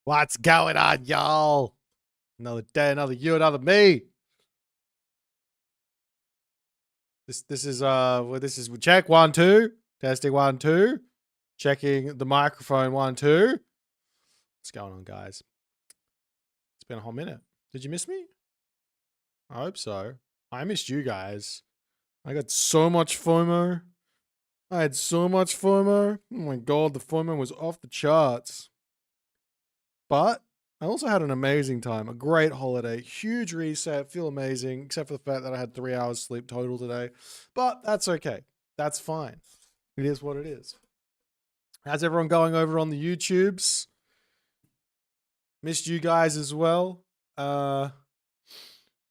What's going on, y'all? Another day, another you, another me. This is check 1 2, testing 1 2, checking the microphone 1 2. What's going on, guys? It's been a whole minute. Did you miss me? I hope so. I missed you guys. I got so much FOMO. I had so much FOMO. Oh my god, the FOMO was off the charts. But I also had an amazing time, a great holiday, huge reset, feel amazing, except for the fact that I had 3 hours sleep total today. But that's okay. That's fine. It is what it is. How's everyone going over on the YouTubes? Missed you guys as well. What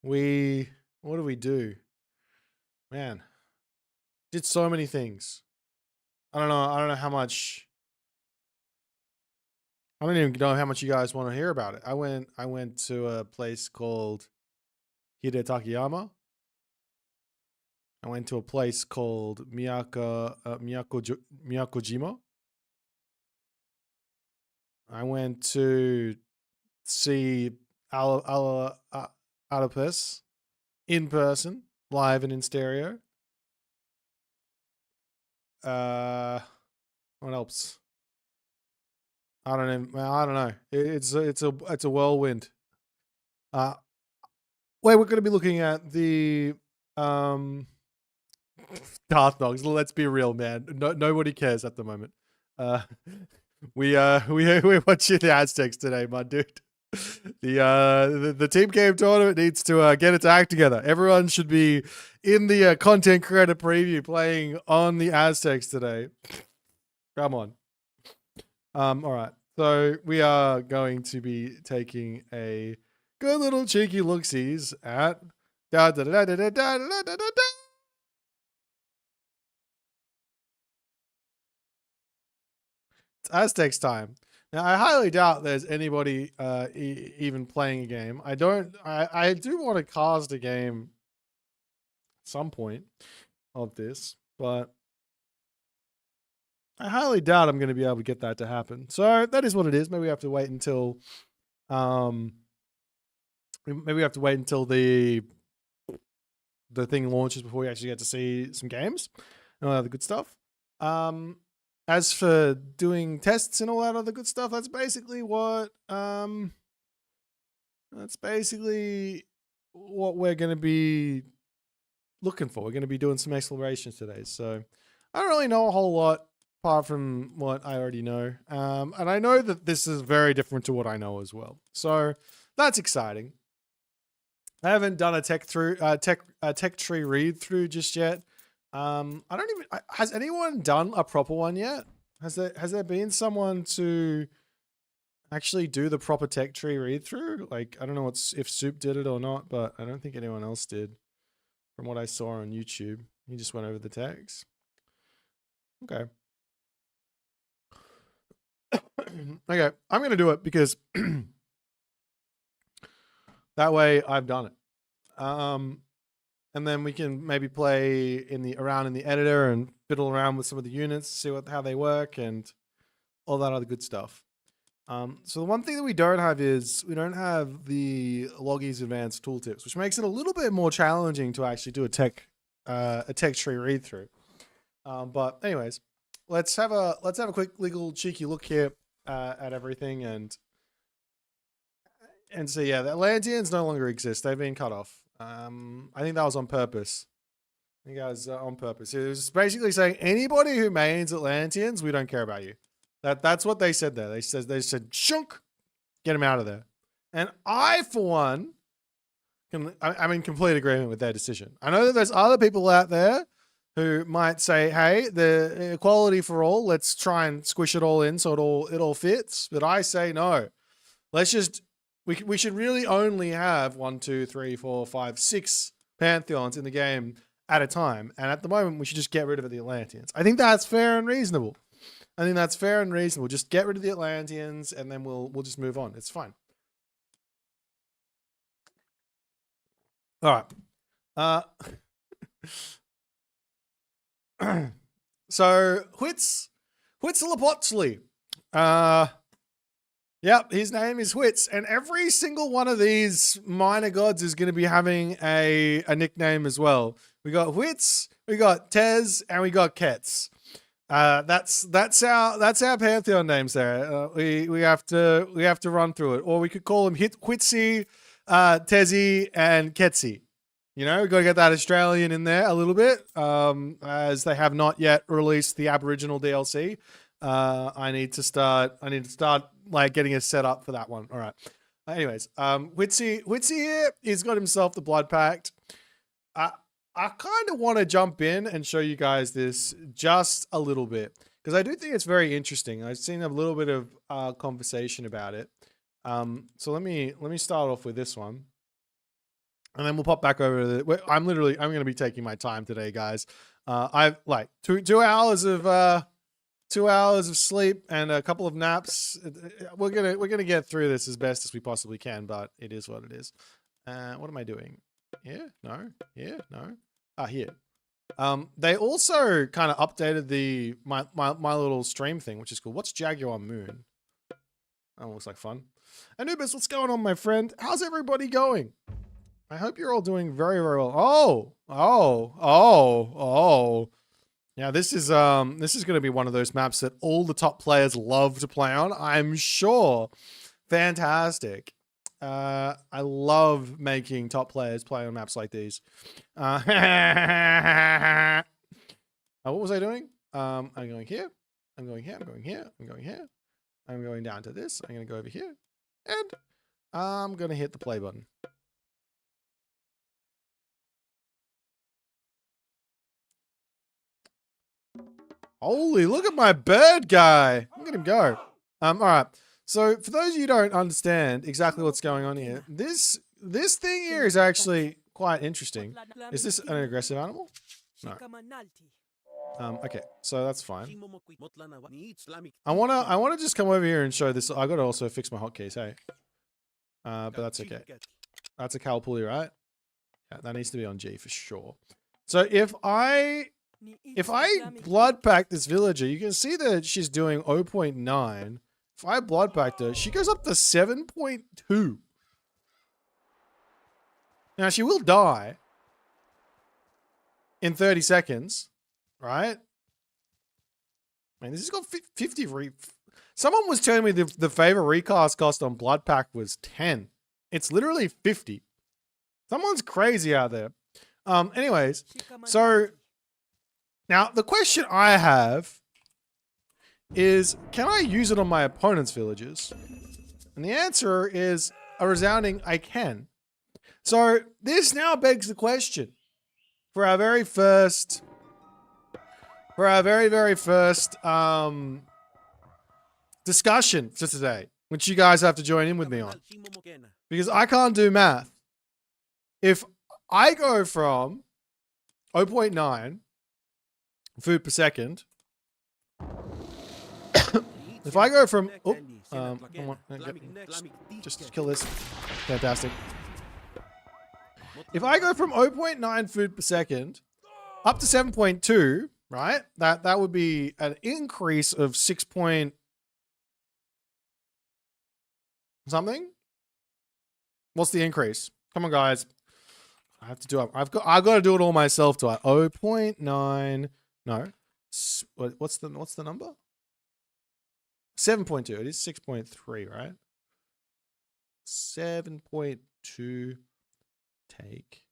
do we do? Man, did so many things. I don't know how much. I don't even know how much you guys want to hear about it. I went to a place called Hidetakayama. I went to a place called Miyakojima. I went to see Alapus in person, live and in stereo. What else? I don't know. It's a whirlwind. Wait, we're going to be looking at the Darth Dogs. Let's be real, man. Nobody cares at the moment. We're watching the Aztecs today, my dude. The team game tournament needs to get its act together. Everyone should be in the content creator preview playing on the Aztecs today. Come on. All right. So we are going to be taking a good little cheeky look-sees at It's Aztecs time. Now, I highly doubt there's anybody even playing a game. I do want to cast a game at some point of this, but I highly doubt I'm going to be able to get that to happen. So that is what it is. Maybe we have to wait until the thing launches before we actually get to see some games and all that other good stuff. As for doing tests and all that other good stuff, that's basically what we're going to be looking for. We're going to be doing some explorations today. So I don't really know a whole lot apart from what I already know. And I know that this is very different to what I know as well. So that's exciting. I haven't done a tech tree read through just yet. Has anyone done a proper one yet? Has there been someone to actually do the proper tech tree read through? Like, I don't know if Soup did it or not, but I don't think anyone else did from what I saw on YouTube. He just went over the text. Okay. Okay, I'm going to do it because that way I've done it. And then we can maybe play around in the editor and fiddle around with some of the units, see how they work and all that other good stuff. So the one thing that we don't have is we don't have the Loggy's advanced tooltips, which makes it a little bit more challenging to actually do a tech tree read through. But anyways, let's have a quick little cheeky look here at everything and see. Yeah, the Atlanteans no longer exist. They've been cut off. I think that was on purpose. I think that was on purpose. It was basically saying anybody who mains Atlanteans, we don't care about you. That's what they said there. They said shunk, get them out of there. And I, for one, I'm in complete agreement with their decision. I know that there's other people out there who might say, hey, the equality for all, let's try and squish it all in so it all fits. But I say no. Let's just we should really only have 1, 2, 3, 4, 5, 6 pantheons in the game at a time. And at the moment, we should just get rid of the Atlanteans. I think that's fair and reasonable. Just get rid of the Atlanteans and then we'll just move on. It's fine. All right. So Huitzilopotli. Yep, his name is Huitz, and every single one of these minor gods is going to be having a nickname as well. We got Huitz, we got Tez, and we got Ketz. That's our pantheon names there. We have to run through it, or we could call them Huitzi, Tezzy, and Ketzi. You know, we've got to get that Australian in there a little bit, as they have not yet released the Aboriginal DLC. I need to start like getting a set up for that one. All right. Anyways, Huitzi here, he's got himself the blood pact. I kind of want to jump in and show you guys this just a little bit because I do think it's very interesting. I've seen a little bit of conversation about it. So let me start off with this one, and then we'll pop back over to the. I'm going to be taking my time today, guys. I've like 2 hours of 2 hours of sleep and a couple of naps. We're gonna get through this as best as we possibly can, but it is what it is. What am I doing? Here? No. Here? No. Here. They also kind of updated my little stream thing, which is cool. What's Jaguar Moon? That looks like fun. Anubis, what's going on, my friend? How's everybody going? I hope you're all doing very, very well. Oh. Yeah, this is going to be one of those maps that all the top players love to play on, I'm sure. Fantastic. I love making top players play on maps like these. What was I doing? I'm going here. I'm going here. I'm going here. I'm going here. I'm going down to this. I'm going to go over here. And I'm going to hit the play button. Holy, look at my bird guy. Look at him go. All right. So for those of you who don't understand exactly what's going on here, this thing here is actually quite interesting. Is this an aggressive animal? No. Okay, so that's fine. I wanna just come over here and show this. I gotta also fix my hotkeys, hey. But that's okay. That's a cow pulley, right? Yeah, that needs to be on G for sure. So if I blood pack this villager, you can see that she's doing 0.9. If I blood packed her, she goes up to 7.2. Now, she will die in 30 seconds, right? Man, this has got 50 Someone was telling me the favorite recast cost on blood pack was 10. It's literally 50. Someone's crazy out there. Anyways, so now the question I have is, can I use it on my opponent's villages? And the answer is a resounding I can. So this now begs the question for our very first discussion for today, which you guys have to join in with me on, because I can't do math. If I go from 0.9 food per second, if I go from, just kill this. Fantastic. If I go from 0.9 food per second up to 7.2, right? That would be an increase of 6 point something. What's the increase? Come on, guys. I have to do it. I've got to do it all myself. Do I? 0.9. No. What's the number? 7.2. It is 6.3, right? 7.2 take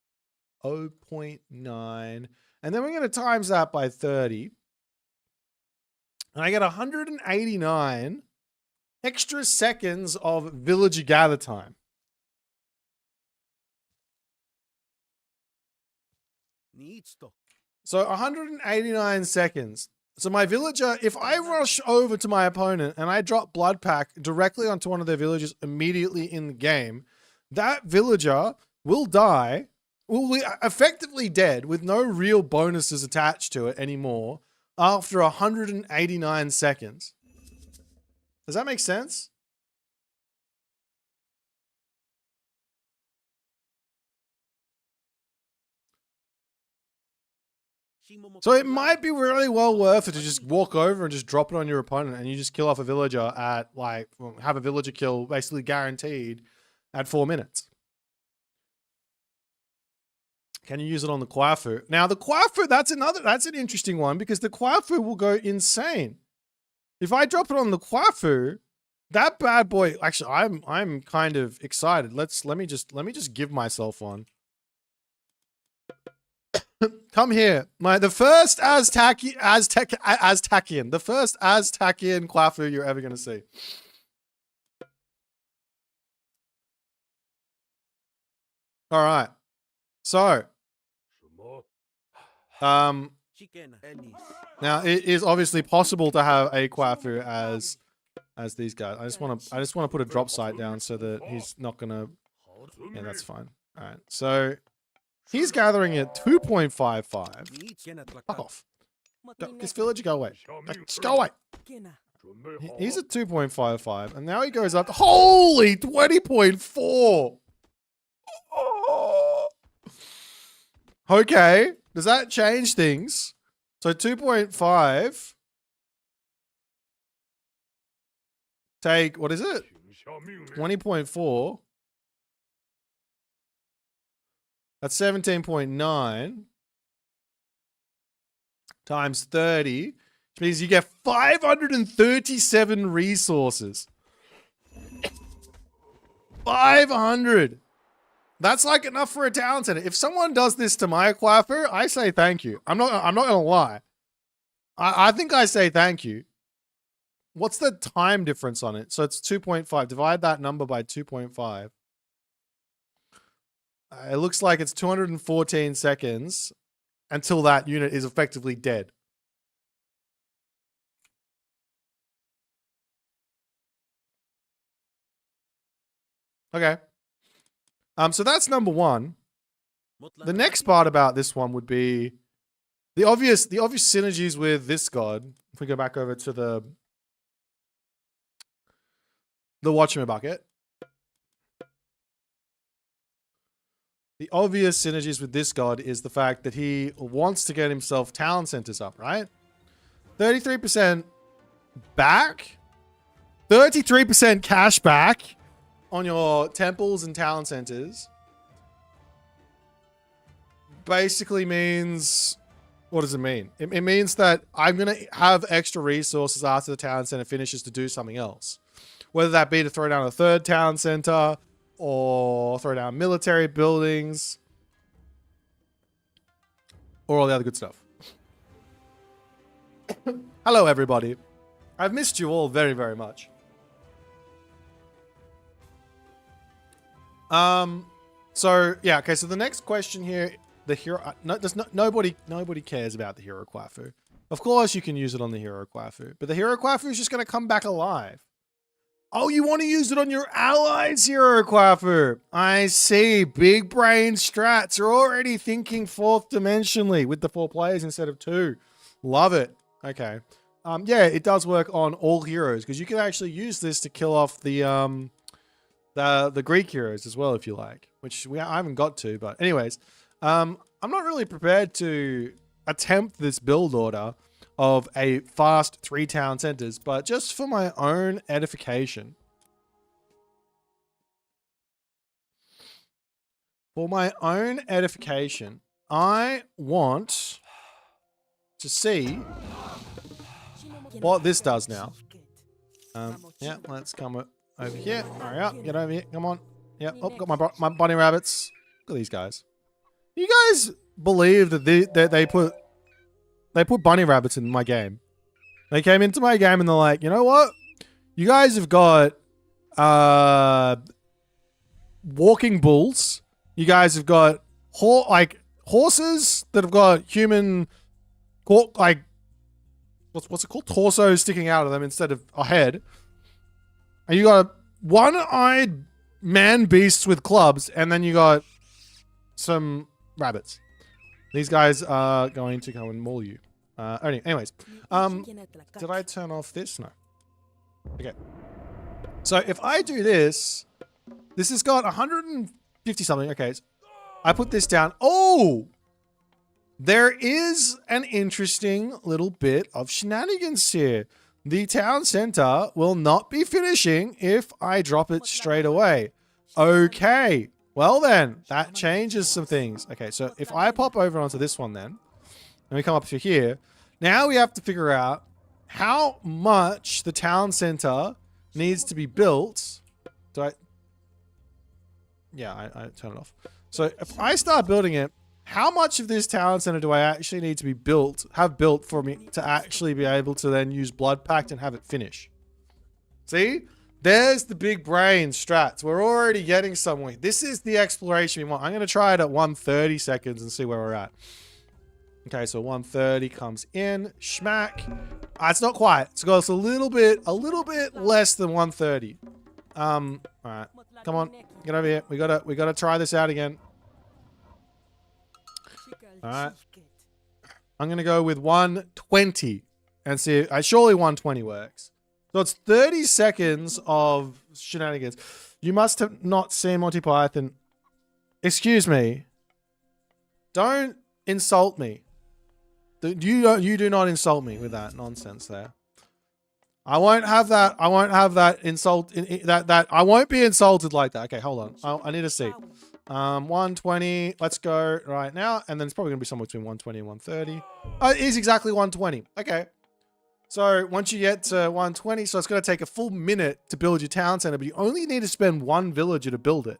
0.9. And then we're going to times that by 30. And I get 189 extra seconds of villager gather time. So 189 seconds. So my villager, if I rush over to my opponent and I drop blood pack directly onto one of their villagers immediately in the game, that villager will die, will be effectively dead with no real bonuses attached to it anymore after 189 seconds. Does that make sense? So it might be really well worth it to just walk over and just drop it on your opponent and you just kill off a villager at like, have a villager kill basically guaranteed at 4 minutes. Can you use it on the Kwafu? Now the Kwafu, that's an interesting one because the Kwafu will go insane. If I drop it on the Kwafu, that bad boy, actually I'm kind of excited. Let me just give myself one. Come here. The first Aztecian, the first Aztecian Kwafu you're ever going to see. All right. So, Now, it is obviously possible to have a Quafu as these guys. I just want to put a drop site down so that he's not gonna. Yeah, that's fine. All right, so he's gathering at 2.55. Fuck off. This villager, go away. Just go away. He's at 2.55, and now he goes up. Holy 20.4. Oh. Okay, does that change things? So 2.5. Take, what is it? 20.4. That's 17.9 times 30, which means you get 537 resources. 500. That's like enough for a town center. If someone does this to my Quafu, I say thank you. I'm not gonna lie. I think I say thank you. What's the time difference on it? So it's 2.5. Divide that number by 2.5. It looks like it's 214 seconds until that unit is effectively dead. Okay. So that's number one. The next part about this one would be the obvious synergies with this god. If we go back over to the Watchman bucket. The obvious synergies with this god is the fact that he wants to get himself town centers up, right? 33% back, 33% cash back on your temples and town centers. Basically means, what does it mean? It means that I'm going to have extra resources after the town center finishes to do something else. Whether that be to throw down a third town center or throw down military buildings or all the other good stuff. Hello, everybody. I've missed you all very, very much. So yeah, okay. So the next question here, the hero. Nobody cares about the hero Quafu. Of course, you can use it on the hero Quafu, but the hero Quafu is just going to come back alive. Oh, you want to use it on your allies, hero Quafu? I see. Big brain strats are already thinking fourth dimensionally with the 4 players instead of 2. Love it. Okay. Yeah, it does work on all heroes because you can actually use this to kill off the Greek heroes as well if you like, which I haven't got to. But anyways, I'm not really prepared to attempt this build order of a fast 3 town centers, but just for my own edification. For my own edification, I want to see what this does now. Yeah, let's come over here. Hurry up, get over here, come on. Yep, oh, got my bunny rabbits. Look at these guys. You guys believe that they put bunny rabbits in my game? They came into my game and they're like, you know what? You guys have got walking bulls. You guys have got horses that have got human, like, what's it called? Torso sticking out of them instead of a head. And you got one-eyed man beasts with clubs, and then you got some rabbits. These guys are going to go and maul you. Anyways, did I turn off this? No. Okay. So if I do this, this has got 150 something. Okay, so I put this down. Oh, there is an interesting little bit of shenanigans here. The town center will not be finishing if I drop it straight away. Okay. Well then, that changes some things. Okay, so if I pop over onto this one then, and we come up to here, now we have to figure out how much the town center needs to be built. Yeah, I turn it off. So if I start building it, how much of this town center do I actually need to be have built for me to actually be able to then use Blood Pact and have it finish? See? There's the big brain strats. We're already getting somewhere. This is the exploration we want. I'm going to try it at 130 seconds and see where we're at. Okay, so 130 comes in. Schmack. It's not quite. It's got us a little bit less than 130. All right. Come on, get over here. We gotta try this out again. All right. I'm gonna go with 120 and see. Surely 120 works. So it's 30 seconds of shenanigans. You must have not seen Monty Python. Excuse me. Don't insult me. You do not insult me with that nonsense there. I won't have that. I won't have that insult. I won't be insulted like that. Okay, hold on. I need to see. 120. Let's go right now. And then it's probably gonna be somewhere between 120 and 130. Oh, it is exactly 120. Okay. So once you get to 120, so it's gonna take a full minute to build your town center, but you only need to spend 1 villager to build it.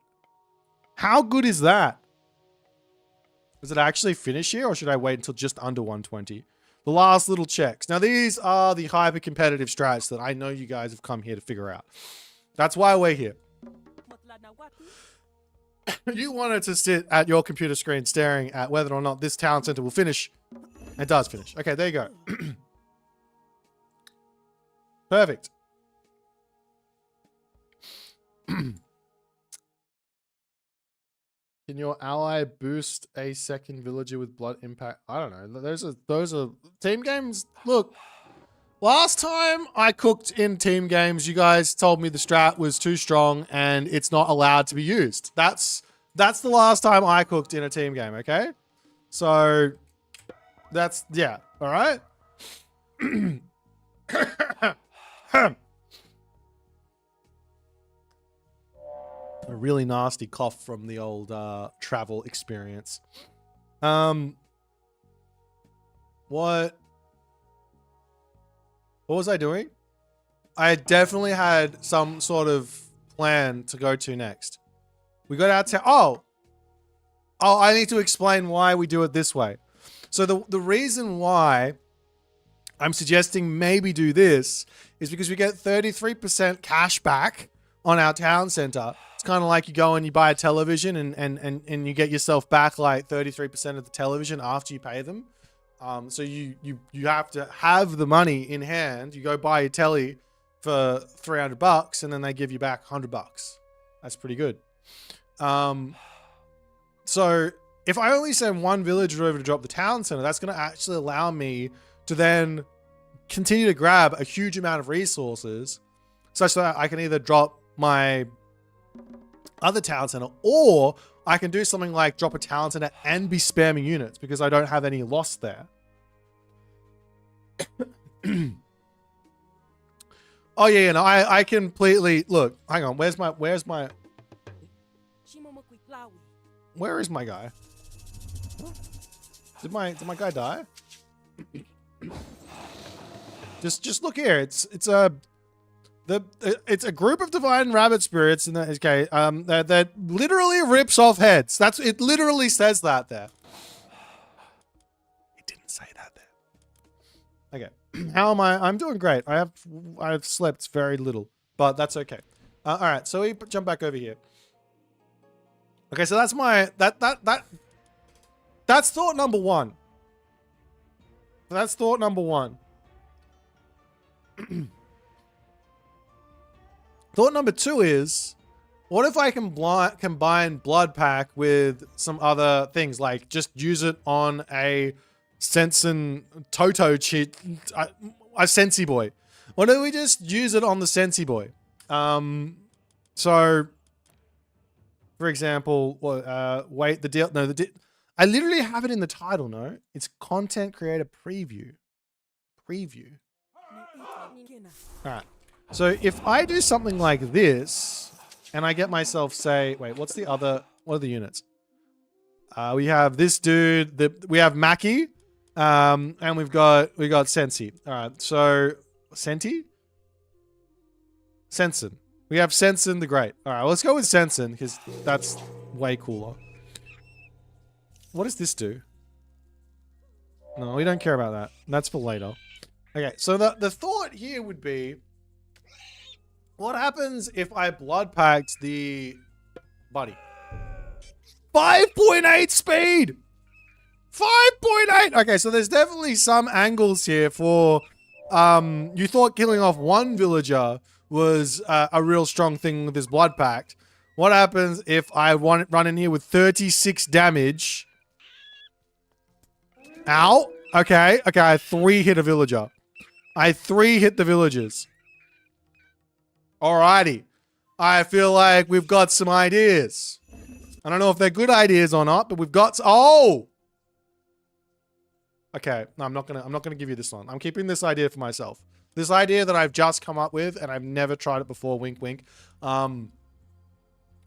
How good is that? Does it actually finish here, or should I wait until just under 120? The last little checks. Now, these are the hyper-competitive strats that I know you guys have come here to figure out. That's why we're here. You wanted to sit at your computer screen staring at whether or not this town center will finish. It does finish. Okay, there you go. Perfect. Can your ally boost a second villager with blood impact? I don't know. Those are team games. Look, last time I cooked in team games, you guys told me the strat was too strong and it's not allowed to be used. That's the last time I cooked in a team game, okay? So that's, yeah, all right? A really nasty cough from the old travel experience. What was I doing? I definitely had some sort of plan to go to next. We got out to oh, I need to explain why we do it this way. So the reason why I'm suggesting maybe do this is because we get 33% cash back on our town center. Kind of like you go and you buy a television and you get yourself back like 33% of the television after you pay them. So you have to have the money in hand. You go buy your telly for $300 and then they give you back $100. That's pretty good. So if I only send 1 villager over to drop the town center, that's going to actually allow me to then continue to grab a huge amount of resources such that I can either drop my other town center, or I can do something like drop a town center and be spamming units because I don't have any loss there. Oh yeah, no, I completely look. Hang on, where is my guy? Did my guy die? just look here. It's a group of divine rabbit spirits in that okay that literally rips off heads. It literally says that there. It didn't say that there. Okay. How am I? I'm doing great. I've slept very little, but that's okay. All right, so we jump back over here. Okay, so that's my that's thought number 1. That's thought number 1. Thought number 2 is, what if I can combine Blood Pack with some other things, like just use it on a Sensen Toto cheat, a Sensi Boy. Why don't we just use it on the Sensi Boy? So, for example, wait, the deal, no, I literally have it in the title, no? It's Content Creator Preview. All right. So if I do something like this, and I get myself say, wait, what are the units? We have this dude, we have Mackie, and we've got Sensi. All right, so Sensen. We have Sensen the Great. All right, let's go with Sensen because that's way cooler. What does this do? No, we don't care about that. That's for later. Okay, so the thought here would be, what happens if I blood packed the buddy? 5.8 speed! 5.8. Okay, so there's definitely some angles here for, you thought killing off one villager was a real strong thing with this blood pact. What happens if I run in here with 36 damage? Ow. Okay, I 3-hit a villager. I 3-hit the villagers. Alrighty. I feel like we've got some ideas. I don't know if they're good ideas or not, but we've got... Oh! Okay, no, I'm not gonna give you this one. I'm keeping this idea for myself. This idea that I've just come up with, and I've never tried it before, wink, wink. I'm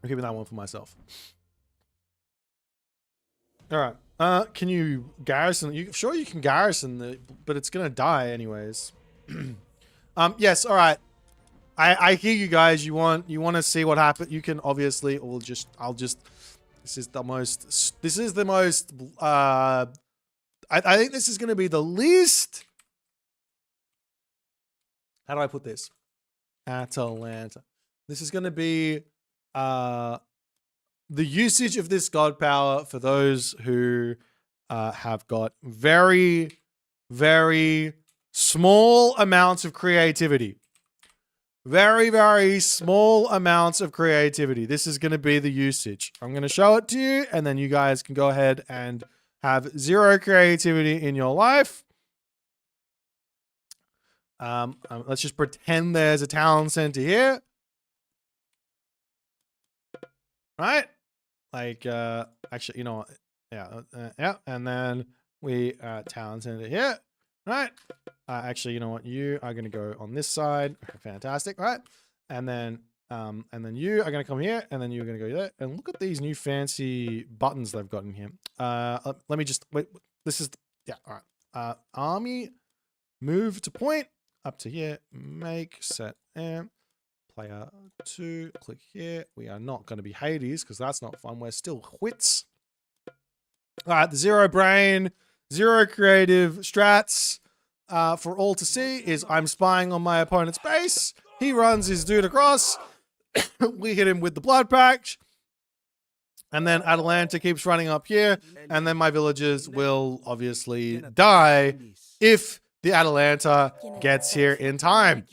keeping that one for myself. Alright. Can you garrison... Sure you can garrison, but it's gonna die anyways. Yes, alright. I hear you guys. You want to see what happened. You can obviously, this is the most, I think this is going to be the least, how do I put this? Atalanta. This is going to be, the usage of this god power for those who, have got very, very small amounts of creativity. Very, very small amounts of creativity. This is going to be the usage. I'm going to show it to you, and then you guys can go ahead and have 0 creativity in your life. Let's just pretend there's a town center here. Right? Like, actually, you know what? Yeah, yeah. And then we, town center here. Right? Actually, you know what? You are going to go on this side. Fantastic, right? And then you are going to come here, and then you're going to go there. And look at these new fancy buttons they've got in here. Let me just wait. This is yeah. All right. Army, move to point up to here. Make set and player 2. Click here. We are not going to be Hades because that's not fun. We're still Wits. All right. The 0 brain. 0 creative strats for all to see is I'm spying on my opponent's base. He runs his dude across. We hit him with the blood pact. And then Atalanta keeps running up here. And then my villagers will obviously die if the Atalanta gets here in time.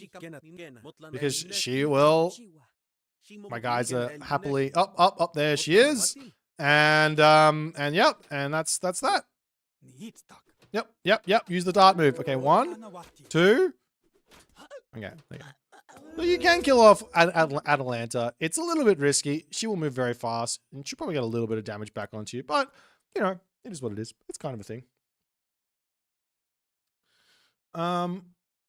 Because she will. My guys are happily up. There she is. And yep. And that's that. Yep. Use the dart move. Okay, 1, 2. Okay. So you can kill off Atalanta. It's a little bit risky. She will move very fast, and she'll probably get a little bit of damage back onto you. But you know, it is what it is. It's kind of a thing.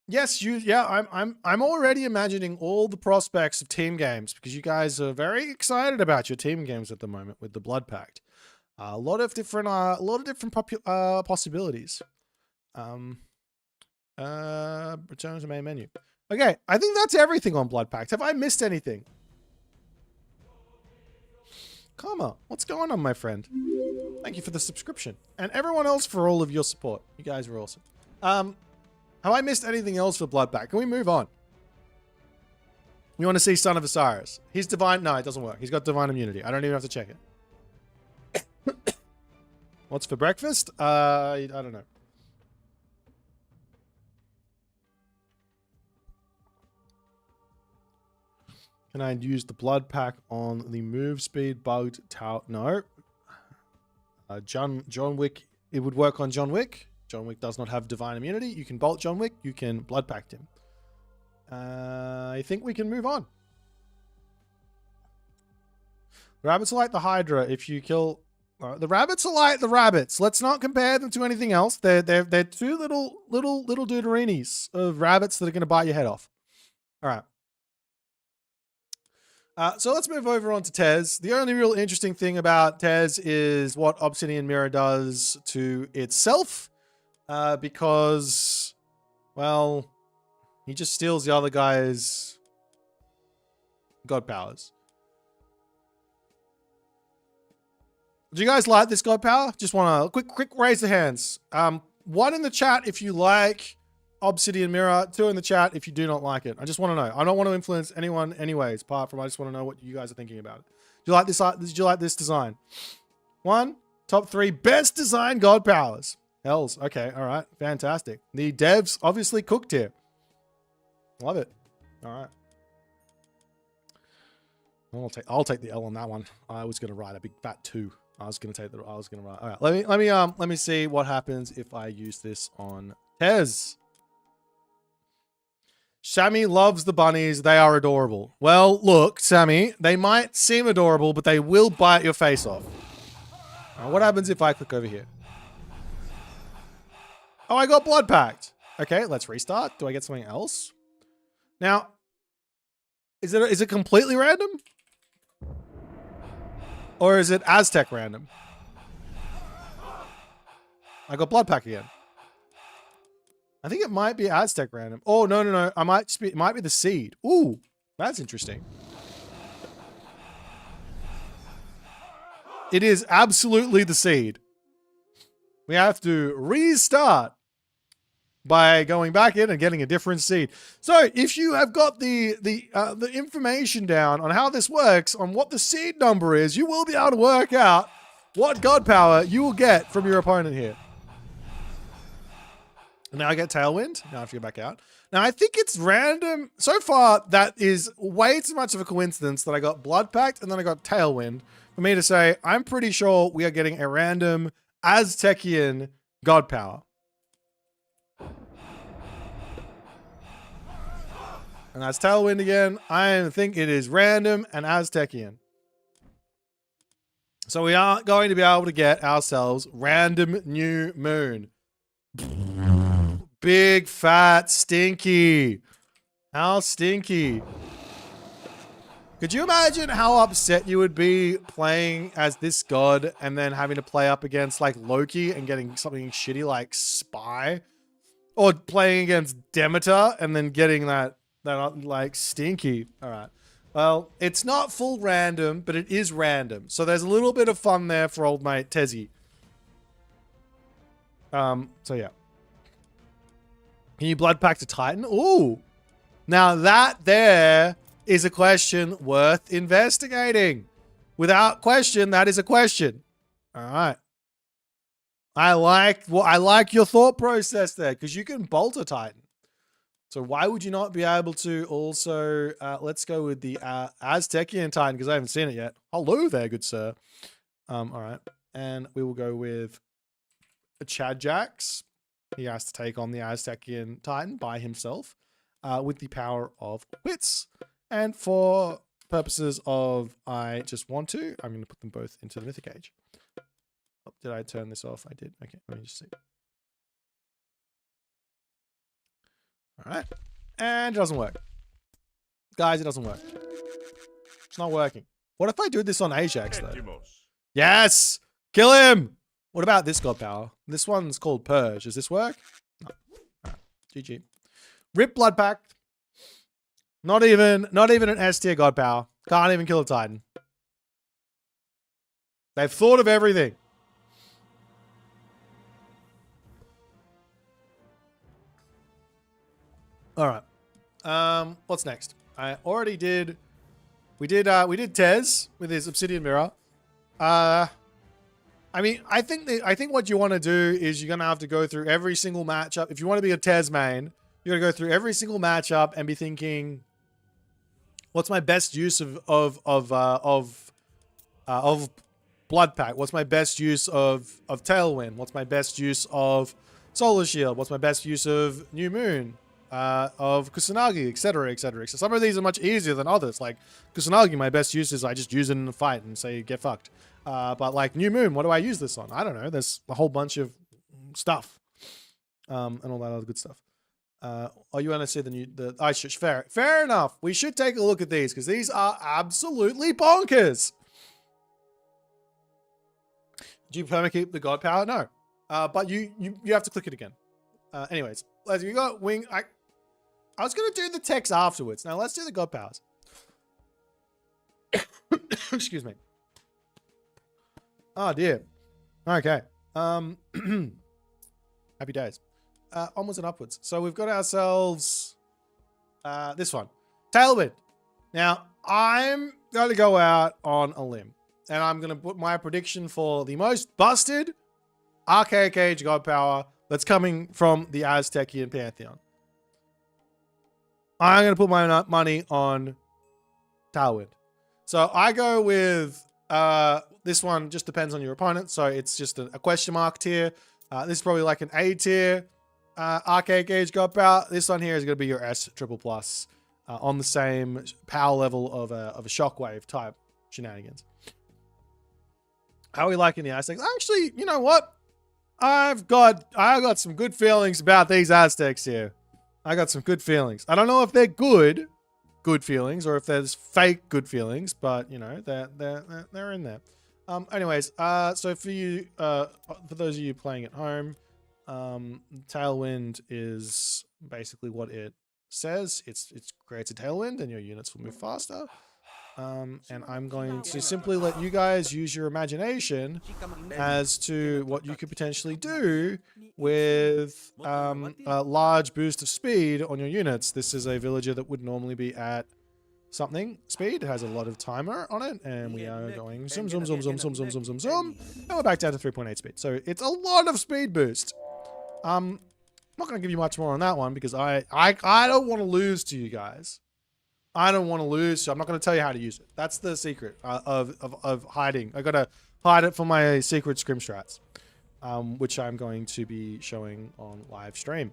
Yes, I'm already imagining all the prospects of team games because you guys are very excited about your team games at the moment with the Blood Pact. A lot of different possibilities. Return to main menu. Okay, I think that's everything on Blood Pact. Have I missed anything? Karma, what's going on, my friend? Thank you for the subscription. And everyone else for all of your support. You guys are awesome. Have I missed anything else for Blood Pact? Can we move on? We want to see Son of Osiris. He's divine. No, it doesn't work. He's got divine immunity. I don't even have to check it. What's for breakfast? I don't know. Can I use the blood pack on the move speed bugged tower? No. John Wick. It would work on John Wick. John Wick does not have divine immunity. You can bolt John Wick. You can blood pact him. I think we can move on. The rabbits are like the Hydra. If you kill... the rabbits are like the rabbits. Let's not compare them to anything else. They're two little deuterinis of rabbits that are going to bite your head off. All right. So let's move over on to Tez. The only real interesting thing about Tez is what Obsidian Mirror does to itself. Because, well, he just steals the other guy's god powers. Do you guys like this god power? Just want to quick raise the hands. 1 in the chat if you like Obsidian Mirror. 2 in the chat if you do not like it. I just want to know. I don't want to influence anyone anyways, apart from I just want to know what you guys are thinking about it. Do you like this? Did you like this design? 1, Top 3 best design god powers. Hells. Okay. All right. Fantastic. The devs obviously cooked here. Love it. All right. I'll take the L on that one. I was going to write a big fat 2. I was going to write. All right. Let me see what happens if I use this on Tez. Sammy loves the bunnies. They are adorable. Well, look, Sammy, they might seem adorable, but they will bite your face off. What happens if I click over here? Oh, I got Blood Pact. Okay, let's restart. Do I get something else? Now, is it completely random? Or is it Aztec random? I got Blood Pact again. I think it might be Aztec random. Oh, no. It might be the seed. Ooh, that's interesting. It is absolutely the seed. We have to restart by going back in and getting a different seed. So if you have got the information down on how this works, on what the seed number is, you will be able to work out what god power you will get from your opponent here. And now I get Tailwind. Now I have to go back out. Now I think it's random. So far, that is way too much of a coincidence that I got Blood Pact and then I got Tailwind for me to say, I'm pretty sure we are getting a random Aztecian god power. And that's Tailwind again. I think it is random and Aztecian. So we are going to be able to get ourselves random new moon. Big, fat, stinky. How stinky. Could you imagine how upset you would be playing as this god and then having to play up against like Loki and getting something shitty like Spy? Or playing against Demeter and then getting that like stinky. All right. Well, it's not full random, but it is random. So there's a little bit of fun there for old mate Tezzy. So yeah. Can you Blood Pact a Titan? Ooh. Now that there is a question worth investigating. Without question, that is a question. All right. I like your thought process there because you can bolt a Titan. So why would you not be able to also, let's go with the Aztecian Titan because I haven't seen it yet. Hello there, good sir. All right. And we will go with a Chad Jax. He has to take on the Aztecian Titan by himself with the power of wits. And for purposes of I just want to, I'm going to put them both into the Mythic Age. Oh, did I turn this off? I did. Okay, let me just see. All right. And it doesn't work. Guys, it doesn't work. It's not working. What if I do this on Ajax, though? Yes! Kill him! What about this god power? This one's called Purge. Does this work? No. All right. GG. Rip Blood Pact. Not even an S tier god power. Can't even kill a Titan. They've thought of everything. All right. What's next? I already did. We did Tez with his Obsidian Mirror. I mean, I think what you want to do is you're gonna have to go through every single matchup. If you want to be a Tez main, you're gonna go through every single matchup and be thinking, what's my best use of Blood Pact? What's my best use of Tailwind? What's my best use of Solar Shield? What's my best use of New Moon? Of Kusanagi, etc., etc. Some of these are much easier than others. Like Kusanagi, my best use is I just use it in a fight and say get fucked. But like New Moon, what do I use this on? I don't know. There's a whole bunch of stuff, and all that other good stuff. Oh, you want to see fair enough. We should take a look at these because these are absolutely bonkers. Do you perma keep the god power? No, but you have to click it again. Anyways, we got wing. I was gonna do the text afterwards. Now let's do the god powers. Excuse me. Oh dear. Okay. Happy days. Onwards and upwards. So we've got ourselves this one. Tailwind. Now, I'm going to go out on a limb. and I'm going to put my prediction for the most busted Archaic Age god power that's coming from the Aztecian pantheon. I'm going to put my money on Tailwind. So I go with this one. Just depends on your opponent. So it's just a question mark tier. This is probably like an A tier Archaic Age god power. This one here is going to be your S triple plus on the same power level of a shockwave type shenanigans. How are we liking the Aztecs? Actually, you know what? I've got some good feelings about these Aztecs here. I got some good feelings. I don't know if they're good feelings or if there's fake good feelings, but you know, they're in there. Anyways, so for you, for those of you playing at home, Tailwind is basically what it says. It creates a tailwind and your units will move faster. And I'm going to simply let you guys use your imagination as to what you could potentially do with a large boost of speed on your units. This is a villager that would normally be at something speed. It has a lot of timer on it, and we are going zoom, zoom, zoom, zoom, zoom, zoom, zoom, zoom, zoom, and we're back down to 3.8 speed. So it's a lot of speed boost. I'm not going to give you much more on that one because I don't want to lose to you guys. I don't want to lose, so I'm not going to tell you how to use it. That's the secret of hiding. I got to hide it for my secret scrim strats, which I'm going to be showing on live stream.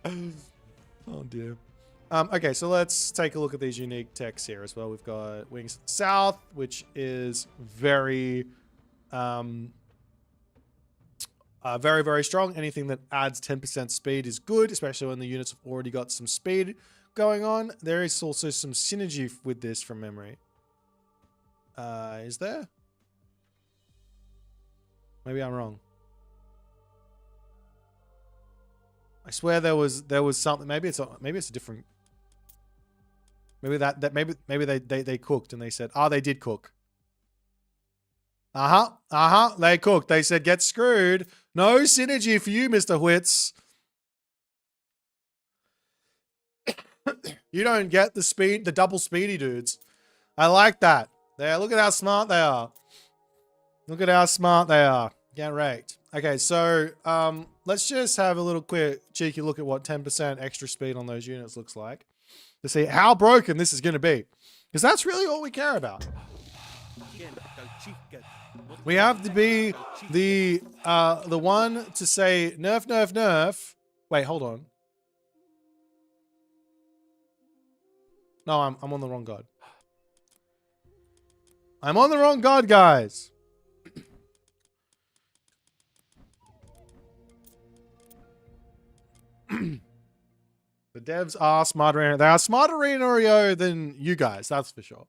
Oh dear. Okay, so let's take a look at these unique techs here as well. We've got Wings South, which is very very, very strong. Anything that adds 10% speed is good, especially when the units have already got some speed going on. There is also some synergy with this from memory. Is there? Maybe I'm wrong. I swear there was something. Maybe it's a different. Maybe maybe they cooked and they said, oh, they did cook. They cooked. They said, get screwed. No synergy for you, Mr. Whitz. You don't get the speed, the double speedy dudes. I like that. There, look at how smart they are. Look at how smart they are. Get wrecked. Okay, so let's just have a little quick cheeky look at what 10% extra speed on those units looks like to see how broken this is going to be. Because that's really all we care about. We have to be the one to say nerf, nerf, nerf. Wait, hold on. No, I'm on the wrong god. I'm on the wrong god, guys. The devs are smarter. They are smarter in Oreo than you guys, that's for sure.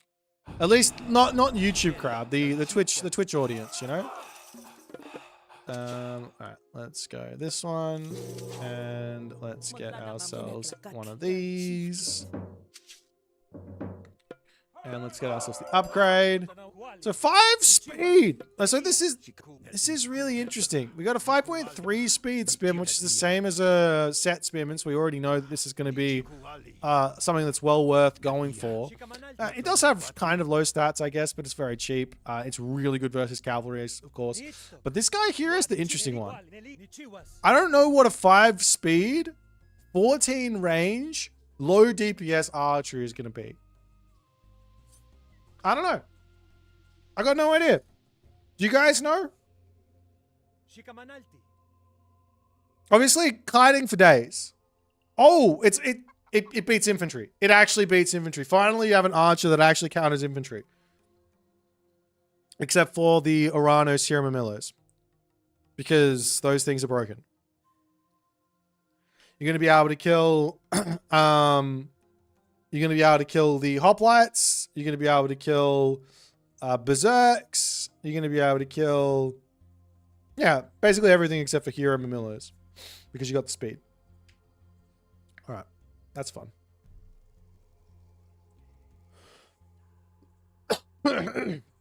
At least not YouTube crowd, the Twitch audience, you know. All right, let's go this one, and let's get ourselves one of these. And let's get ourselves the upgrade. So 5 speed. So this is really interesting. We got a 5.3 speed spin, which is the same as a set spin, so we already know that this is going to be something that's well worth going for. It does have kind of low stats, I guess, but it's very cheap. It's really good versus cavalry, of course. But this guy here is the interesting one. I don't know what a 5 speed, 14 range, low DPS archer is going to be. I don't know. I got no idea. Do you guys know? Obviously, kiting for days. Oh, it beats infantry. It actually beats infantry. Finally, you have an archer that actually counters infantry. Except for the Orano Sierramamillos. Because those things are broken. You're going to be able to kill... You're going to be able to kill the hoplites. You're going to be able to kill berserks. You're going to be able to kill... Yeah, basically everything except for Hero Mamillos. Because you got the speed. Alright, that's fun.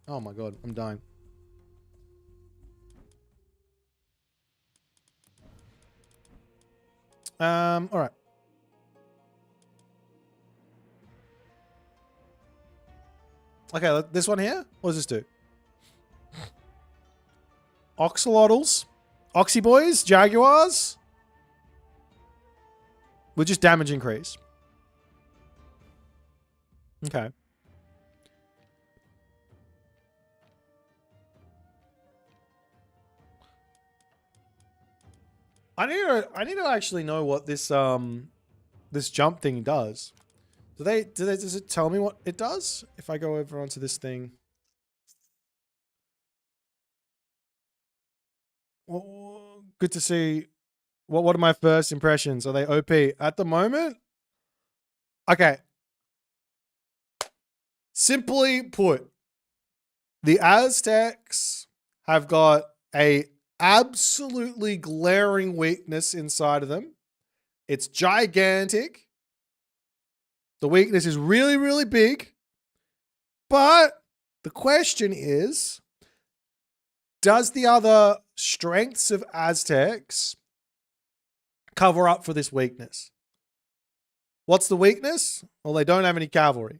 Oh my god, I'm dying. Alright. Okay, this one here. What does this do? Oxalotls, Oxyboys, Jaguars. With just damage increase. Okay. I need to actually know what this this jump thing does. Does it tell me what it does if I go over onto this thing? Well, good to see. What are my first impressions? Are they OP at the moment? Okay. Simply put, the Aztecs have got a absolutely glaring weakness inside of them. It's gigantic. The weakness is really, really big. But the question is, does the other strengths of Aztecs cover up for this weakness? What's the weakness? Well, they don't have any cavalry.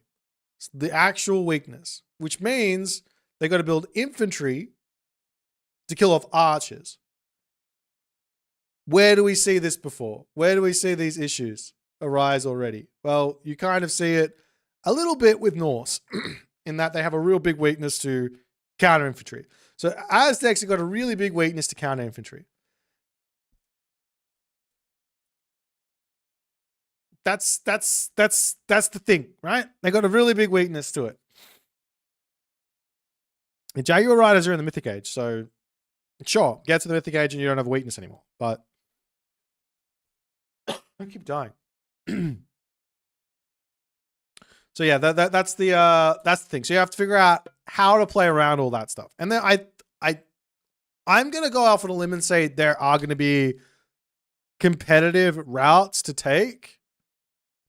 It's the actual weakness, which means they got to build infantry to kill off archers. Where do we see this before? Where do we see these issues arise already? Well, you kind of see it a little bit with Norse in that they have a real big weakness to counter infantry. So Aztecs have got a really big weakness to counter infantry. That's the thing, right? They got a really big weakness to it. The Jaguar Riders are in the Mythic Age, so sure, get to the Mythic Age and you don't have a weakness anymore. But I keep dying. So yeah, that's the thing. So you have to figure out how to play around all that stuff. And then I'm gonna go off on a limb and say there are gonna be competitive routes to take,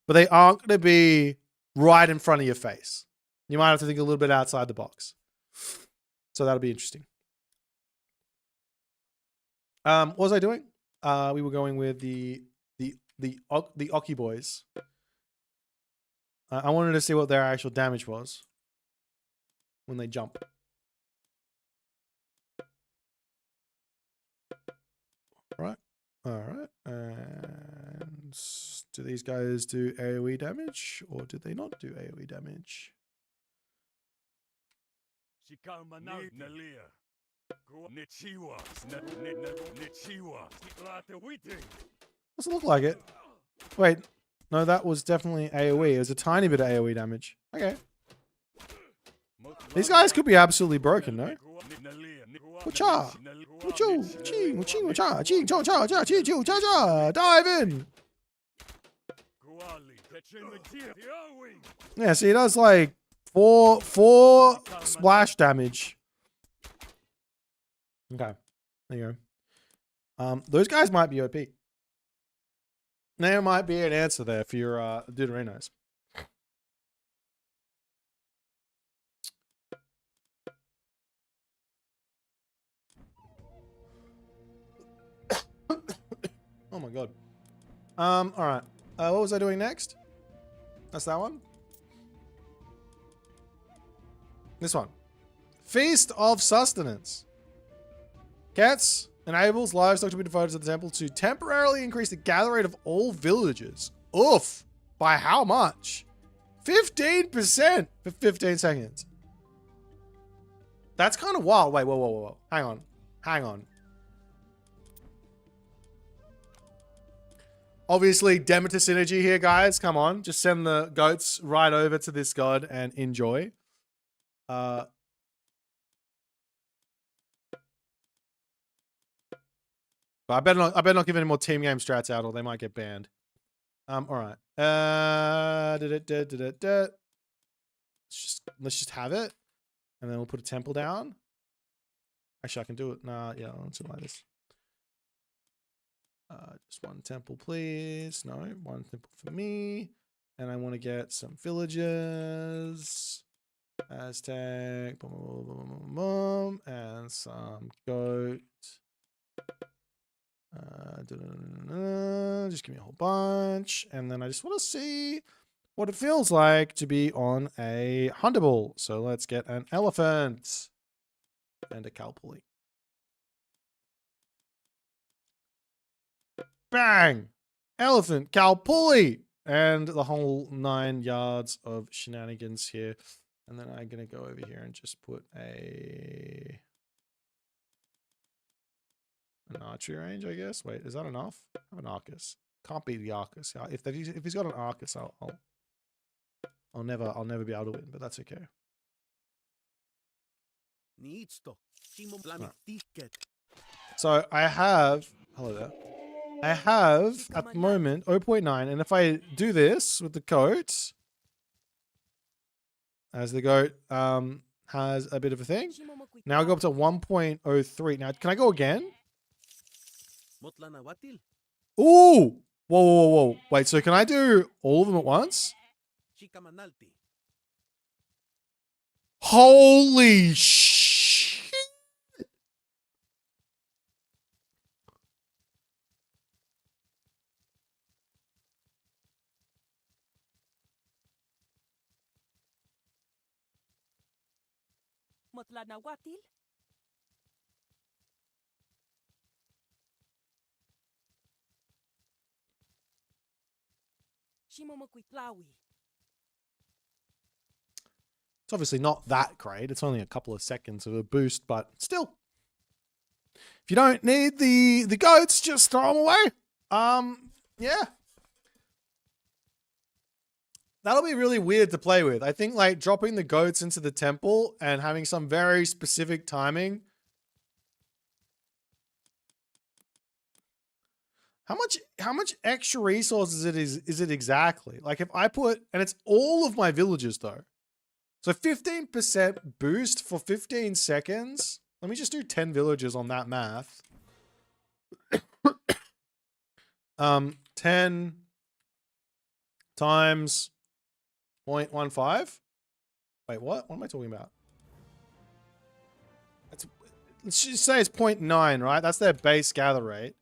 but they aren't gonna be right in front of your face. You might have to think a little bit outside the box. So that'll be interesting. What was I doing? We were going with the Oki boys. I wanted to see what their actual damage was when they jump. Right. All right. And do these guys do AoE damage or do they not do AoE damage? Doesn't look like it. Wait. No, that was definitely AoE. It was a tiny bit of AoE damage. Okay. These guys could be absolutely broken, no? Dive in! Yeah, see, he does like four splash damage. Okay. There you go. Those guys might be OP. There might be an answer there for your Deuterinos. Oh my god. All right. What was I doing next? That's that one. This one. Feast of Sustenance. Cats enables livestock to be devoted to the temple to temporarily increase the gather rate of all villagers. Oof. By how much? 15% for 15 seconds. That's kind of wild. Wait, whoa. Hang on. Obviously, Demeter synergy here, guys. Come on. Just send the goats right over to this god and enjoy. But I better not give any more team game strats out or they might get banned. All right. Let's just have it. And then we'll put a temple down. Actually, I can do it. Nah, yeah, let's do it like this. Just one temple, please. No, one temple for me. And I want to get some villagers. Aztec. Boom, boom, boom, boom, boom, and some goat. Just give me a whole bunch. And then I just want to see what it feels like to be on a hunter ball. So let's get an elephant and a cow pulley. Bang! Elephant, cow pulley, and the whole 9 yards of shenanigans here. And then I'm going to go over here and just put an archery range, I guess. Wait, is that enough? I have an Arcus. Can't beat the Arcus. If he's got an Arcus, I'll never be able to win, but that's okay. Right. So I have, hello there. I have at the moment 0.9, and if I do this with the goat, as the goat has a bit of a thing, now I go up to 1.03. Now, can I go again? Ooh! Whoa. Wait, so can I do all of them at once? Holy shit! It's obviously not that great. It's only a couple of seconds of a boost, but still. If you don't need the goats, just throw them away. Yeah. That'll be really weird to play with. I think like dropping the goats into the temple and having some very specific timing. How much extra resources is it exactly? Like if I put, and it's all of my villages though. So 15% boost for 15 seconds. Let me just do 10 villages on that math. 10 times 0.15. Wait, what? What am I talking about? Let's just say it's 0.9, right? That's their base gather rate.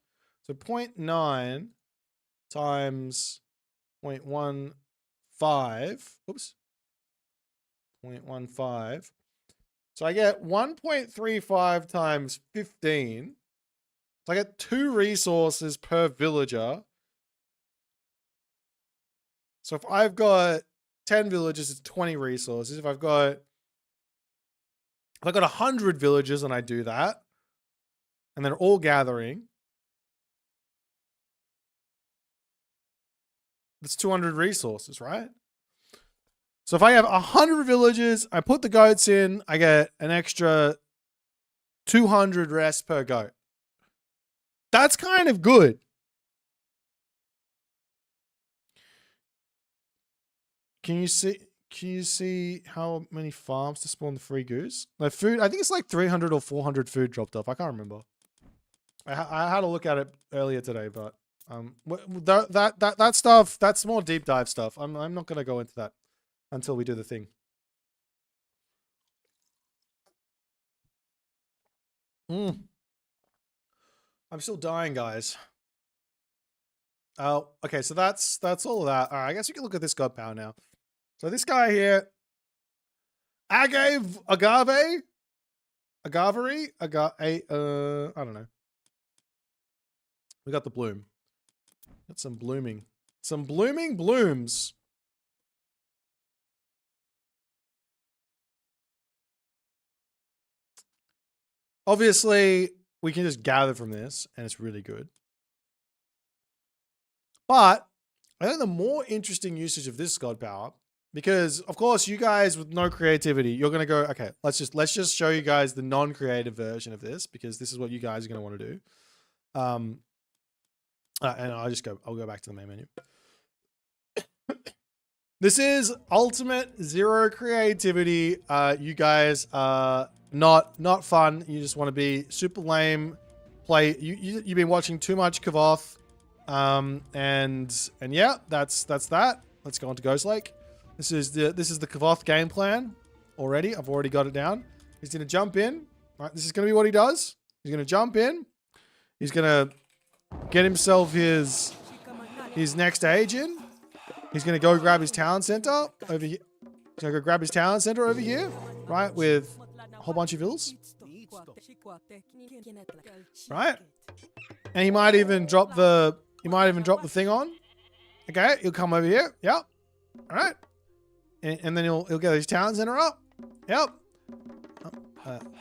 So 0.9 times 0.15. Oops. 0.15. So I get 1.35 times 15. So I get 2 resources per villager. So if I've got 10 villages, it's 20 resources. If I've got 100 villagers and I do that, and they're all gathering, that's 200 resources, right? So if I have 100 villages, I put the goats in, I get an extra 200 rest per goat. That's kind of good. Can you see how many farms to spawn the free goose? Like food, I think it's like 300 or 400 food dropped off. I can't remember. I had a look at it earlier today, but that stuff, that's more deep dive stuff. I'm not going to go into that until we do the thing. I'm still dying, guys. Oh, okay, so that's all of that. All right, I guess we can look at this god power now. So this guy here, I don't know. We got the bloom. Got some blooming blooms. Obviously, we can just gather from this, and it's really good. But I think the more interesting usage of this god power, because of course you guys with no creativity, you're gonna go, okay, let's just show you guys the non-creative version of this, because this is what you guys are gonna want to do. And I'll go back to the main menu. This is ultimate zero creativity. You guys are not fun. You just want to be super lame. Play. You've been watching too much Kavoth. And yeah, that's that. Let's go on to Ghost Lake. This is the Kavoth game plan already. I've already got it down. He's gonna jump in. All right, this is gonna be what he does. He's gonna jump in. He's gonna get himself his next age in. He's going to go grab his town center over here. He's going to go grab his town center over here, right, with a whole bunch of villas. Right? And he might even drop the thing on. Okay, he'll come over here. Yep. All right. And then he'll get his town center up. Yep.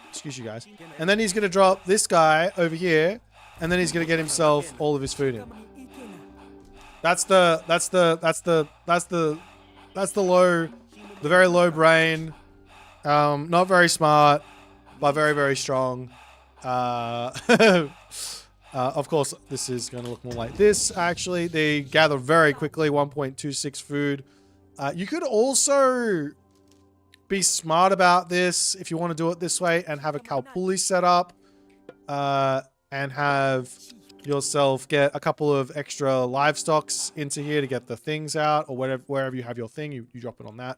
Excuse you guys. And then he's going to drop this guy over here, and then he's going to get himself all of his food in. That's the very low brain, not very smart, but very, very strong. Of course, this is going to look more like this, actually. They gather very quickly, 1.26 food. You could also be smart about this if you want to do it this way and have a Kalpuli set up and have yourself get a couple of extra livestocks into here to get the things out, or wherever you have your thing, you drop it on that.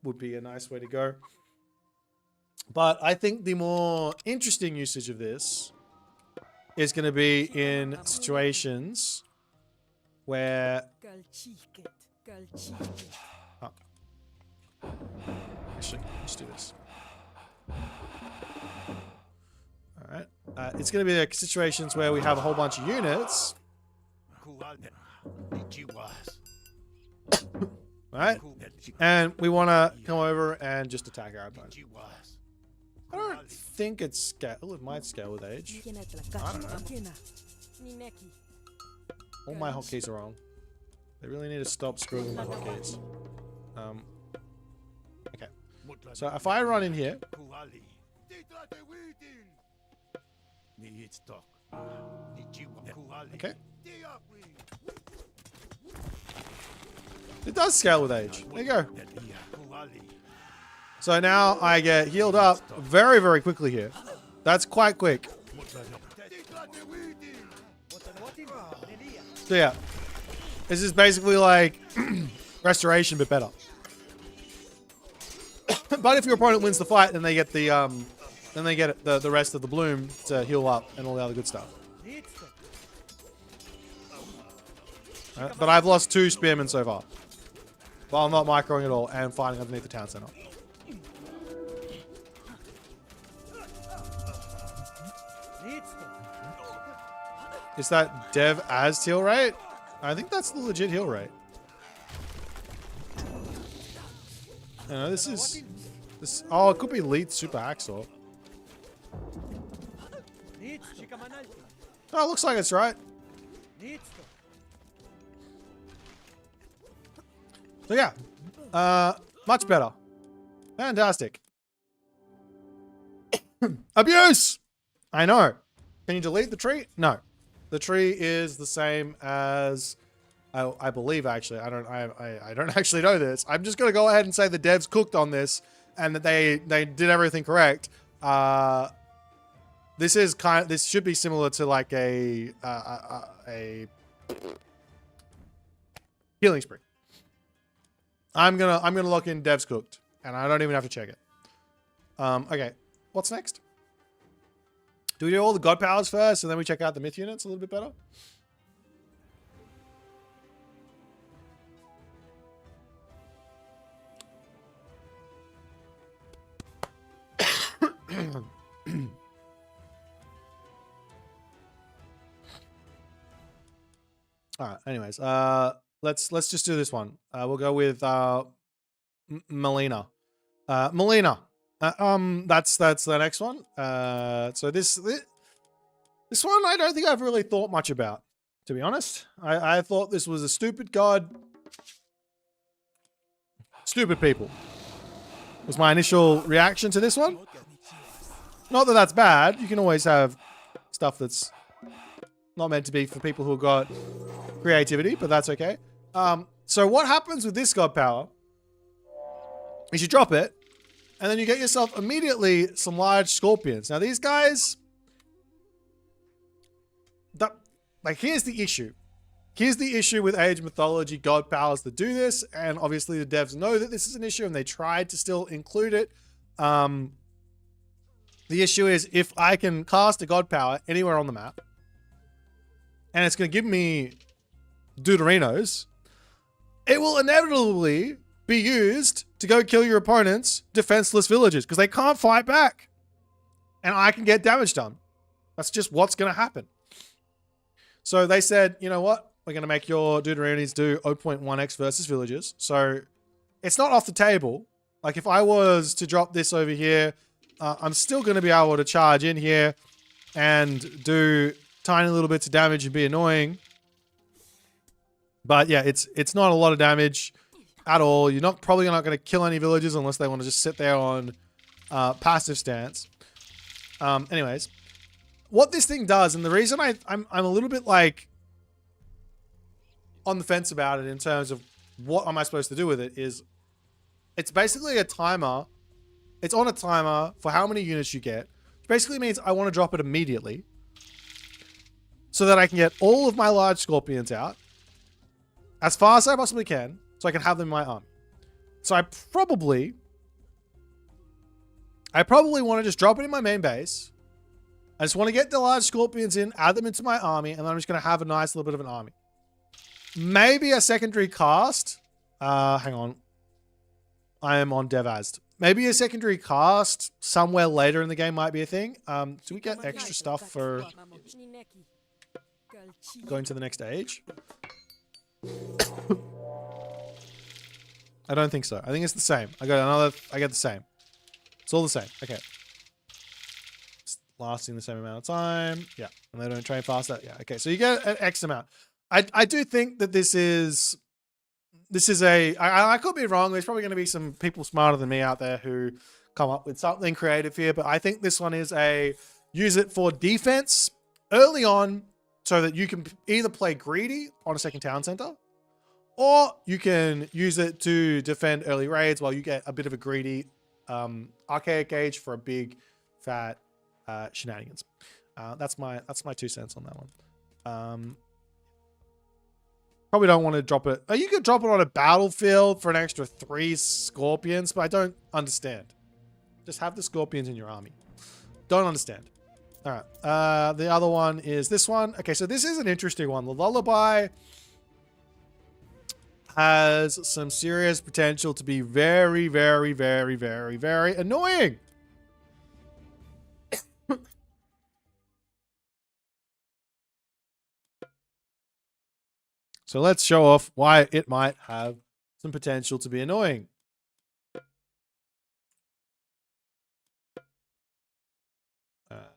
Would be a nice way to go. But I think the more interesting usage of this is going to be in situations where... Oh. Actually, let's do this. Alright. It's going to be like situations where we have a whole bunch of units. Right? And we want to come over and just attack our opponent. I don't think it's scale. It might scale with age. I don't know. All my hotkeys are wrong. They really need to stop screwing with my hotkeys. Okay. So if I run in here. Okay. It does scale with age. There you go. So now I get healed up very, very quickly here. That's quite quick. So yeah. This is basically like restoration, but better. But if your opponent wins the fight, then they get the the rest of the bloom to heal up and all the other good stuff. Right, but I've lost 2 spearmen so far. But I'm not microing at all and fighting underneath the town center. Is that dev as heal rate? I think that's the legit heal rate. No, this is... Oh, it could be lead super hacksaw. Oh, it looks like it's right. So yeah, much better. Fantastic. Abuse! I know. Can you delete the tree? No. The tree is the same as... I believe, actually. I don't actually know this. I'm just going to go ahead and say the devs cooked on this and that they did everything correct. This should be similar to like a healing spree. I'm gonna lock in devs cooked, and I don't even have to check it. Okay, what's next? Do we do all the god powers first, and then we check out the myth units a little bit better? All right. Anyways, let's just do this one. We'll go with Melina. Melina. That's the next one. So this one I don't think I've really thought much about, to be honest. I thought this was a stupid god. Stupid people was my initial reaction to this one. Not that that's bad. You can always have stuff that's not meant to be for people who got creativity, but that's okay. So what happens with this god power is you drop it, and then you get yourself immediately some large scorpions. Now these guys, here's the issue. Here's the issue with Age Mythology god powers that do this, and obviously the devs know that this is an issue, and they tried to still include it. The issue is if I can cast a god power anywhere on the map, and it's going to give me Deuterinos, it will inevitably be used to go kill your opponent's defenseless villagers because they can't fight back. And I can get damage done. That's just what's going to happen. So they said, you know what? We're going to make your Deuteronians do 0.1x versus villagers. So it's not off the table. Like if I was to drop this over here, I'm still going to be able to charge in here and do tiny little bits of damage and be annoying. But yeah, it's not a lot of damage at all. You're probably not going to kill any villagers unless they want to just sit there on passive stance. Anyways, what this thing does, and the reason I'm a little bit like on the fence about it in terms of what am I supposed to do with it, is it's basically a timer. It's on a timer for how many units you get, which basically means I want to drop it immediately so that I can get all of my large scorpions out as fast as I possibly can so I can have them in my army. So I probably want to just drop it in my main base. I just want to get the large scorpions in, add them into my army, and then I'm just going to have a nice little bit of an army. Maybe a secondary cast. Hang on. I am on DevAzd. Maybe a secondary cast somewhere later in the game might be a thing. Do we get extra stuff for going to the next stage? I don't think so. I think it's the same. I get the same. It's all the same. Okay. It's lasting the same amount of time. Yeah. And they don't train faster. Yeah. Okay. So you get an X amount. I do think that this is I could be wrong. There's probably going to be some people smarter than me out there who come up with something creative here, but I think this one is use it for defense early on so that you can either play greedy on a second town center, or you can use it to defend early raids while you get a bit of a greedy archaic age for a big fat shenanigans. That's my 2 cents on that one. Probably don't want to drop it. You could drop it on a battlefield for an extra 3 scorpions, but I don't understand. Just have the scorpions in your army. Don't understand. All right. The other one is this one. Okay, so this is an interesting one. The lullaby has some serious potential to be very, very, very, very, very annoying. So let's show off why it might have some potential to be annoying. You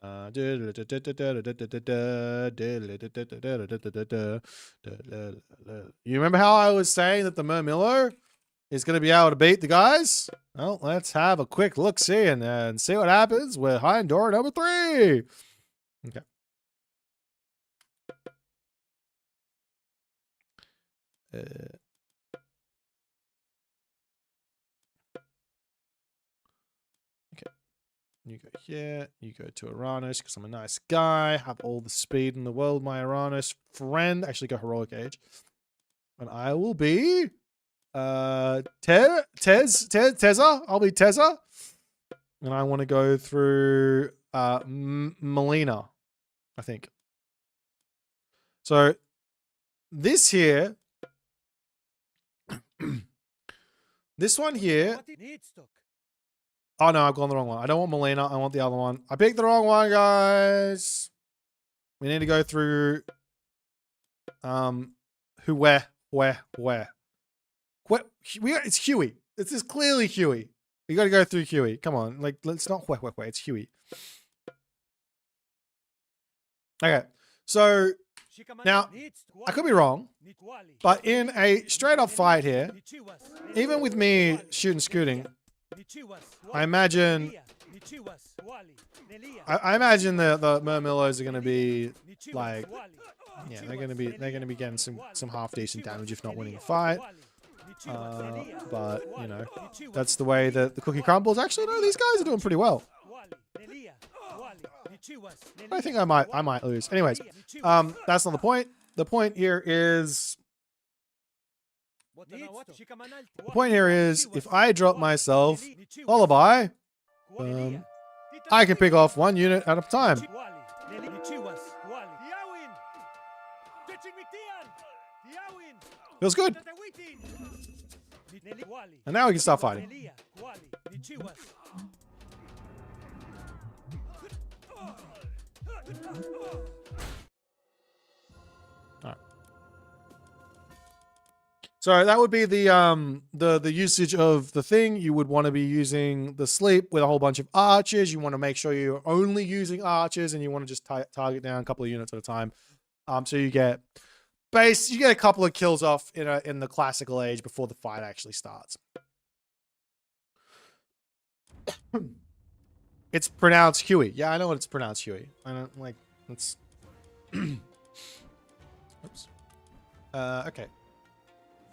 remember how I was saying that the Murmillo is going to be able to beat the guys? Well, let's have a quick look-see and see what happens with Hind Door number 3. Okay. Okay, you go here, you go to Uranus because I'm a nice guy, have all the speed in the world, my Uranus friend. Actually go heroic age, and I will be Teza. I'll be Teza, and I want to go through Melina, I think. So this here. This one here. Oh no, I've gone the wrong one. I don't want Melina. I want the other one. I picked the wrong one, guys. We need to go through where? It's Huey. This is clearly Huey. You got to go through Huey. Come on, like let's not where. It's Huey. Okay, so now I could be wrong, but in a straight up fight here, even with me shooting scooting, I imagine the Murmillos are going to be like, yeah, they're going to be getting some half decent damage if not winning a fight. But you know, that's the way that the cookie crumbles. Actually, no, these guys are doing pretty well. I think I might lose. Anyways, that's not the point. The point here is if I drop myself lullaby, I can pick off 1 unit at a time. Feels good. And now we can start fighting. Alright. So that would be the usage of the thing. You would want to be using the sleep with a whole bunch of archers. You want to make sure you're only using archers, and you want to just target down a couple of units at a time. So you get a couple of kills off in the classical age before the fight actually starts. It's pronounced Huey. Yeah, I know what it's pronounced Huey. I don't like it's oops. Okay.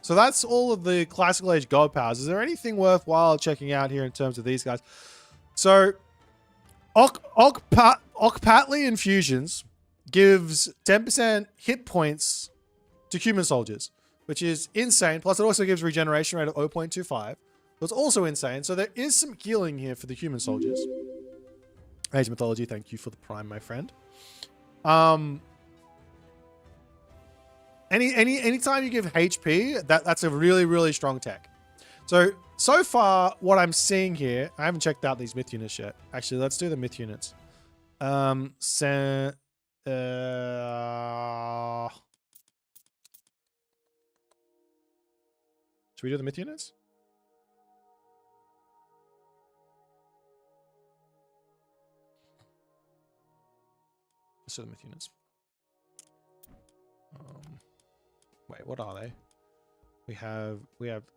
So that's all of the classical age god powers. Is there anything worthwhile checking out here in terms of these guys? So Okpatli infusions gives 10% hit points to human soldiers, which is insane. Plus it also gives regeneration rate of 0.25. That's also insane. So there is some healing here for the human soldiers. Age Mythology, thank you for the prime, my friend. Anytime you give HP, that's a really, really strong tech. So far, what I'm seeing here, I haven't checked out these myth units yet. Actually, let's do the myth units. Should we do the myth units? Let's do the myth units. Wait, what are they? We have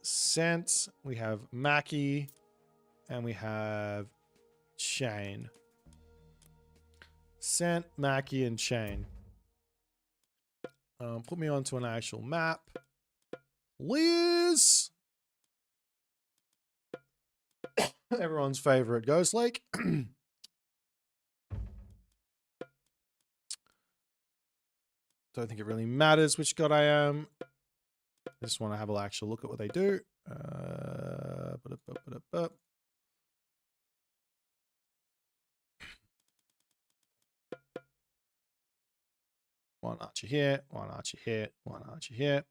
Scent, we have Mackie, and we have Chain. Scent, Mackie, and Chain. Put me onto an actual map. Liz! Everyone's favorite Ghost Lake. Don't think it really matters which god I am. I just want to have an actual look at what they do. One archer here, one archer here, one archer here.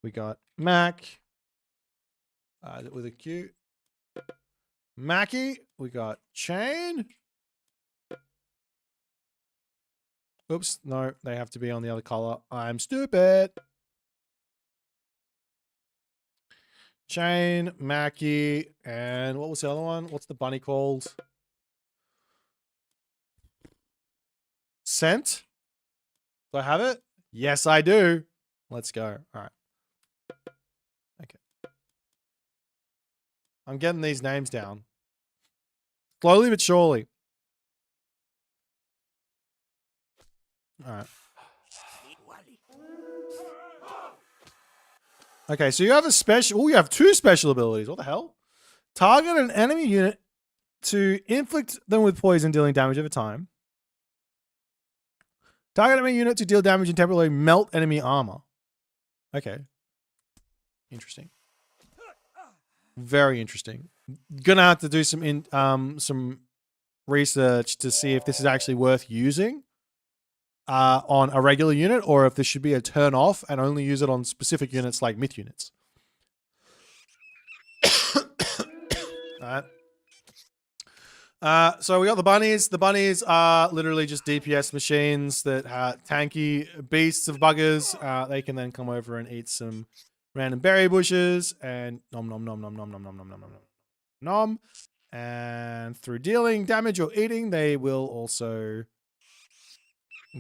We got Mac with a Q. Mackie. We got Chain. Oops, no, they have to be on the other color. I'm stupid. Chain, Mackie, and what was the other one? What's the bunny called? Scent? Do I have it? Yes, I do. Let's go. All right. Okay. I'm getting these names down. Slowly but surely. All right. Okay, so you have a special... Oh, you have two special abilities. What the hell? Target an enemy unit to inflict them with poison, dealing damage over time. Target enemy unit to deal damage and temporarily melt enemy armor. Okay. Interesting. Very interesting. Gonna have to do some research to see if this is actually worth using on a regular unit, or if this should be a turn off and only use it on specific units like myth units. Alright. So we got the bunnies. The bunnies are literally just DPS machines that are tanky beasts of buggers. They can then come over and eat some random berry bushes and nom nom nom nom nom nom nom nom nom nom nom. And through dealing damage or eating, they will also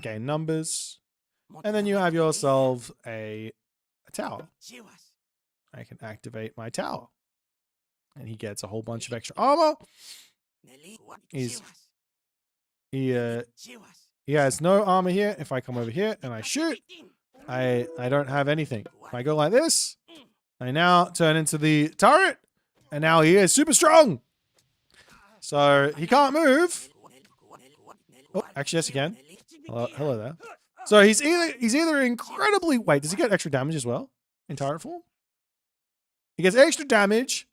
gain numbers. And then you have yourself a tower. I can activate my tower. And he gets a whole bunch of extra armor. He has no armor here. If I come over here and I shoot, I don't have anything. If I go like this, I now turn into the turret, and now he is super strong. So he can't move. Oh, actually, yes, he can. Hello there. So he's either incredibly... Wait, does he get extra damage as well in turret form? He gets extra damage.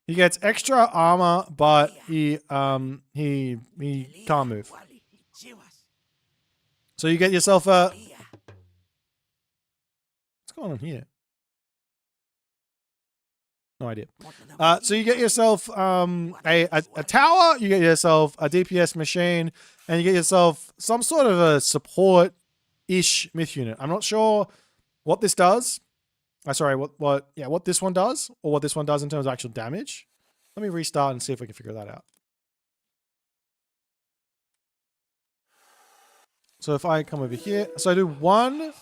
He gets extra armor, but he can't move. So you get yourself a... What's going on here? No idea. So you get yourself a tower, you get yourself a DPS machine, and you get yourself some sort of a support-ish myth unit. I'm not sure what this does. Sorry, what this one does, or what this one does in terms of actual damage. Let me restart and see if we can figure that out. So if I come over here, so I do one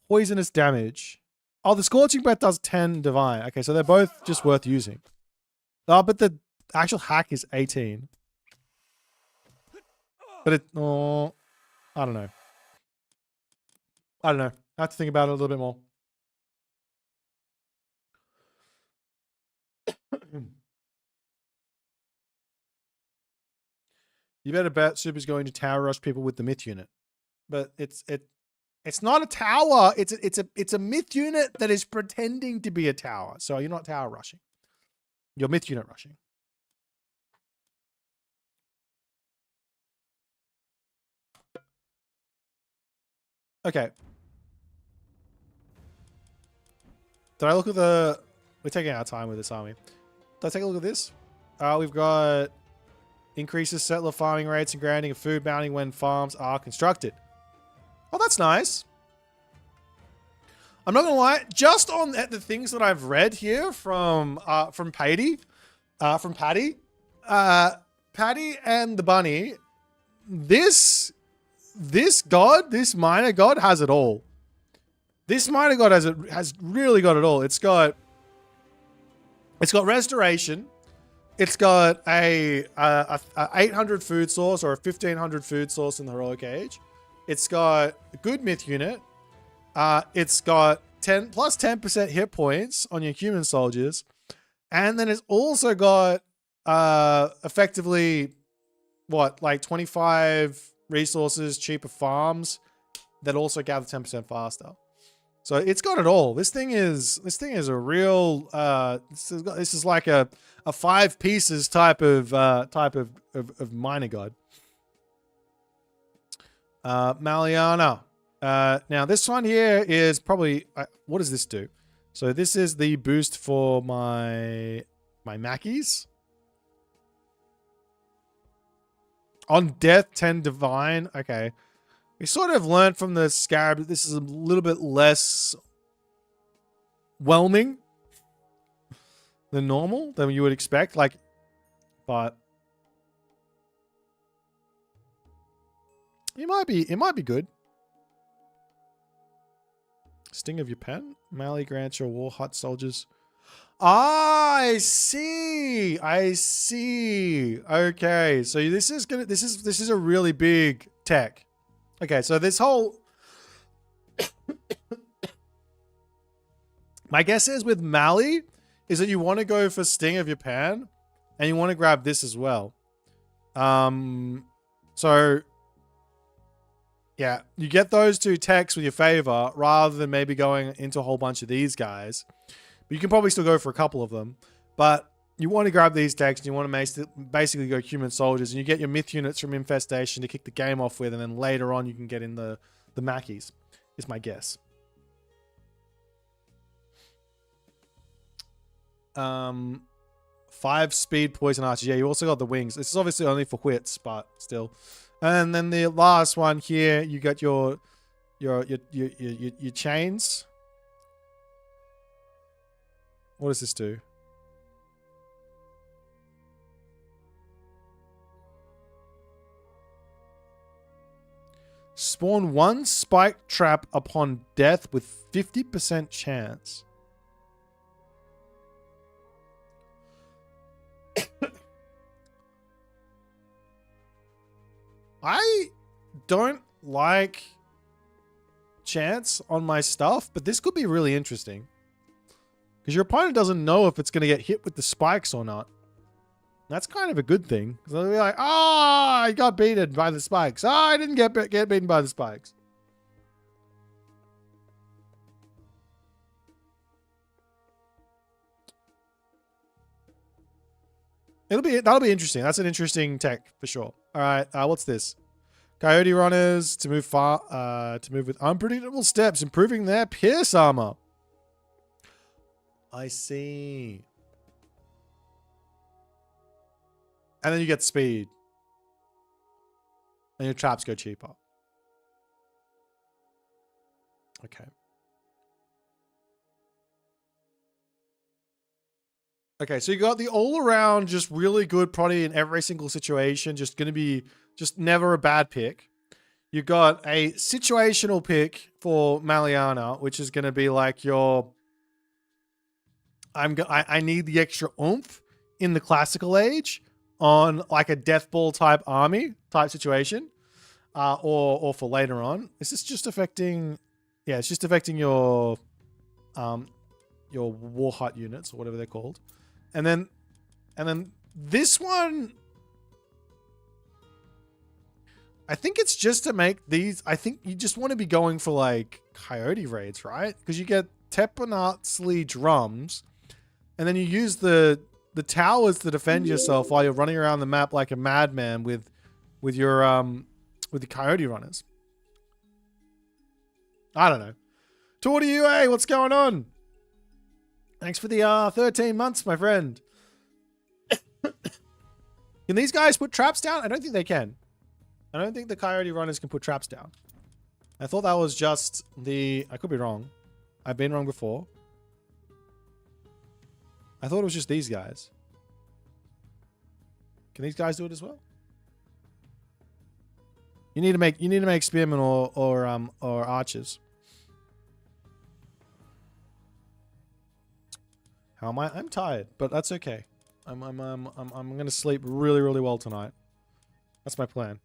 poisonous damage. Oh, the Scorching Breath does 10 divine. Okay, so they're both just worth using. Oh, but the actual hack is 18. But I don't know. I have to think about it a little bit more. You better bet Super's going to tower rush people with the myth unit. But it's not a tower. It's a myth unit that is pretending to be a tower. So you're not tower rushing. You're myth unit rushing. Okay. Did I look at the... We're taking our time with this, aren't we? Did I take a look at this? We've got increases settler farming rates and granting of food bounty when farms are constructed. Oh, that's nice. I'm not gonna lie, just on the things that I've read here from Paddy, Paddy and the bunny, this minor god has it all. This minor god has really got it all. It's got restoration. It's got a 800 food source or a 1500 food source in the heroic age. It's got a good myth unit. It's got 10 plus 10% hit points on your human soldiers. And then it's also got effectively what, like 25 resources, cheaper farms that also gather 10% faster. So it's got it all. This thing is a real this is like a 5 pieces type of minor god. Maliana. Now this one here is probably what does this do? So this is the boost for my Mackies. On death, 10 divine. Okay. We sort of learned from the Scarab that this is a little bit less whelming than normal, than you would expect. Like, but it might be good. Sting of your pen. Mally grants your war hut soldiers. Ah, I see. Okay, so this is a really big tech. Okay, so this whole... My guess is with Mally is that you want to go for Sting of your pan and you want to grab this as well. So yeah, you get those two techs with your favor rather than maybe going into a whole bunch of these guys. But you can probably still go for a couple of them. But you want to grab these techs and you want to basically go human soldiers, and you get your myth units from Infestation to kick the game off with, and then later on you can get in the Mackies, is my guess. 5 speed poison archers. Yeah, you also got the wings. This is obviously only for wits, but still. And then the last one here, you got your chains. What does this do? Spawn 1 spike trap upon death with 50% chance. I don't like chance on my stuff, but this could be really interesting. Because your opponent doesn't know if it's going to get hit with the spikes or not. That's kind of a good thing. Because they'll be like, oh, I got beaten by the spikes. Oh, I didn't get beaten by the spikes. That'll be interesting. That's an interesting tech for sure. All right, what's this? Coyote runners to move far, to move with unpredictable steps, improving their pierce armor. I see. And then you get speed. And your traps go cheaper. Okay. Okay, so you got the all-around, just really good probably in every single situation. Just going to be just never a bad pick. You got a situational pick for Maliana, which is going to be like your... I need the extra oomph in the classical age on like a death ball type army type situation, or for later on. Is this just affecting? Yeah, it's just affecting your war hut units or whatever they're called, and then this one. I think it's just to make these. I think you just want to be going for like coyote raids, right? Because you get Teponazli drums. And then you use the towers to defend yourself while you're running around the map like a madman with the coyote runners. I don't know. Torty UA, what's going on? Thanks for the 13 months, my friend. Can these guys put traps down? I don't think they can. I don't think the coyote runners can put traps down. I thought that was just the... I could be wrong. I've been wrong before. I thought it was just these guys. Can these guys do it as well? You need to make spearmen or archers. How am I? I'm tired, but that's okay. I'm gonna sleep really, really well tonight. That's my plan.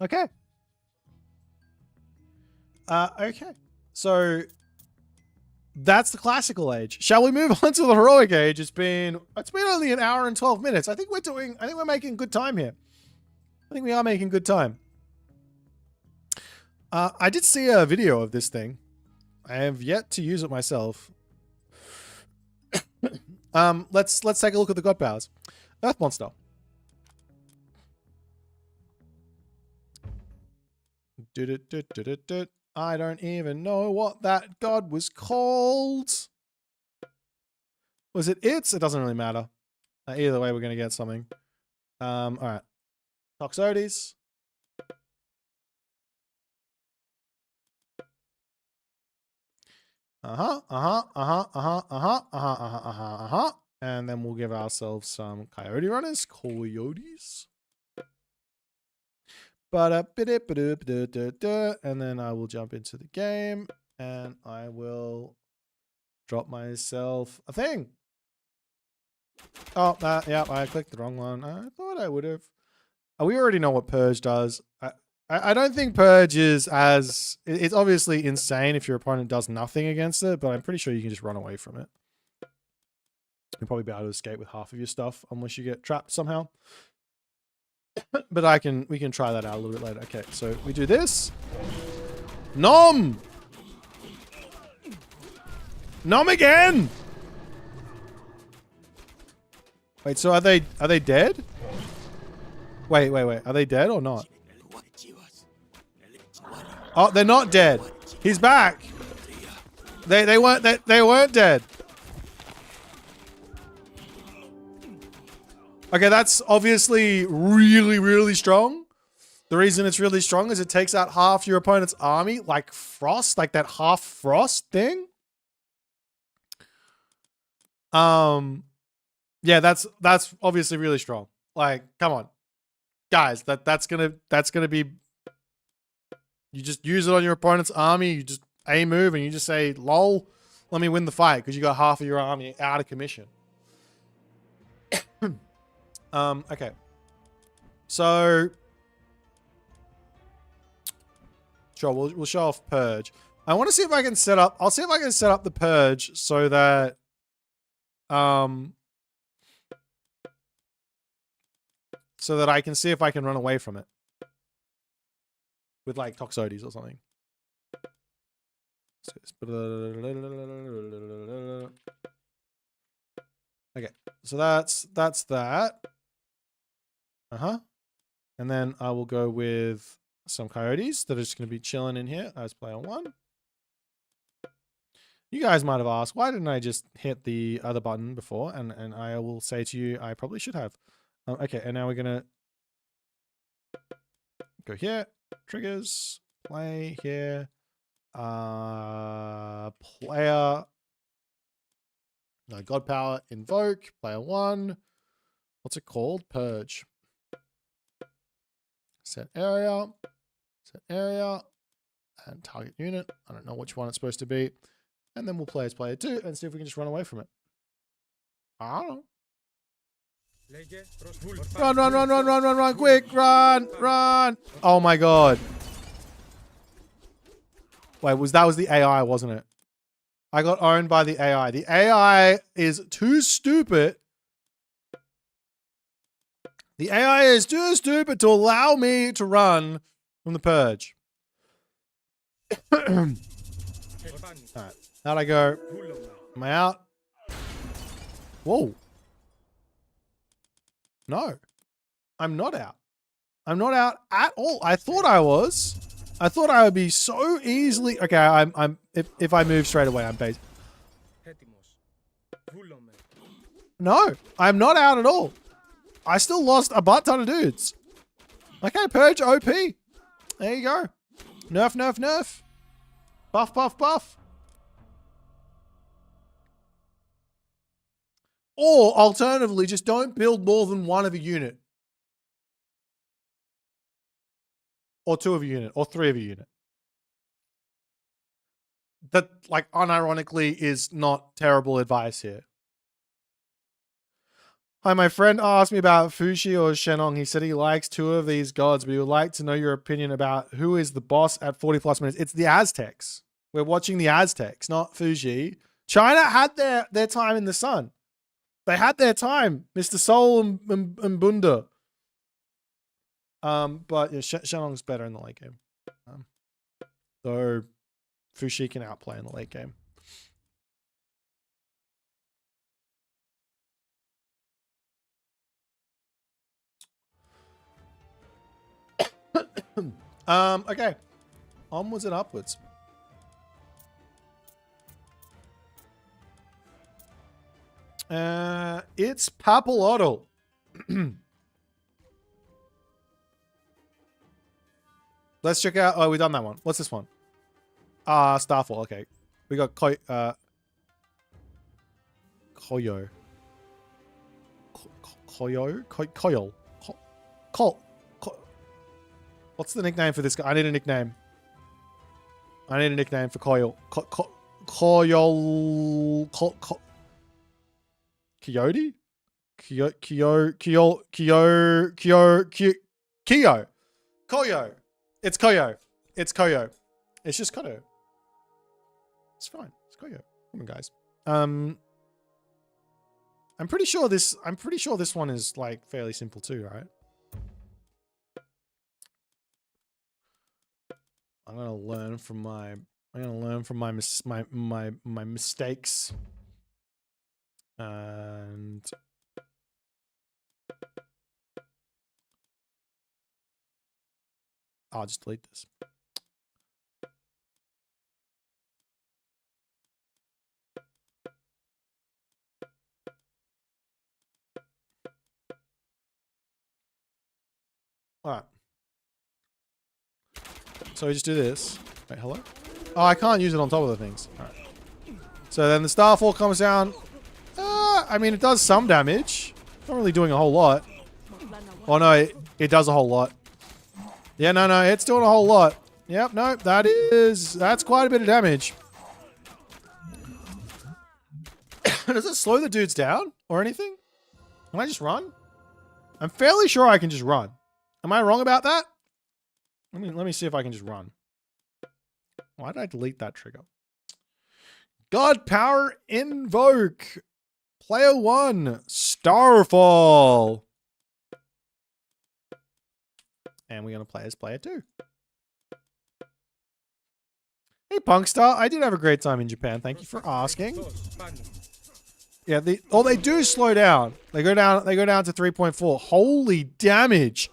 Okay. Okay. So that's the classical age. Shall we move on to the heroic age? It's been only an hour and 12 minutes. I think we're making good time here. I think we are making good time. I did see a video of this thing. I have yet to use it myself. Let's take a look at the god powers. Earth monster. I don't even know what that god was called. Was it It doesn't really matter. Either way, we're going to get something. All right. Toxotes. And then we'll give ourselves some coyote runners. Coyotes. And then I will jump into the game and I will drop myself a thing. Oh, yeah, I clicked the wrong one. I thought I would have. We already know what Purge does. I don't think Purge is as... It's obviously insane if your opponent does nothing against it, but I'm pretty sure you can just run away from it. You'll probably be able to escape with half of your stuff unless you get trapped somehow. But we can try that out a little bit later. Okay, so we do this. Nom! Nom again! Wait, so are they dead? Wait. Are they dead or not? Oh, they're not dead. He's back. They weren't dead. Okay, that's obviously really, really strong. The reason it's really strong is it takes out half your opponent's army, like frost, like that half frost thing. Yeah, that's obviously really strong. Like, come on, guys, that's gonna be. You just use it on your opponent's army. You just A move and you just say, "Lol, let me win the fight," because you got half of your army out of commission. Okay. So, sure, we'll show off Purge. I want to see if I can set up. I'll see if I can set up the Purge so that, so that I can see if I can run away from it with like Toxotes or something. Okay, so that's that. And then I will go with some coyotes that are just going to be chilling in here as player one. You guys might have asked, why didn't I just hit the other button before? And I will say to you, I probably should have. Okay, and now we're going to go here. Triggers. Play here. Player. No, God Power. Invoke. Player 1. What's it called? Purge. Set area. Set area. And target unit. I don't know which one it's supposed to be. And then we'll play as player 2 and see if we can just run away from it. I don't know. Run, quick, run. Oh my god. Wait, that was the AI, wasn't it? I got owned by the AI. The AI is too stupid. The AI is too stupid to allow me to run from the purge. Alright. How'd I go? Am I out? Whoa. No. I'm not out. I'm not out at all. I thought I was. I thought I would be so easily. Okay, if I move straight away, I'm based. No, I'm not out at all. I still lost a butt ton of dudes. Okay, purge OP. There you go. Nerf. Buff. Or alternatively, just don't build more than one of a unit. Or 2 of a unit, or 3 of a unit. That, like, unironically is not terrible advice here. Hi, my friend asked me about Fuxi or Shenong. He said he likes 2 of these gods, but he would like to know your opinion about who is the boss at 40 plus minutes. It's the Aztecs. We're watching the Aztecs, not Fuxi. China had their time in the sun. They had their time, Mr. Soul and Bunda. But yeah, Shenlong's better in the late game. Though Fuxi can outplay in the late game. Okay. Onwards and upwards. It's Papalotl. Let's check out. Oh, we've done that one. What's this one? Starfall. Okay. We got Koyo. What's the nickname for this guy? I need a nickname. I need a nickname for Koyo. Coyote? Koyo. It's Koyo. It's Koyo. It's just Koyo. It's fine. It's Koyo. Come on, guys. I'm pretty sure this one is like fairly simple too, right? I'm gonna learn from my mistakes. And I'll just delete this. All right. So we just do this. Wait, hello? Oh, I can't use it on top of the things. All right. So then the Starfall comes down. I mean, it does some damage. Not really doing a whole lot. Oh, no, it does a whole lot. Yeah, no, it's doing a whole lot. Yep, no, that's quite a bit of damage. Does it slow the dudes down or anything? Can I just run? I'm fairly sure I can just run. Am I wrong about that? Let me see if I can just run. Why did I delete that trigger? God Power Invoke. Player 1, Starfall. And we're going to play as player 2. Hey, Punkstar. I did have a great time in Japan. Thank you for asking. Yeah, they do slow down. They go down to 3.4. Holy damage.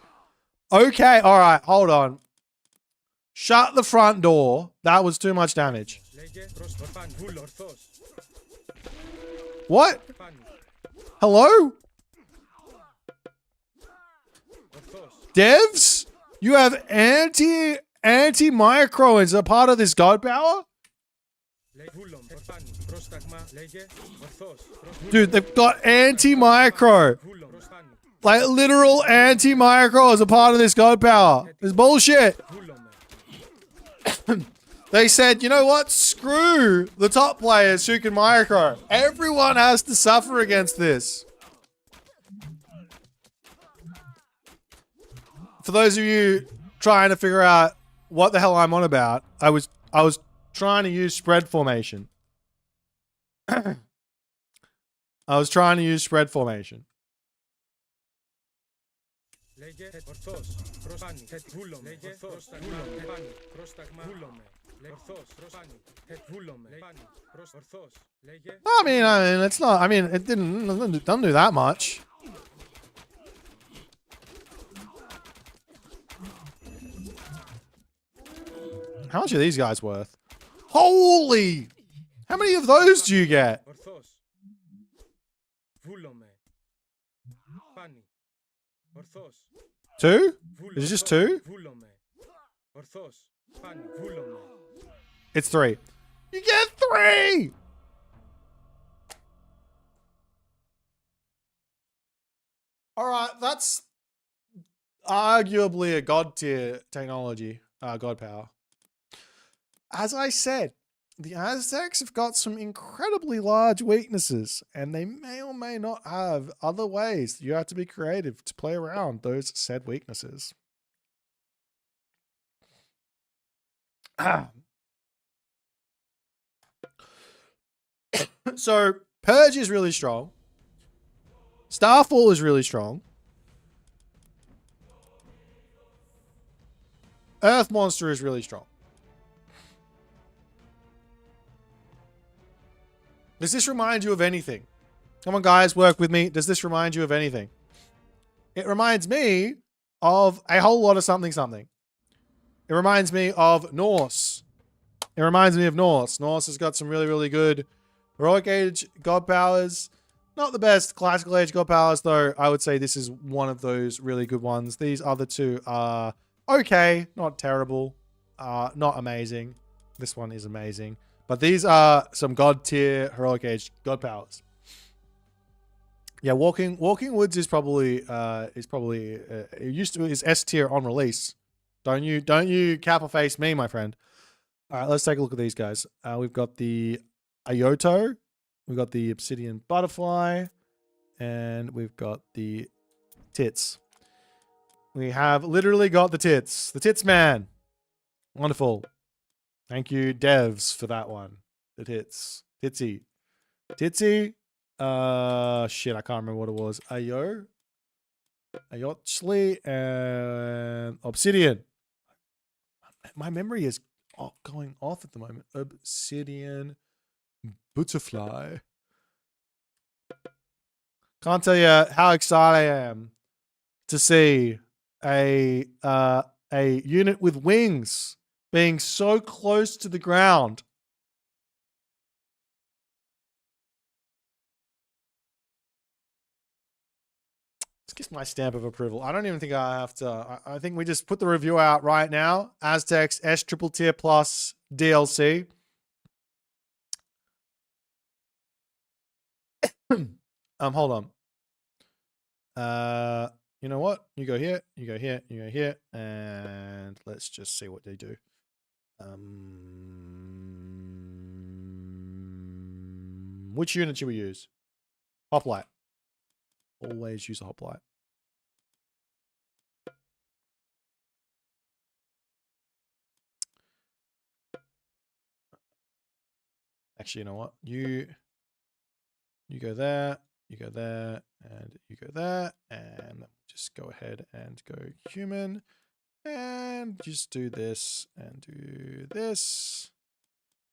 Okay, all right, hold on. Shut the front door. That was too much damage. What? Hello? Devs? You have anti-micro as a part of this god power? Dude, they've got anti-micro. Like literal anti-micro as a part of this god power. It's bullshit. They said, you know what? Screw the top players who can micro. Everyone has to suffer against this. For those of you trying to figure out what the hell I'm on about, I was trying to use spread formation. I was trying to use spread formation. I mean, it's not. I mean, it doesn't do that much. How much are these guys worth? Holy! How many of those do you get? Two? Is it just two? It's three. You get three! Alright, that's arguably a god tier technology. God power. As I said, the Aztecs have got some incredibly large weaknesses, and they may or may not have other ways. You have to be creative to play around those said weaknesses. So, Purge is really strong. Starfall is really strong. Earth Monster is really strong. Does this remind you of anything? Come on, guys, work with me. Does this remind you of anything? It reminds me of a whole lot of something something. It reminds me of Norse. It reminds me of Norse. Norse has got some really, really good heroic age god powers. Not the best classical age god powers, though. I would say this is one of those really good ones. These other two are okay, not terrible, not amazing. This one is amazing. But these are some god tier heroic age god powers. Yeah, Walking Woods is probably it used to is S tier on release. Don't you kappa face me, my friend. All right, let's take a look at these guys. We've got the Ayoto, we've got the Obsidian Butterfly, and we've got the Tits. We have literally got the Tits. The Tits man. Wonderful. Thank you, devs, for that one. The Tits. Titsy. Titsy. Shit, I can't remember what it was. Ayotchly and Obsidian. My memory is going off at the moment. Obsidian Butterfly. Can't tell you how excited I am to see a unit with wings being so close to the ground. Let's get my stamp of approval. I don't even think I have to. I think we just put the review out right now. Aztecs S triple tier plus DLC. Hold on. You know what? You go here, you go here, you go here, and let's just see what they do. Which unit should we use? Hoplite. Always use a hoplite. Actually, you know what? You go there, you go there, and you go there, and just go ahead and go human, and just do this, and do this,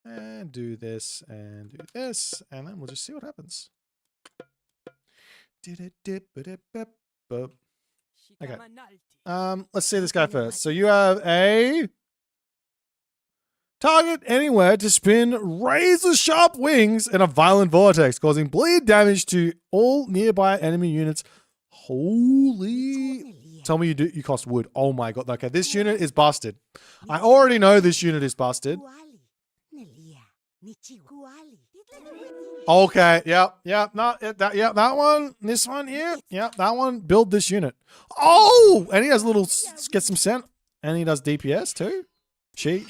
and do this, and do this, and then we'll just see what happens. Okay. Let's see this guy first. So you have a Target anywhere to spin razor-sharp wings in a violent vortex, causing bleed damage to all nearby enemy units. Holy... Tell me you cost wood. Oh my god. Okay, this unit is busted. I already know this unit is busted. Okay, yep. No, that one, this one here. Yep, that one. Build this unit. Oh! And he has a little, get some scent. And he does DPS too. She,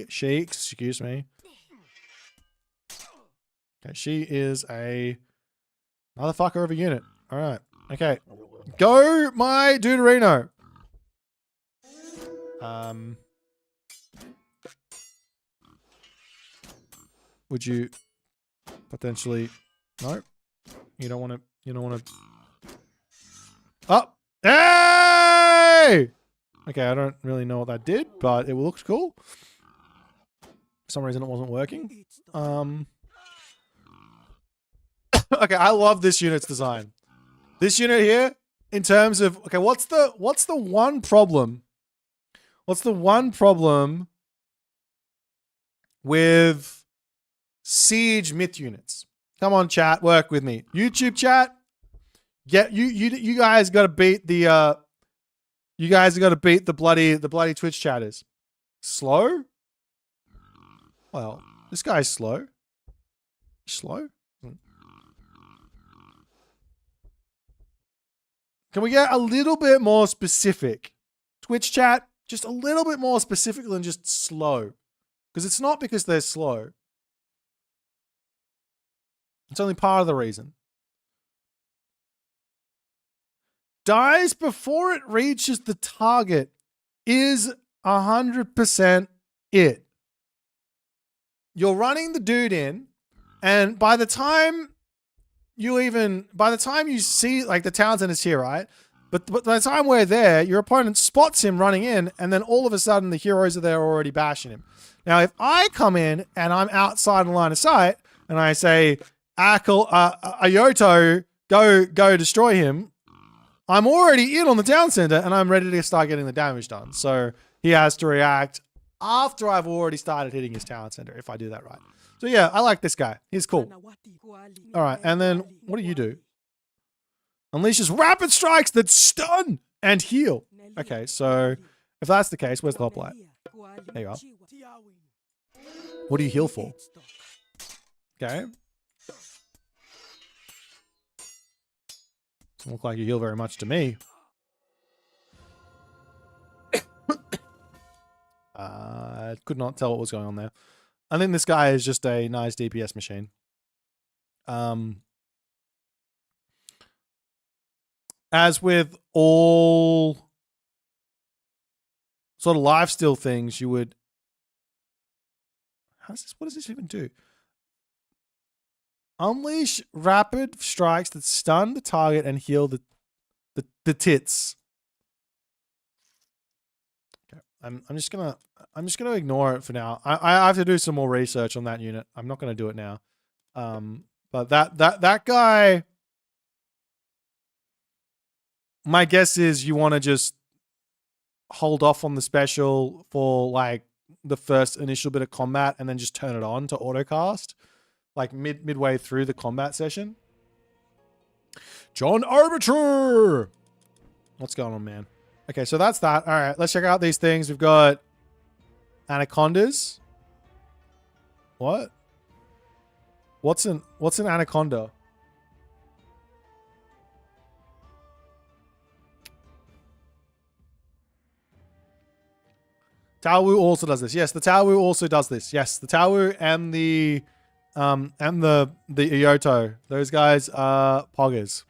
excuse me. Okay, she is a motherfucker of a unit. All right. Okay. Go, my Deuterino. Would you potentially... No? You don't want to... Oh! Hey! Okay, I don't really know what that did, but it looked cool. For some reason it wasn't working. Okay, I love this unit's design. This unit here, in terms of... Okay, what's the one problem? What's the one problem with siege myth units? Come on, chat, work with me. YouTube chat, get you guys got to beat the you guys got to beat the bloody Twitch chatters. Slow? Well, this guy's slow. Slow? Can we get a little bit more specific? Twitch chat, just a little bit more specific than just slow. Because it's not because they're slow. It's only part of the reason. Dies before it reaches the target is 100% it. You're running the dude in, and by the time you see, like, the Townsend is here, right? But by the time we're there, your opponent spots him running in, and then all of a sudden the heroes are there already bashing him. Now, if I come in and I'm outside the line of sight, and I say, Ayoto, go destroy him, I'm already in on the town center, and I'm ready to start getting the damage done. So he has to react after I've already started hitting his town center, if I do that right. So yeah, I like this guy. He's cool. All right, and then what do you do? Unleashes rapid strikes that stun and heal. Okay, so if that's the case, where's the hoplite? There you are. What do you heal for? Okay. Doesn't look like you heal very much to me. Could not tell what was going on there. I think this guy is just a nice DPS machine. As with all sort of lifesteal things, you would... What does this even do? Unleash rapid strikes that stun the target and heal the tits. Okay, I'm just gonna ignore it for now. I have to do some more research on that unit. I'm not gonna do it now. But that guy, my guess is you want to just hold off on the special for like the first initial bit of combat and then just turn it on to autocast. Like midway through the combat session. John Arbiter! What's going on, man? Okay, so that's that. All right, let's check out these things. We've got anacondas. What? What's an anaconda? Taowu also does this. Yes, the Taowu also does this. Yes, the Taowu and the Iyoto. Those guys are poggers.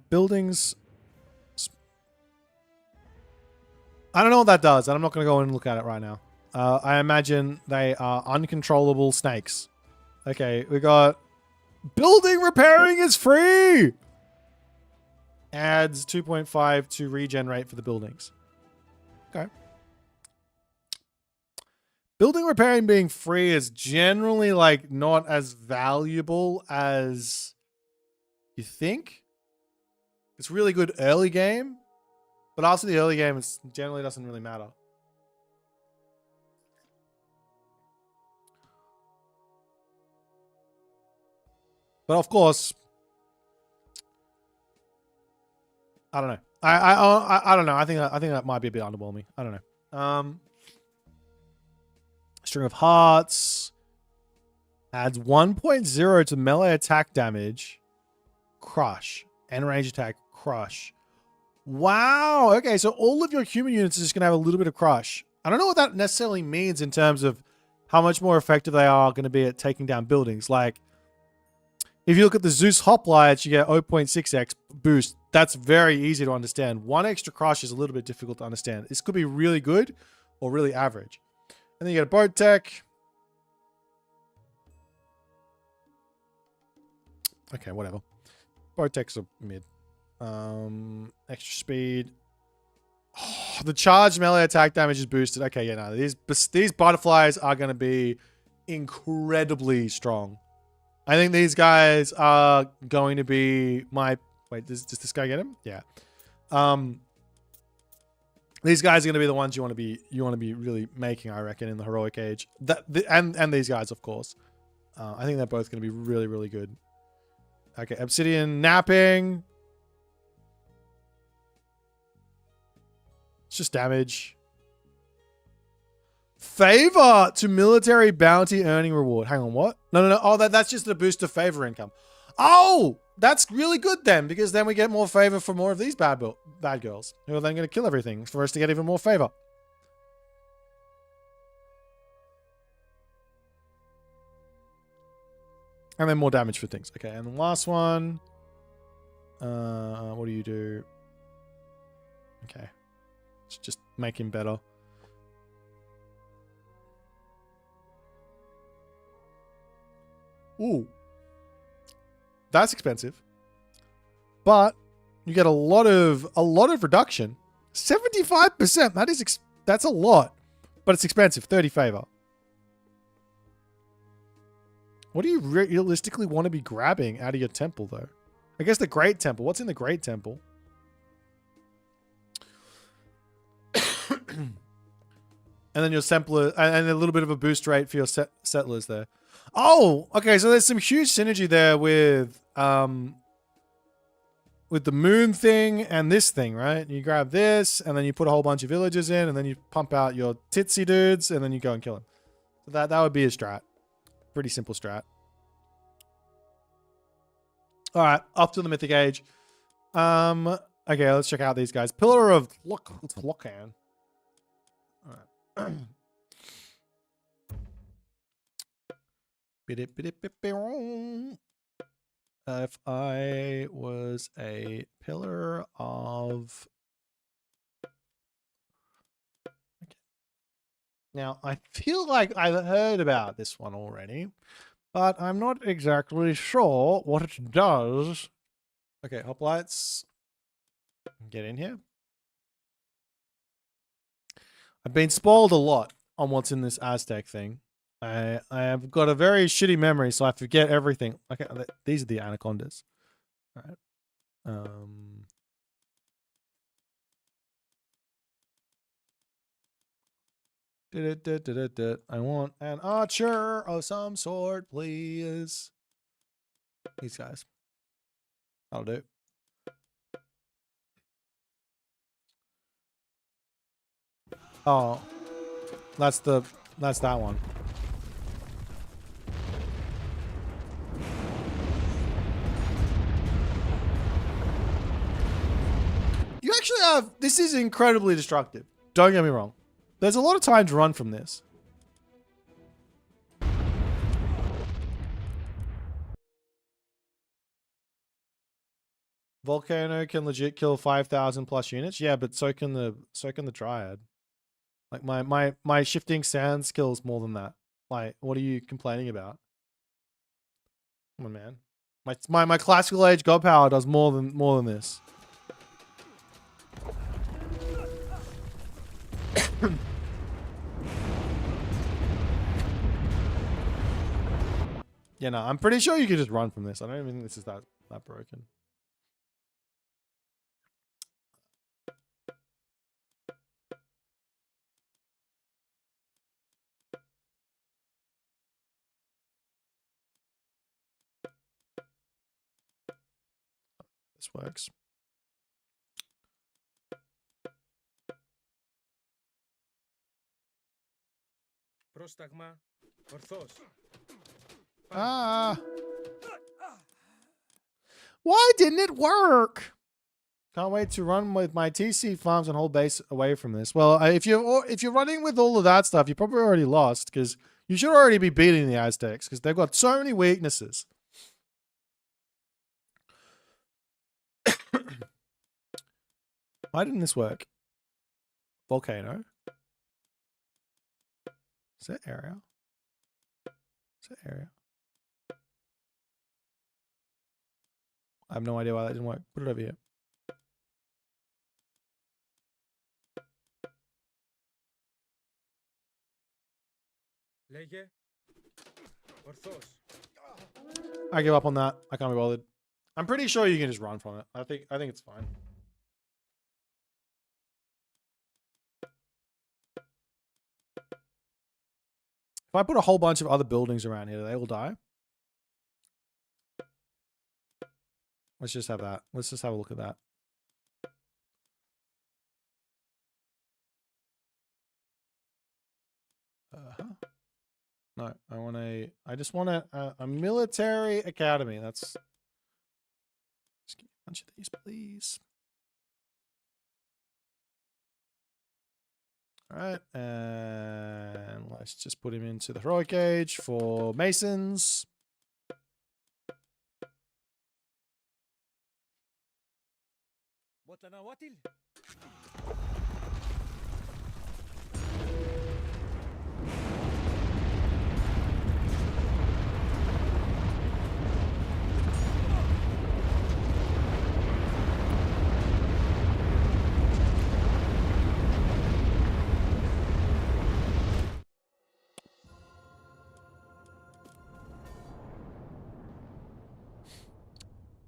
Buildings. I don't know what that does, and I'm not going to go and look at it right now. I imagine they are uncontrollable snakes. Okay, we got building repairing is free. Adds 2.5 to regen rate for the buildings. Okay. Building repairing being free is generally like not as valuable as you think. It's really good early game, but after the early game, it generally doesn't really matter. But of course, I don't know. I don't know. I think that might be a bit underwhelming. I don't know. String of Hearts adds 1.0 to melee attack damage. Crush and range attack. Crush. Wow. Okay, so all of your human units are just gonna have a little bit of crush. I don't know what that necessarily means in terms of how much more effective they are going to be at taking down buildings. Like, if you look at the Zeus hoplites, you get 0.6x boost. That's very easy to understand. One extra crush is a little bit difficult to understand. This could be really good or really average. And then you get a boat tech. Okay, whatever. Boat techs are mid. Extra speed. Oh, the charged melee attack damage is boosted. Okay, yeah, no. These butterflies are going to be incredibly strong. I think these guys are going to be my... Wait, does this guy get him? Yeah. These guys are going to be the ones you want to be really making, I reckon, in the heroic age. And these guys, of course. I think they're both going to be really, really good. Okay, Obsidian napping. It's just damage. Favor to military bounty earning reward. Hang on, what? No. Oh, that's just a boost of favor income. Oh, that's really good then, because then we get more favor for more of these bad girls, who are then going to kill everything for us to get even more favor. And then more damage for things. Okay, and the last one. What do you do? Okay. Let's just make him better. Ooh. That's expensive. But you get a lot of reduction. 75%. That's a lot. But it's expensive. 30 favor. What do you realistically want to be grabbing out of your temple, though? I guess the Great Temple. What's in the Great Temple? And then your sampler, and a little bit of a boost rate for your settlers there. Oh, okay. So there's some huge synergy there with the moon thing and this thing, right? You grab this, and then you put a whole bunch of villagers in, and then you pump out your titsy dudes, and then you go and kill them. So that would be a strat. Pretty simple strat. All right, off to the Mythic Age. Okay, let's check out these guys. Pillar of Locan. All right. If I was a pillar of... Okay. Now, I feel like I've heard about this one already, but I'm not exactly sure what it does. Okay, hoplites. Get in here. I've been spoiled a lot on what's in this Aztec thing. I have got a very shitty memory, so I forget everything. Okay, these are the anacondas. All right. I want an archer of some sort, please. These guys. That'll do. Oh, that's that one. You actually have... This is incredibly destructive. Don't get me wrong. There's a lot of time to run from this. Volcano can legit kill 5,000 plus units. Yeah, but so can the Dryad. Like my shifting sands kills more than that. Like, what are you complaining about? Come on, man. My classical age god power does more than this. Yeah, no, I'm pretty sure you could just run from this. I don't even think this is that broken. this works. Ah. Why didn't it work? Can't wait to run with my TC farms and hold base away from this. Well, if you're running with all of that stuff, you probably already lost because you should already be beating the Aztecs because they've got so many weaknesses. Why didn't this work? Volcano. Is that area? Is that area? I have no idea why that didn't work. Put it over here. I give up on that. I can't be bothered. I'm pretty sure you can just run from it. I think it's fine. If I put a whole bunch of other buildings around here, do they all die? Let's just have that. Let's just have a look at that. No, I just want a military academy. Just give me a bunch of these, please. All right, and let's just put him into the heroic age for masons.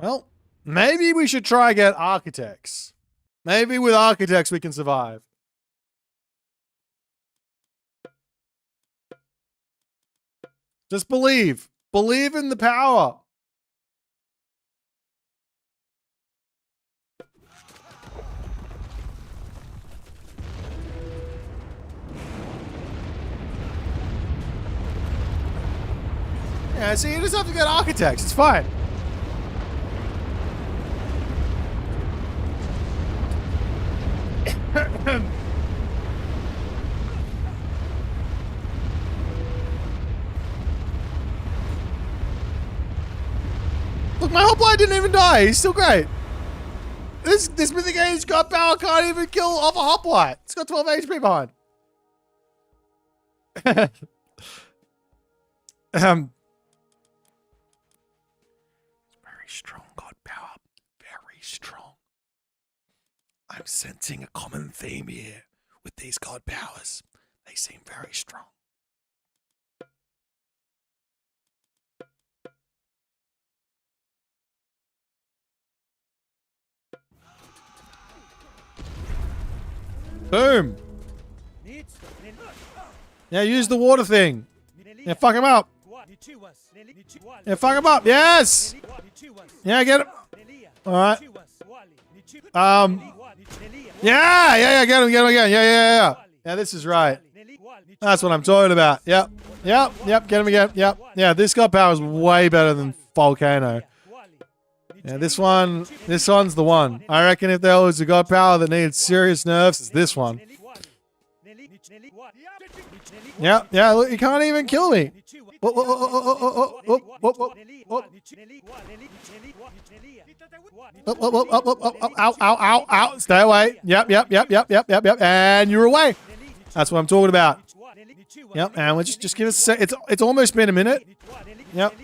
Well, maybe we should try get architects. Maybe with architects we can survive. Just believe. Believe in the power. Yeah, see, you just have to get architects. It's fine. Look, my hoplite didn't even die. He's still great. This Mythic Age god power can't even kill off a hoplite. It's got 12 HP behind. Very strong god power. Very strong. I'm sensing a common theme here with these god powers. They seem very strong. Boom. Yeah, use the water thing. Yeah, fuck him up. Yeah, fuck him up. Yes. Yeah, get him. All right. Yeah, get him again. Yeah. Yeah, this is right. That's what I'm talking about. Yep, get him again. Yep. Yeah, this god power is way better than Volcano. Yeah, this one's the one. I reckon if there was a god power that needed serious nerfs, it's this one. Yeah, look, you can't even kill me. Ow. Stay away. Yep. And you're away. That's what I'm talking about. Yep, and we'll just give us a sec. It's almost been a minute. Yep,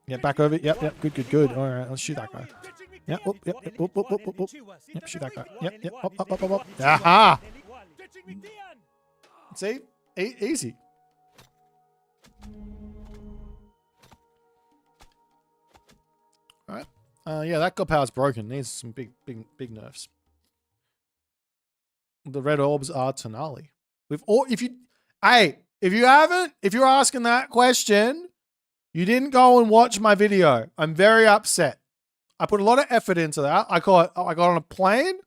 Get back over. Yep. Good. All right, let's shoot that guy. Yep. Yep, shoot that guy. Yep. Up. Aha! See? Easy. All right. Yeah, that god power's broken. Needs some big nerfs. The red orbs are Tonali. If you're asking that question, You didn't go and watch my video. I'm very upset. I put a lot of effort into that. I got on a plane.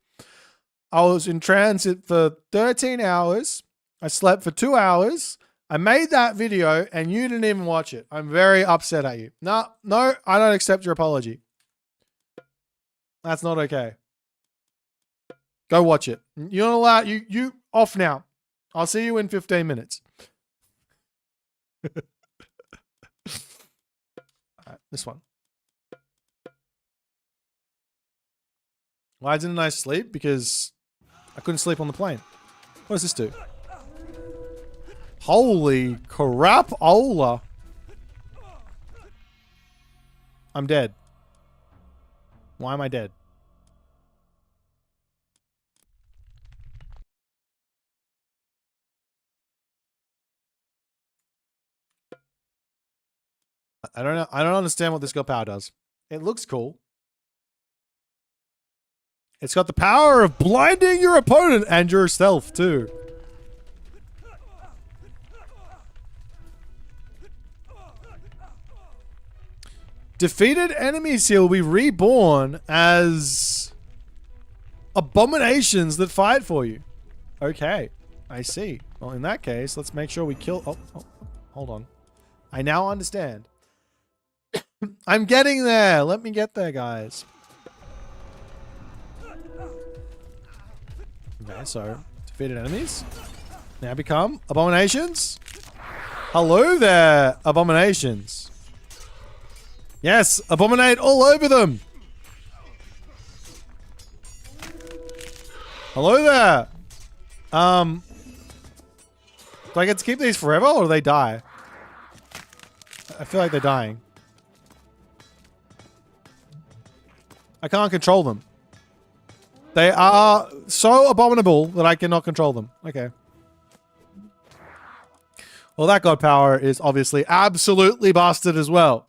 I was in transit for 13 hours. I slept for 2 hours. I made that video and you didn't even watch it. I'm very upset at you. No, I don't accept your apology. That's not okay. Go watch it. You're not allowed. You off now. I'll see you in 15 minutes. Alright, this one. Why didn't I sleep? Because I couldn't sleep on the plane. What does this do? Holy crap-ola. I'm dead. Why am I dead? I don't know. I don't understand what this got power does. It looks cool. It's got the power of blinding your opponent and yourself too. Defeated enemies here will be reborn as abominations that fight for you. Okay, I see. Well, in that case, let's make sure we kill... Oh, hold on. I now understand. I'm getting there. Let me get there, guys. Okay, so defeated enemies now become abominations. Hello there, abominations. Yes, abominate all over them. Hello there. Do I get to keep these forever or do they die? I feel like they're dying. I can't control them. They are so abominable that I cannot control them. Okay. Well, that god power is obviously absolutely busted as well.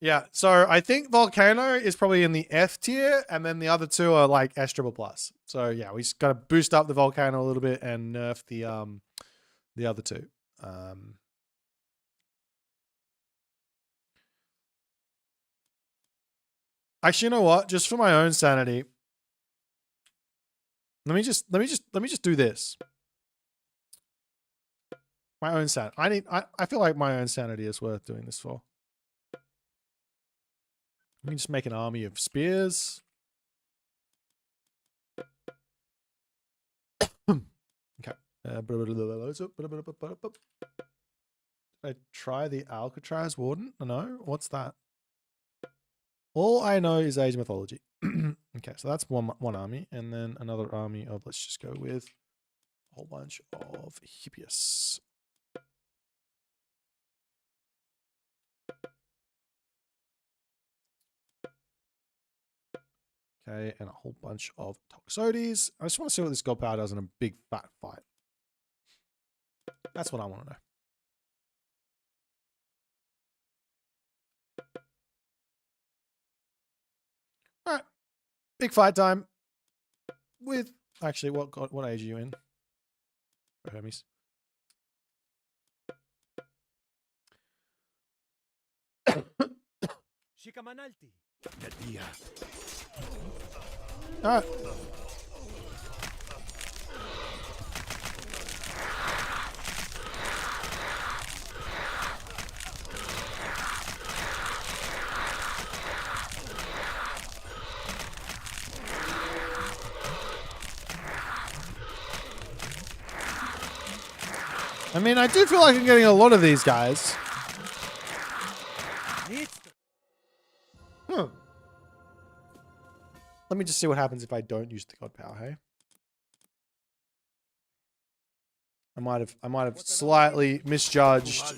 Yeah, so I think Volcano is probably in the F tier, and then the other two are like S triple plus. So yeah, we just gotta boost up the Volcano a little bit and nerf the other two. Actually, you know what? Just for my own sanity, let me just do this. My own sanity. I feel like my own sanity is worth doing this for. Let me just make an army of spears. Okay. I try the Alcatraz Warden? No? What's that? All I know is Age Mythology. Okay, so that's one army. And then another army of, let's just go with a whole bunch of Hippias. Okay, and a whole bunch of Toxotes. I just want to see what this god power does in a big fat fight. That's what I want to know. Alright. Big fight time. With actually what age are you in? Hermes. Alright. I mean, I do feel like I'm getting a lot of these guys. Huh. Let me just see what happens if I don't use the god power, hey? I might have slightly misjudged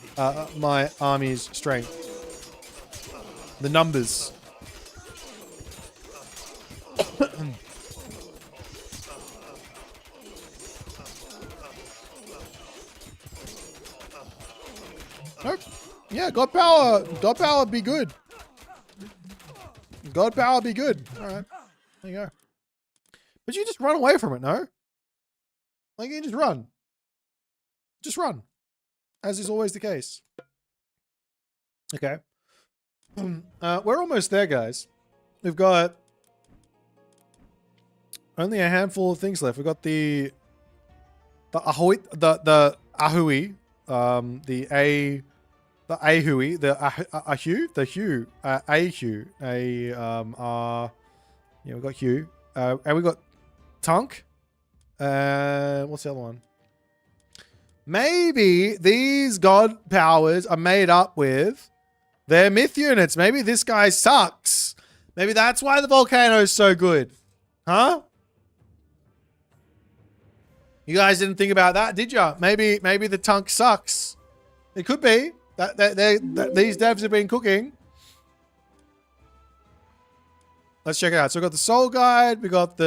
my army's strength. The numbers. Nope. Yeah, god power be good. God power be good. Alright. There you go. But you just run away from it, no? Like, you just run. Just run. As is always the case. Okay. We're almost there, guys. We've got only a handful of things left. We've got the Ahoy, the Ahui, the Ahui, the Ahu, the Hugh, Ahu, yeah, we got Hugh, and we got Tunk. What's the other one? Maybe these god powers are made up with their myth units. Maybe this guy sucks. Maybe that's why the volcano is so good. Huh? You guys didn't think about that, did you? Maybe the Tunk sucks. It could be. These devs have been cooking. Let's check it out. So we've got the Soul Guide, we got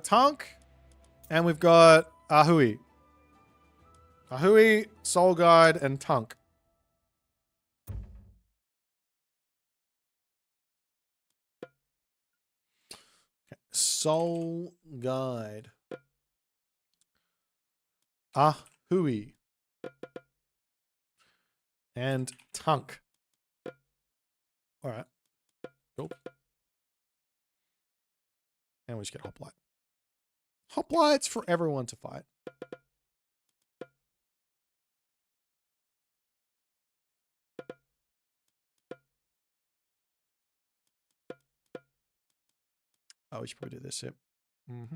Tunk, and we've got Ahui. Ahui, Soul Guide, and Tunk. Okay. Soul Guide. Ahui. And Tunk. Alright. Cool. And we just get Hoplite. Hoplite's for everyone to fight. Oh, we should probably do this, yep. You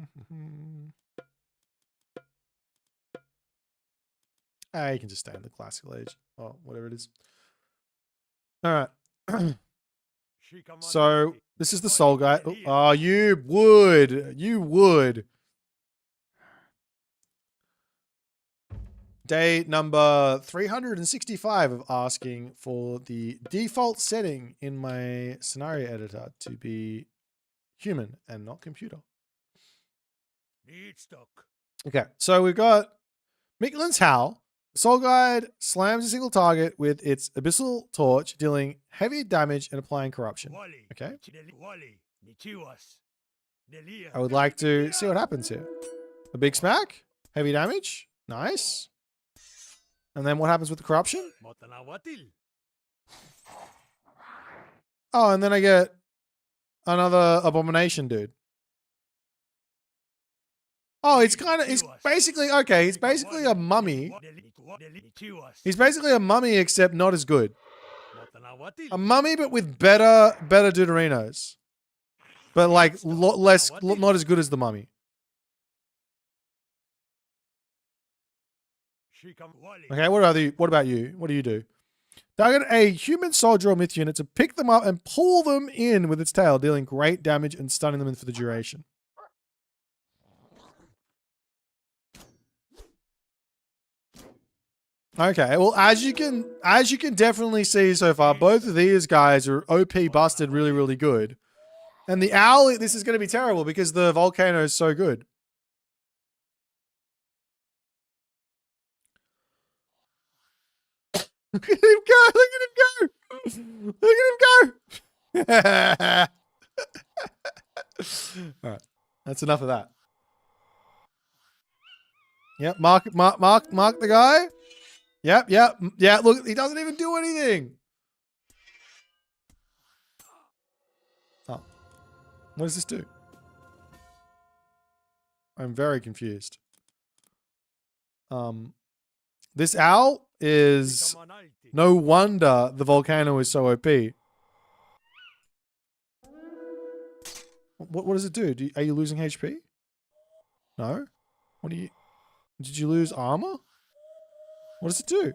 can just stay in the classical age. Oh, whatever it is. Alright. So, this is the Soul Guy. Oh, you would. You would. Day number 365 of asking for the default setting in my scenario editor to be human and not computer. Okay, so we've got Mikulin's Howl. Soul Guide slams a single target with its Abyssal Torch, dealing heavy damage and applying corruption. Okay. I would like to see what happens here. A big smack, heavy damage, nice. And then what happens with the corruption? Oh, and then I get another abomination dude. Oh, it's basically, okay, he's basically a mummy. He's basically a mummy, except not as good. A mummy, but with better Deuterinos. But like, not as good as the mummy. Okay, what about you? What do you do? Target a human soldier or myth unit to pick them up and pull them in with its tail, dealing great damage and stunning them in for the duration. Okay, well, as you can definitely see so far, both of these guys are OP busted really, really good. And the owl, this is going to be terrible because the volcano is so good. Look at him go! Look at him go! Look at him go! Alright. That's enough of that. Yep, mark the guy. Yep. Yeah, look, he doesn't even do anything. Oh. What does this do? I'm very confused. This owl is... No wonder the volcano is so OP. What does it do? Are you losing HP? No? What do you... Did you lose armor? What does it do?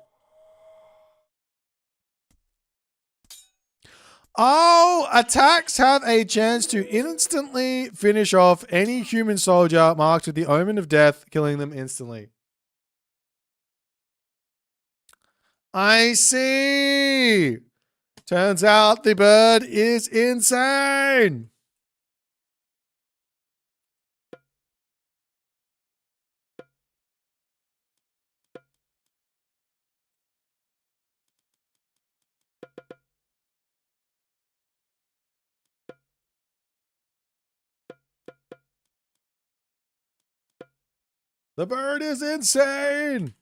Oh, attacks have a chance to instantly finish off any human soldier marked with the omen of death, killing them instantly. I see. Turns out the bird is insane. The bird is insane.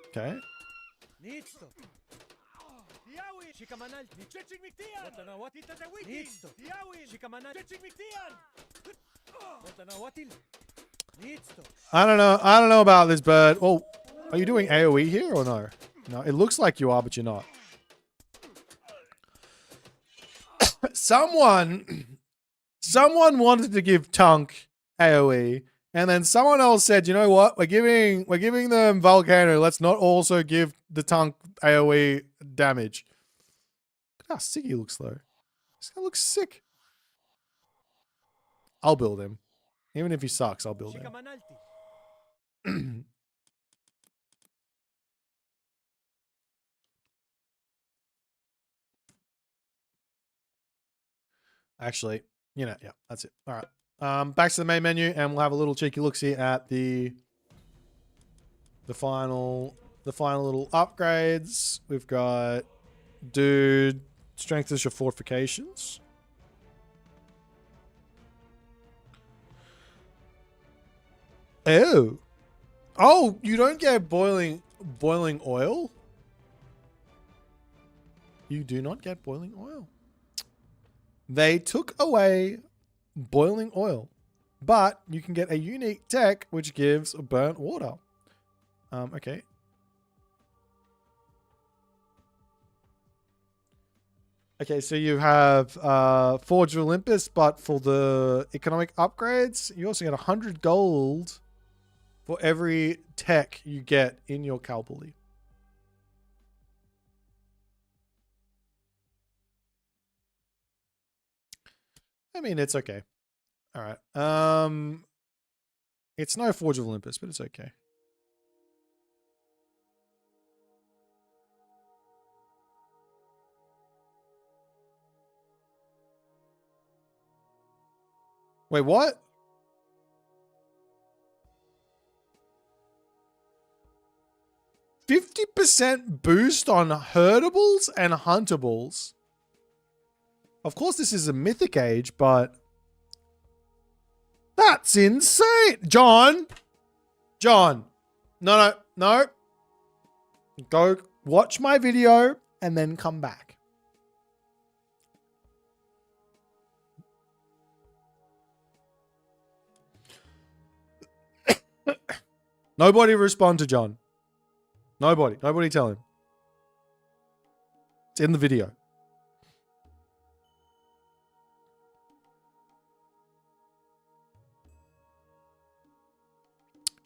Okay. I don't know. I don't know about this bird. Oh, are you doing AoE here or no? No, it looks like you are, but you're not. Someone wanted to give Tunk AoE, and then someone else said, "You know what? We're giving them Volcano. Let's not also give the Tunk AoE damage." Look how sick he looks, though. This guy looks sick. I'll build him, even if he sucks. I'll build him. Actually, you know, yeah, that's it. All right. Back to the main menu, and we'll have a little cheeky look-see at the final little upgrades. We've got dude strengthens your fortifications. Oh, you don't get boiling oil? You do not get boiling oil. They took away boiling oil, but you can get a unique tech which gives burnt water. Okay. Okay, so you have Forge of Olympus, but for the economic upgrades, you also get 100 gold for every tech you get in your Calpuli. I mean, it's okay. All right. It's no Forge of Olympus, but it's okay. Wait, what? %50 boost on herdables and huntables. Of course, this is a mythic age, but that's insane. John. No. Go watch my video and then come back. Nobody respond to John. Nobody tell him. It's in the video.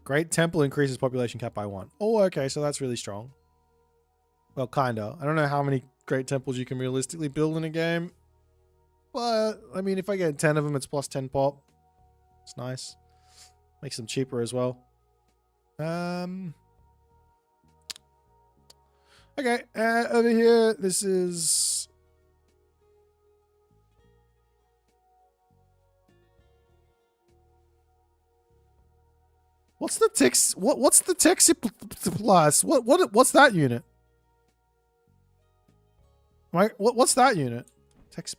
Great Temple increases population cap by 1. Oh, okay, so that's really strong. Well, kinda. I don't know how many Great Temples you can realistically build in a game. But, I mean, if I get 10 of them, it's plus 10 pop. It's nice. Makes them cheaper as well. Okay, over here, this is... What's the text? What's the text plus? What's that unit? What's that unit? Text.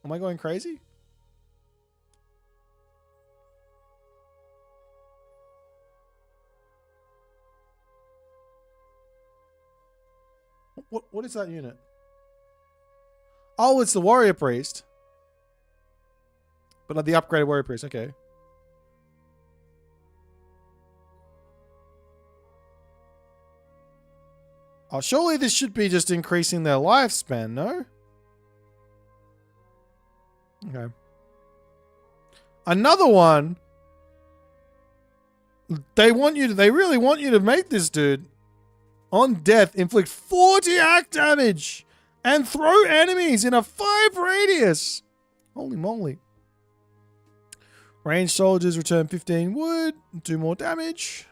Am I going crazy? What is that unit? Oh, it's the warrior priest. But not the upgraded warrior priest. Okay. Oh, surely this should be just increasing their lifespan, no? Okay. Another one. They really want you to make this dude. On death, inflict 40 act damage and throw enemies in a 5 radius. Holy moly. Ranged soldiers return 15 wood, do more damage.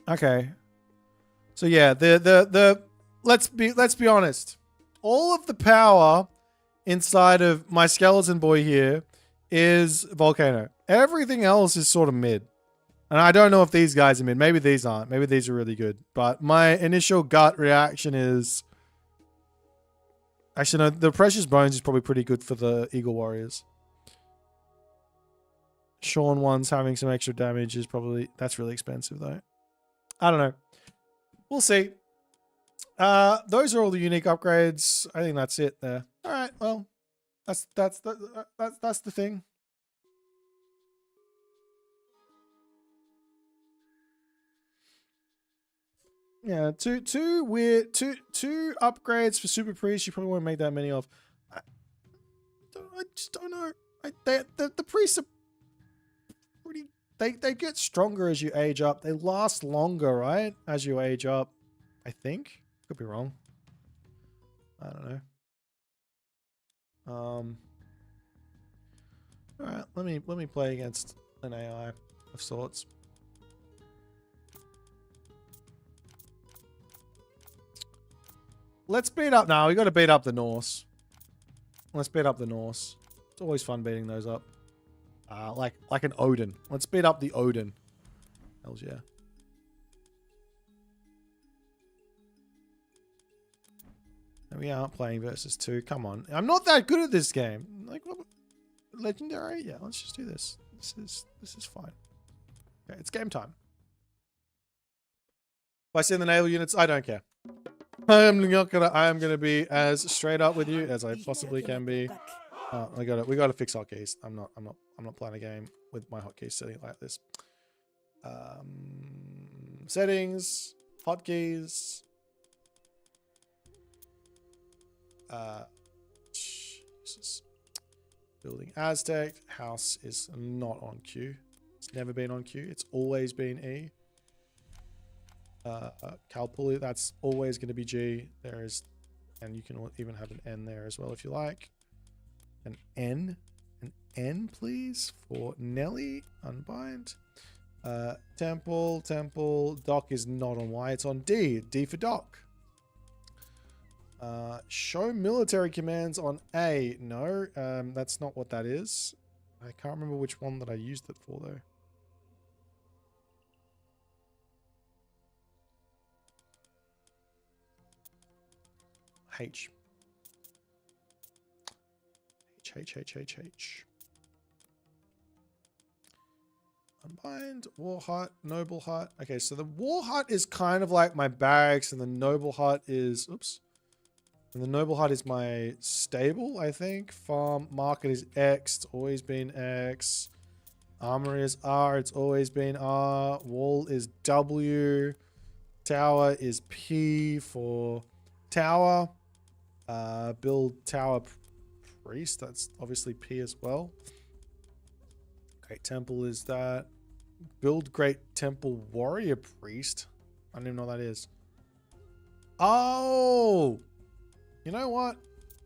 Okay. So yeah, let's be honest. All of the power inside of my skeleton boy here is Volcano. Everything else is sort of mid. And I don't know if these guys are mid. Maybe these aren't. Maybe these are really good. But my initial gut reaction is... Actually, no, the Precious Bones is probably pretty good for the Eagle Warriors. Sean one's having some extra damage is probably... That's really expensive, though. I don't know. We'll see. Those are all the unique upgrades. I think that's it there. All right, well, that's the thing. Yeah, two upgrades for super priest. You probably won't make that many of. I just don't know. The priests are pretty. They get stronger as you age up. They last longer, right? As you age up, I think. Could be wrong. I don't know. All right, let me play against an AI of sorts. Let's beat up now. We got to beat up the Norse. Let's beat up the Norse. It's always fun beating those up. Like an Odin. Let's beat up the Odin. Hells yeah. And we aren't playing versus 2. Come on. I'm not that good at this game. Like, what? Legendary? Yeah, let's just do this. This is fine. Okay, it's game time. If I see the naval units, I don't care. I am gonna be as straight up with you as I possibly can be. We gotta fix hotkeys. I'm not playing a game with my hotkeys setting like this. Settings, hotkeys. Jesus. Building Aztec. House is not on Q. It's never been on Q. It's always been E. Calpulli, that's always going to be G. There is, and you can even have an N there as well if you like. An N, please, for Nelly. Unbind. Temple. Doc is not on Y. It's on D. D for Doc. Show military commands on A. No, that's not what that is. I can't remember which one that I used it for though. H. Unbind, War Hut, Noble Hut. Okay, so the War Hut is kind of like my barracks, and the Noble Hut is, oops. And the Noble Hut is my stable, I think. Farm, market is X, it's always been X. Armory is R, it's always been R. Wall is W. Tower is P for tower. Build tower priest, that's obviously P as well. Great temple is that. Build great temple warrior priest. I don't even know what that is. Oh, you know what?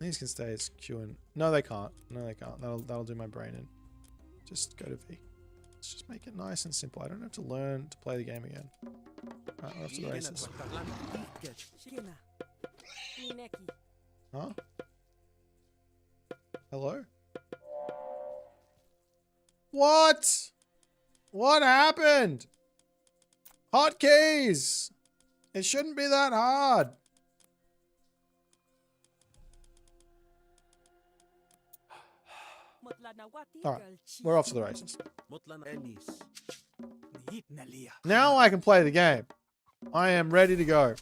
These can stay as Q and no, they can't. No, they can't. That'll do my brain in. Just go to V. Let's just make it nice and simple. I don't have to learn to play the game again. Alright, off to the races. Huh? Hello? What? What happened? Hotkeys! It shouldn't be that hard. Alright, we're off to the races. Now I can play the game. I am ready to go.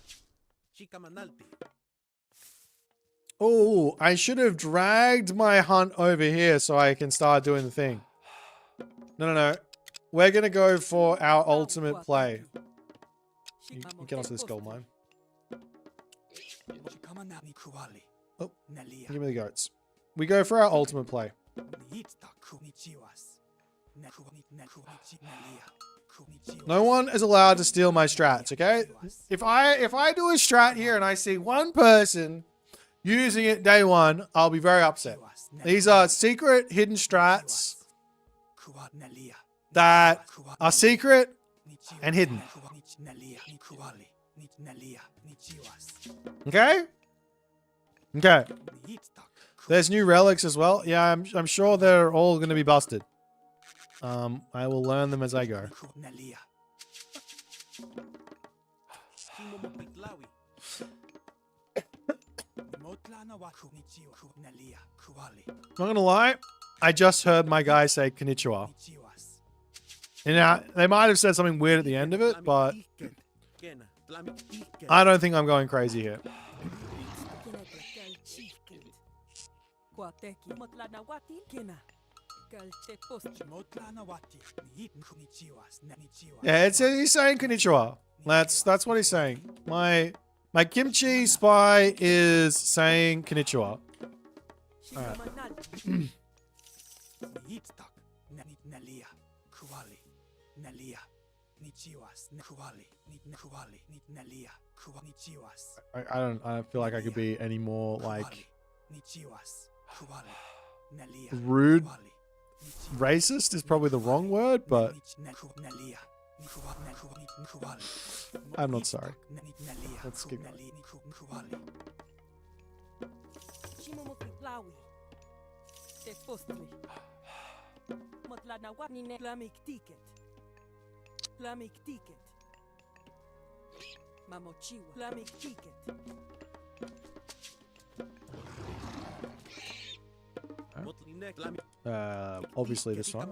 Oh, I should have dragged my hunt over here so I can start doing the thing. No. We're going to go for our ultimate play. You get onto this gold mine. Oh, give me the goats. We go for our ultimate play. No one is allowed to steal my strats, okay? If I do a strat here and I see one person using it day one, I'll be very upset. These are secret hidden strats that are secret and hidden. Okay? Okay. There's new relics as well. Yeah, I'm sure they're all going to be busted. I will learn them as I go. Not gonna lie, I just heard my guy say konnichiwa. And now, they might have said something weird at the end of it, but I don't think I'm going crazy here. Yeah, he's saying konnichiwa. That's what he's saying. My kimchi spy is saying konnichiwa. Alright. I don't feel like I could be any more like rude. Racist is probably the wrong word, but I'm not sorry. Let's keep going. Obviously this one.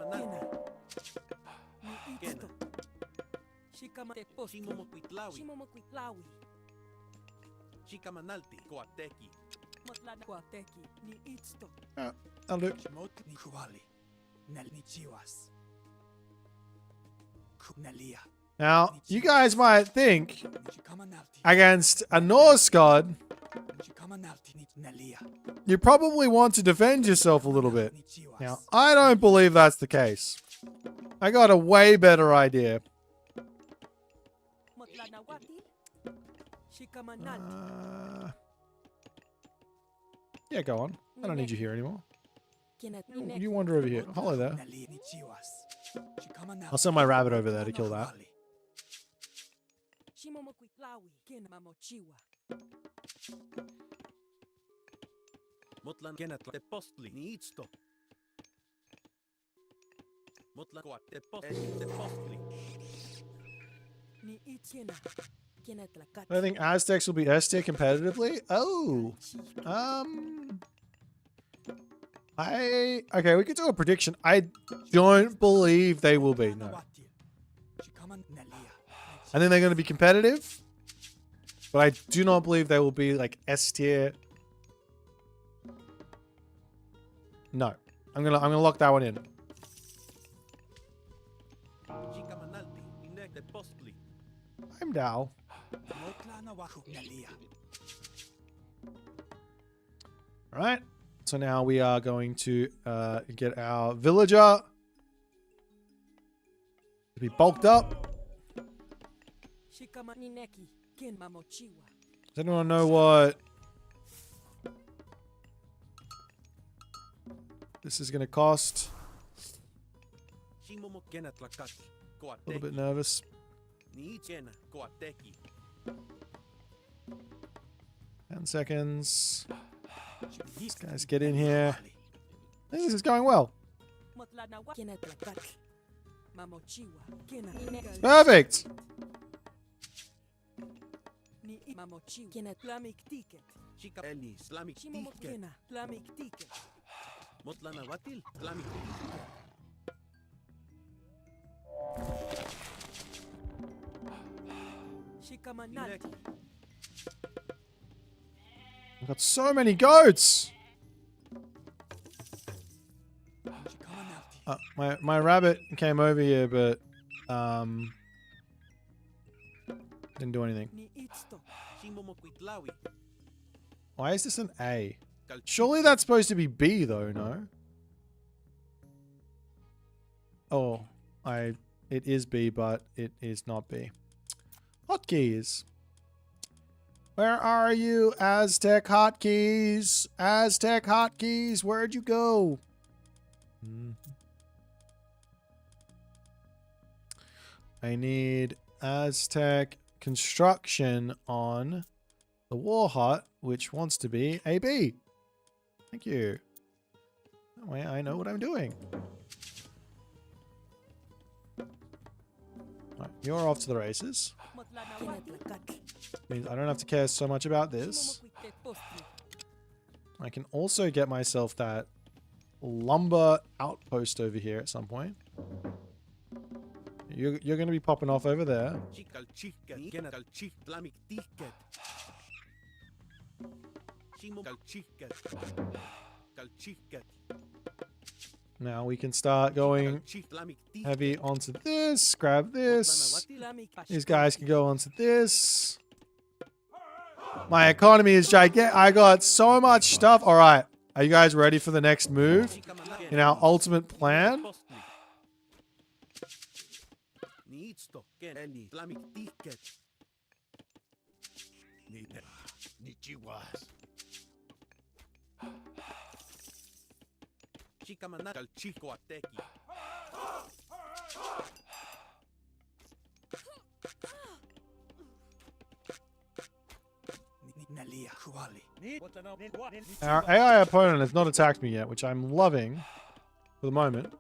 I'll do. Now, you guys might think against a Norse god, you probably want to defend yourself a little bit. Now, I don't believe that's the case. I got a way better idea. Yeah, go on. I don't need you here anymore. You wander over here. Hello there. I'll send my rabbit over there to kill that. I think Aztecs will be Aztec competitively. Oh, okay, we could do a prediction. I don't believe they will be. No, I think they're going to be competitive, but I do not believe they will be like S tier. No, I'm gonna lock that one in. I'm Dal. Alright, so now we are going to get our villager to be bulked up. Does anyone know what this is going to cost? A little bit nervous. 10 seconds. These guys get in here. I think this is going well. Perfect. I've got so many goats. My rabbit came over here, but didn't do anything. Why is this an A? Surely that's supposed to be B though, no? Oh, it is B, but it is not B. Hotkeys. Where are you, Aztec hotkeys? Aztec hotkeys, where'd you go? I need Aztec construction on the war hut, which wants to be a B. Thank you. That way I know what I'm doing. Right, you're off to the races. Means I don't have to care so much about this. I can also get myself that lumber outpost over here at some point. You're going to be popping off over there. Now we can start going heavy onto this. Grab this. These guys can go onto this. My economy is gigantic. I got so much stuff. All right. Are you guys ready for the next move in our ultimate plan? Our AI opponent has not attacked me yet, which I'm loving for the moment.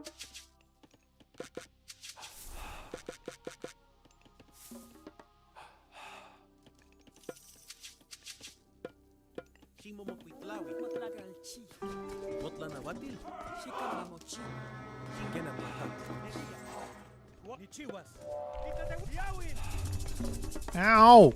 Ow!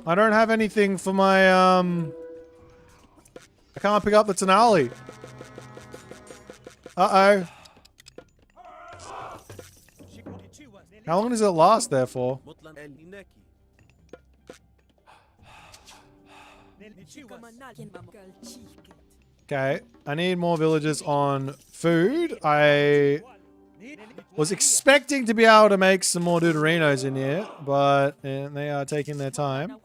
I don't have anything for my, I can't pick up the Tenali. Uh-oh. How long does it last there for? Okay, I need more villagers on food. I was expecting to be able to make some more Deuterinos in here, but they are taking their time.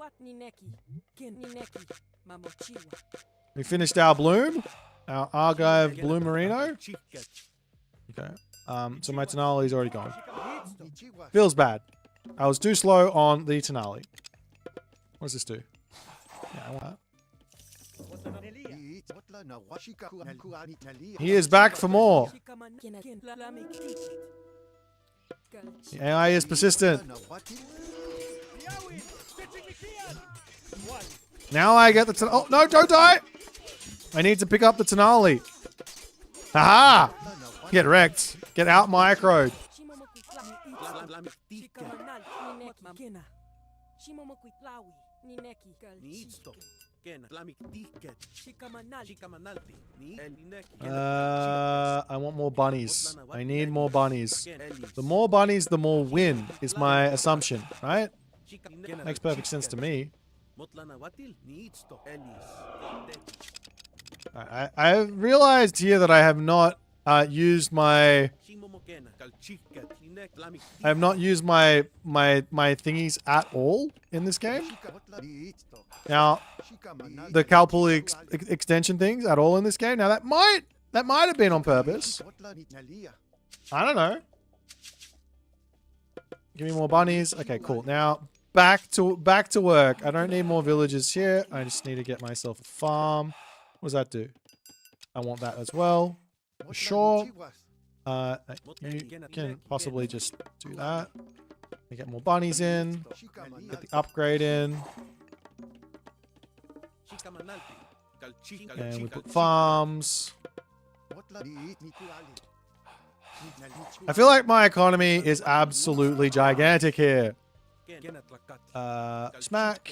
We finished our bloom, our Argive Blue Merino. Okay, so my Tenali's already gone. Feels bad. I was too slow on the Tenali. What does this do? Yeah, I want that. He is back for more. The AI is persistent. Now I get the oh no, don't die! I need to pick up the Tenali. Haha! Get wrecked. Get out microed. I want more bunnies. I need more bunnies. The more bunnies, the more win, is my assumption, right? Makes perfect sense to me. I realized here that I have not used my my thingies at all in this game. Now, the Calpulli extension things at all in this game. Now that might have been on purpose. I don't know. Give me more bunnies. Okay, cool. Now back to work. I don't need more villagers here. I just need to get myself a farm. What does that do? I want that as well. For sure. You can possibly just do that. And get more bunnies in. Get the upgrade in. And we put farms. I feel like my economy is absolutely gigantic here. Smack.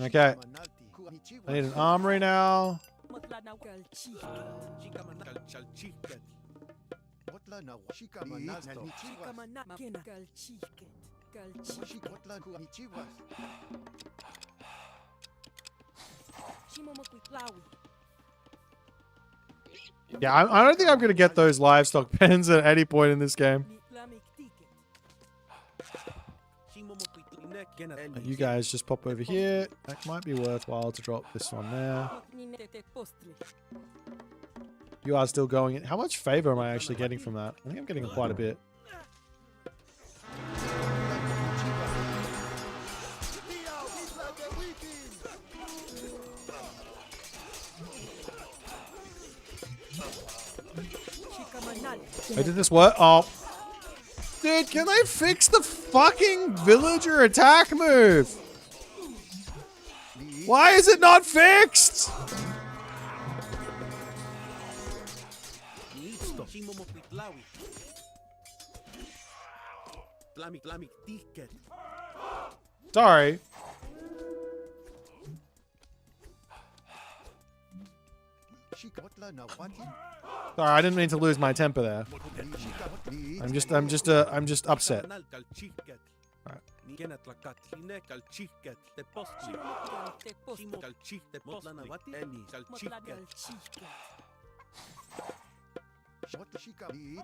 Okay. I need an armory now. Yeah, I don't think I'm going to get those livestock pens at any point in this game. You guys just pop over here. That might be worthwhile to drop this one there. You are still going in. How much favor am I actually getting from that? I think I'm getting quite a bit. Wait, did this work? Oh. Dude, can they fix the fucking villager attack move? Why is it not fixed? Sorry. Sorry, I didn't mean to lose my temper there. I'm just upset. Right.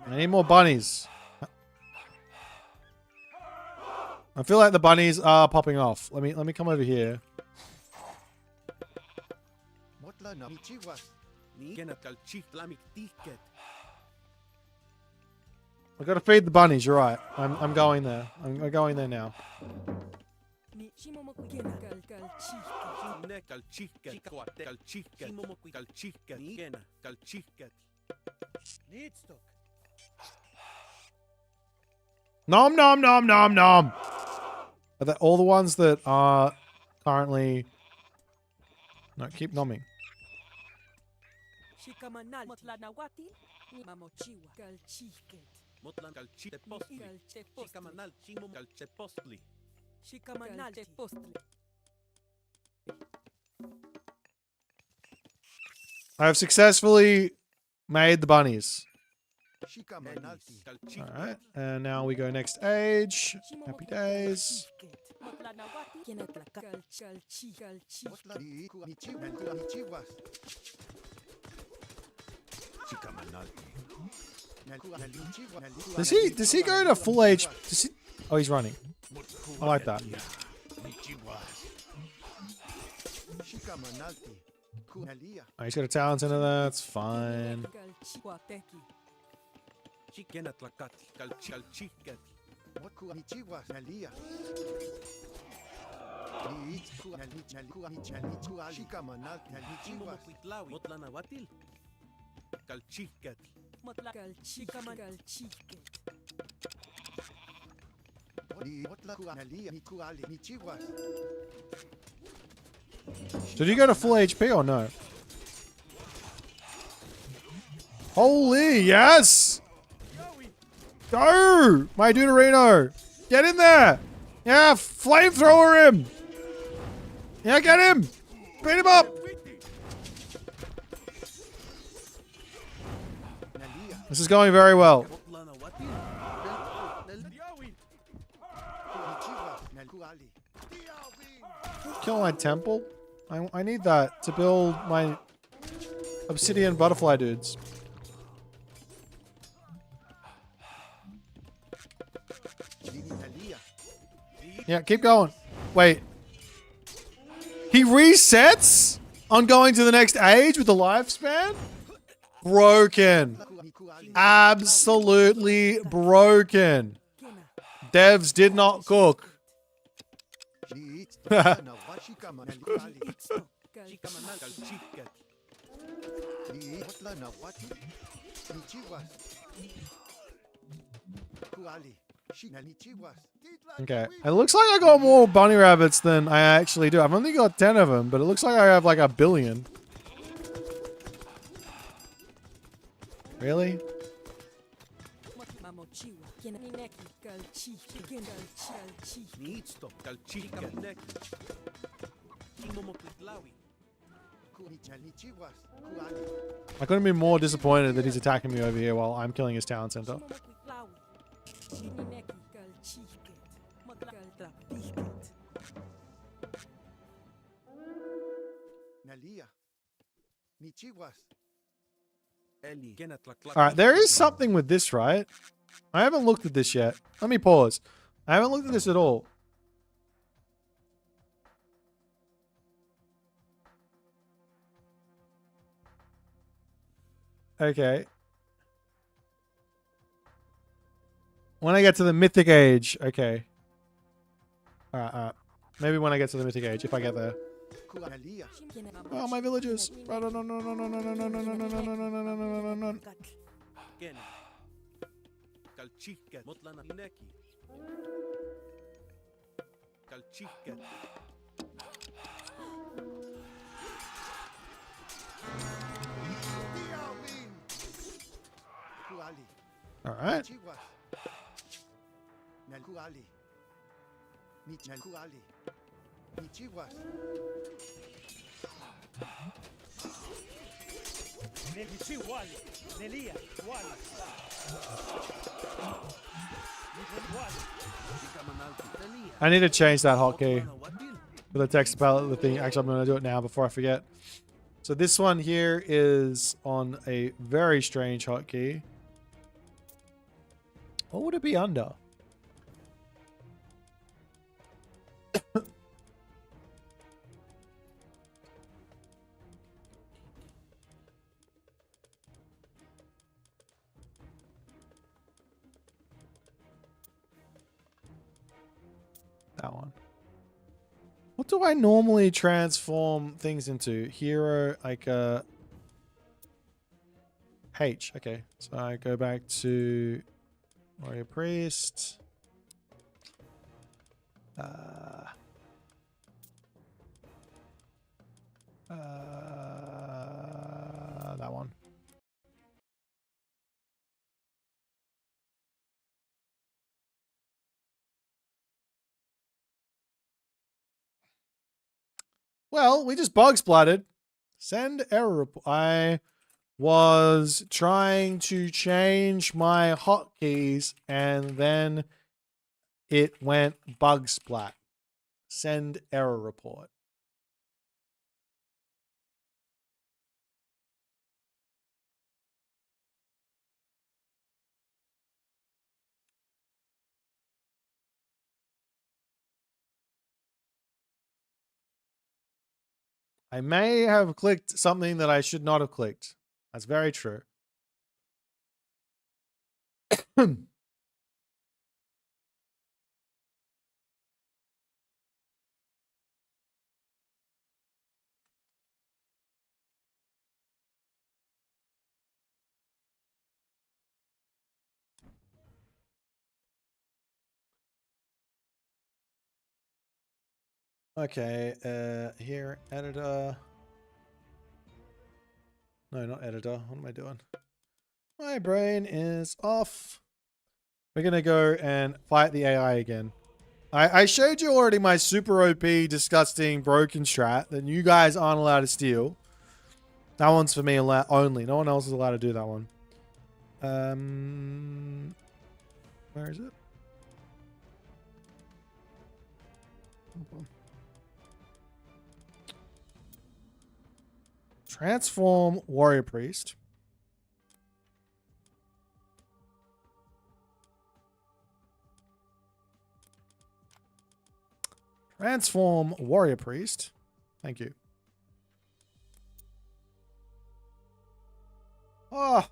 I need more bunnies. I feel like the bunnies are popping off. Let me come over here. I gotta feed the bunnies. You're right. I'm going there. I'm going there now. Nom nom nom nom nom. Are that all the ones that are currently? No, keep nomming. I have successfully made the bunnies. Alright, and now we go next age. Happy days. Does he go to full age? Oh, he's running. I like that. Oh, he's got a talent into that. That's fine. Did he go to full HP or no? Holy yes! Go! My Deuterino! Get in there! Yeah, flamethrower him! Yeah, get him! Beat him up! This is going very well. Kill my temple? I need that to build my Obsidian butterfly dudes. Yeah, keep going. Wait. He resets on going to the next age with the lifespan? Broken. Absolutely broken. Devs did not cook. Okay, it looks like I got more bunny rabbits than I actually do. I've only got 10 of them, but it looks like I have like 1 billion. Really? I couldn't be more disappointed that he's attacking me over here while I'm killing his town center. Alright, there is something with this, right? I haven't looked at this yet. Let me pause. I haven't looked at this at all. Okay. When I get to the Mythic age. Okay. Alright. Maybe when I get to the Mythic age, if I get there. Oh, my villagers. No. All right. I need to change that hotkey for the text palette. The thing. Actually, I'm going to do it now before I forget. So this one here is on a very strange hotkey. What would it be under? That one. What do I normally transform things into? Hero, like H. Okay, so I go back to Warrior Priest. That one. Well, we just bug splatted. Send error report. I was trying to change my hotkeys and then it went bug splat. Send error report. I may have clicked something that I should not have clicked. That's very true. Okay, here, editor. No, not editor. What am I doing? My brain is off. We're going to go and fight the AI again. I showed you already my super OP, disgusting, broken strat that you guys aren't allowed to steal. That one's for me only. No one else is allowed to do that one. Where is it? Transform Warrior Priest. Transform Warrior Priest. Thank you. Oh.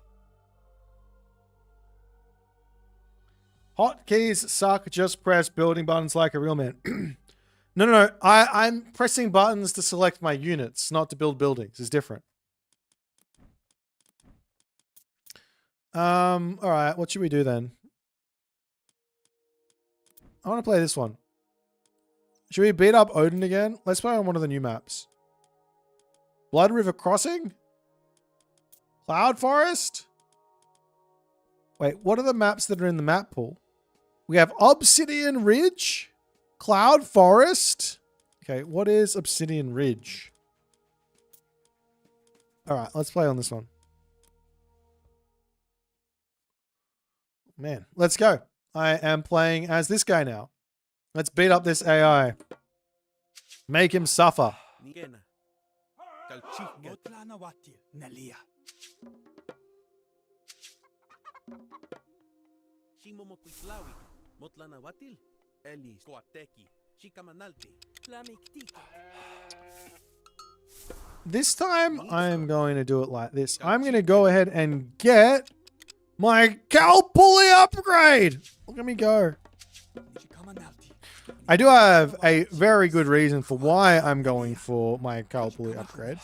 Hotkeys suck. Just press building buttons like a real man. No. I'm pressing buttons to select my units, not to build buildings. It's different. All right. What should we do then? I want to play this one. Should we beat up Odin again? Let's play on one of the new maps. Blood River Crossing? Cloud Forest? Wait, what are the maps that are in the map pool? We have Obsidian Ridge, Cloud Forest. Okay, what is Obsidian Ridge? All right, let's play on this one. Man, let's go. I am playing as this guy now. Let's beat up this AI. Make him suffer. This time, I'm going to do it like this. I'm going to go ahead and get my cow pulley upgrade. Look at me go. I do have a very good reason for why I'm going for my cow pulley upgrade.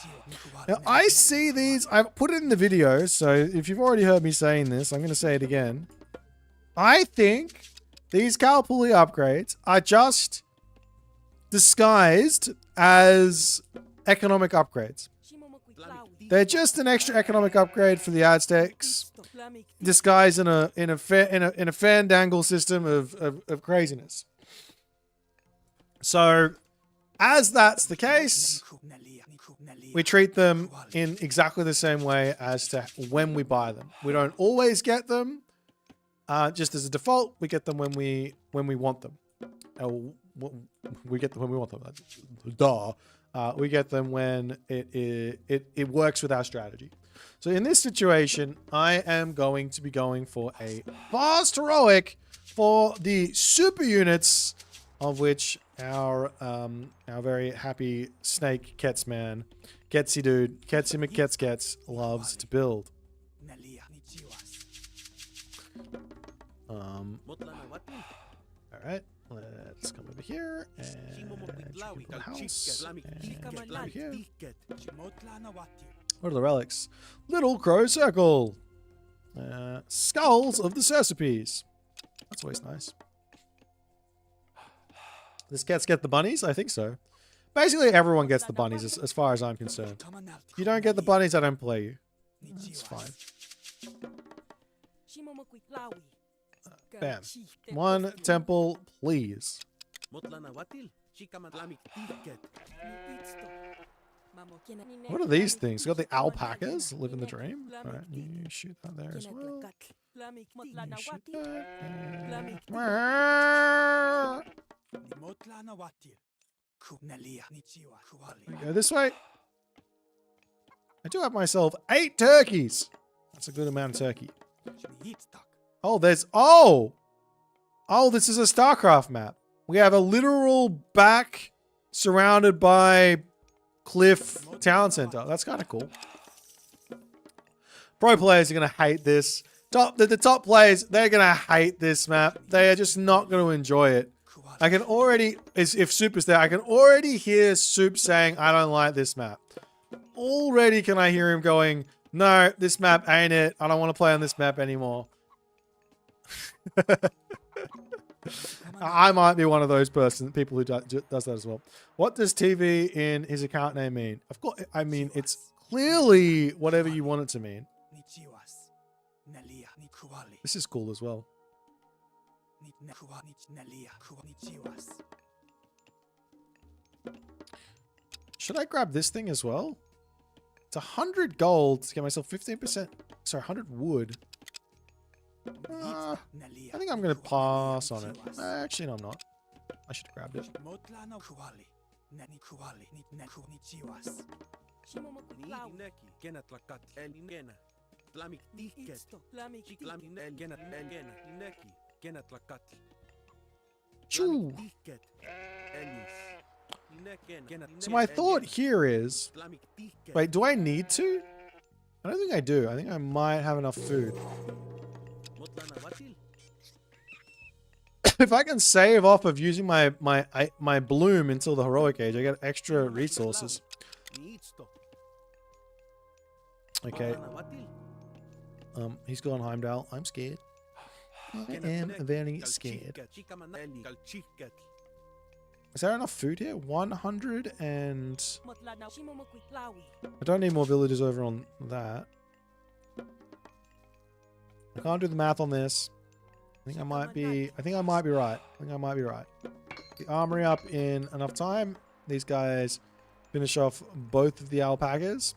Now, I see these. I've put it in the video, so if you've already heard me saying this, I'm going to say it again. I think these cow pulley upgrades are just disguised as economic upgrades. They're just an extra economic upgrade for the Aztecs, disguised in a fandangle system of craziness. So, as that's the case, we treat them in exactly the same way as to when we buy them. We don't always get them just as a default. We get them when we want them. We get them when we want them. Duh. We get them when it works with our strategy. So in this situation, I am going to be going for a fast heroic for the super units, of which our very happy snake Kets man, Ketsy dude, Ketsy McKetskets loves to build. Alright, let's come over here and the house and get over here. What are the relics? Little Crow Circle. Skulls of the Cercipes. That's always nice. Does Cats get the bunnies? I think so. Basically, everyone gets the bunnies as far as I'm concerned. If you don't get the bunnies, I don't play you. That's fine. Bam. One temple, please. What are these things? You got the alpacas living the dream. All right, you shoot that there as well. You shoot that. We go this way. I do have myself 8 turkeys. That's a good amount of turkey. Oh, there's... Oh! Oh, this is a StarCraft map. We have a literal back surrounded by cliff town center. That's kind of cool. Pro players are going to hate this. The top players, they're going to hate this map. They are just not going to enjoy it. I can already, if Soup is there, I can already hear Soup saying, I don't like this map. Already can I hear him going, no, this map ain't it. I don't want to play on this map anymore. I might be one of those people who does that as well. What does TV in his account name mean? Of course, I mean, it's clearly whatever you want it to mean. This is cool as well. Should I grab this thing as well? It's 100 gold to get myself 15%. Sorry, 100 wood. I think I'm going to pass on it. Actually, no, I'm not. I should have grabbed it. Choo. So my thought here is... Wait, do I need to? I don't think I do. I think I might have enough food. If I can save off of using my bloom until the heroic age, I get extra resources. Okay. He's gone Heimdall. I'm scared. I am very scared. Is there enough food here? 100 and... I don't need more villagers over on that. I can't do the math on this. I think I might be right. I think I might be right. The armory up in enough time. These guys finish off both of the alpacas.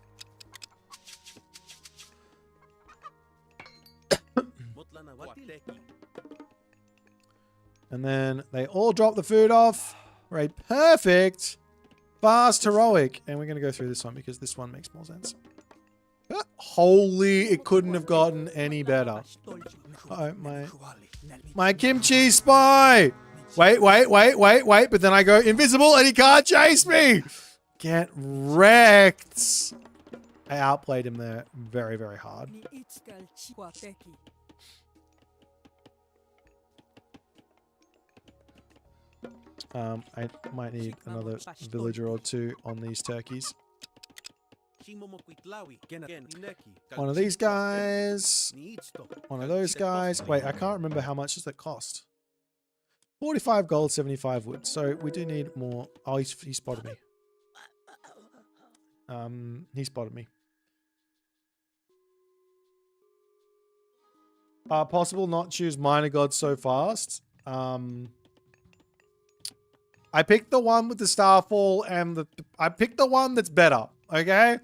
And then they all drop the food off. We're a perfect fast heroic. And we're going to go through this one because this one makes more sense. Holy, it couldn't have gotten any better. Uh-oh, my kimchi spy! Wait, but then I go invisible and he can't chase me! Get wrecked. I outplayed him there very, very hard. I might need another villager or two on these turkeys. One of these guys. One of those guys. Wait, I can't remember how much does that cost. 45 gold, 75 wood. So we do need more. Oh, he spotted me. He spotted me. Possible not choose minor gods so fast. I picked the one with the starfall and I picked the one that's better. Okay,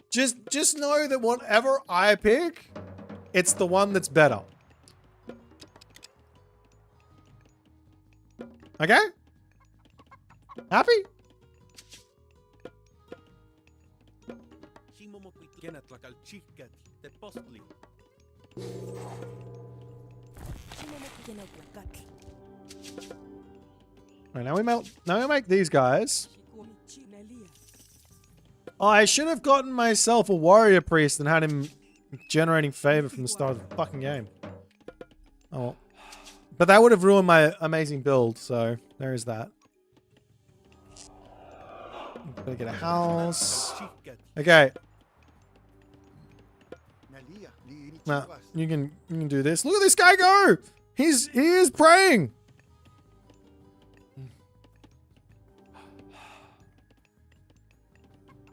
just know that whatever I pick, it's the one that's better. Okay, happy? Right, now we make these guys. Oh, I should have gotten myself a warrior priest and had him generating favor from the start of the fucking game. Oh, but that would have ruined my amazing build. So there is that. Gonna get a house. Okay. Now you can do this. Look at this guy go. He is praying.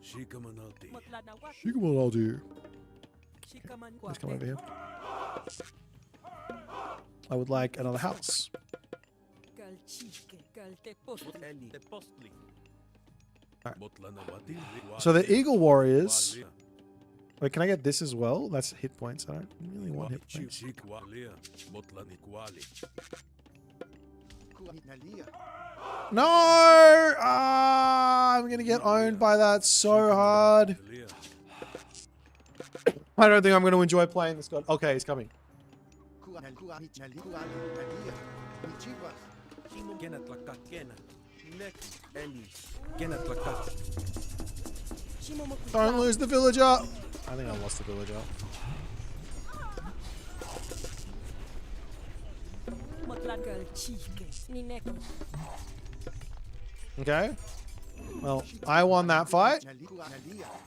Shikamanaldi. Let's come over here. I would like another house. Right. So the Eagle Warriors. Wait, can I get this as well? That's hit points. I don't really want hit points. No! I'm gonna get owned by that so hard. I don't think I'm gonna enjoy playing this god. Okay, he's coming. Don't lose the villager. I think I lost the villager. Okay. Well, I won that fight.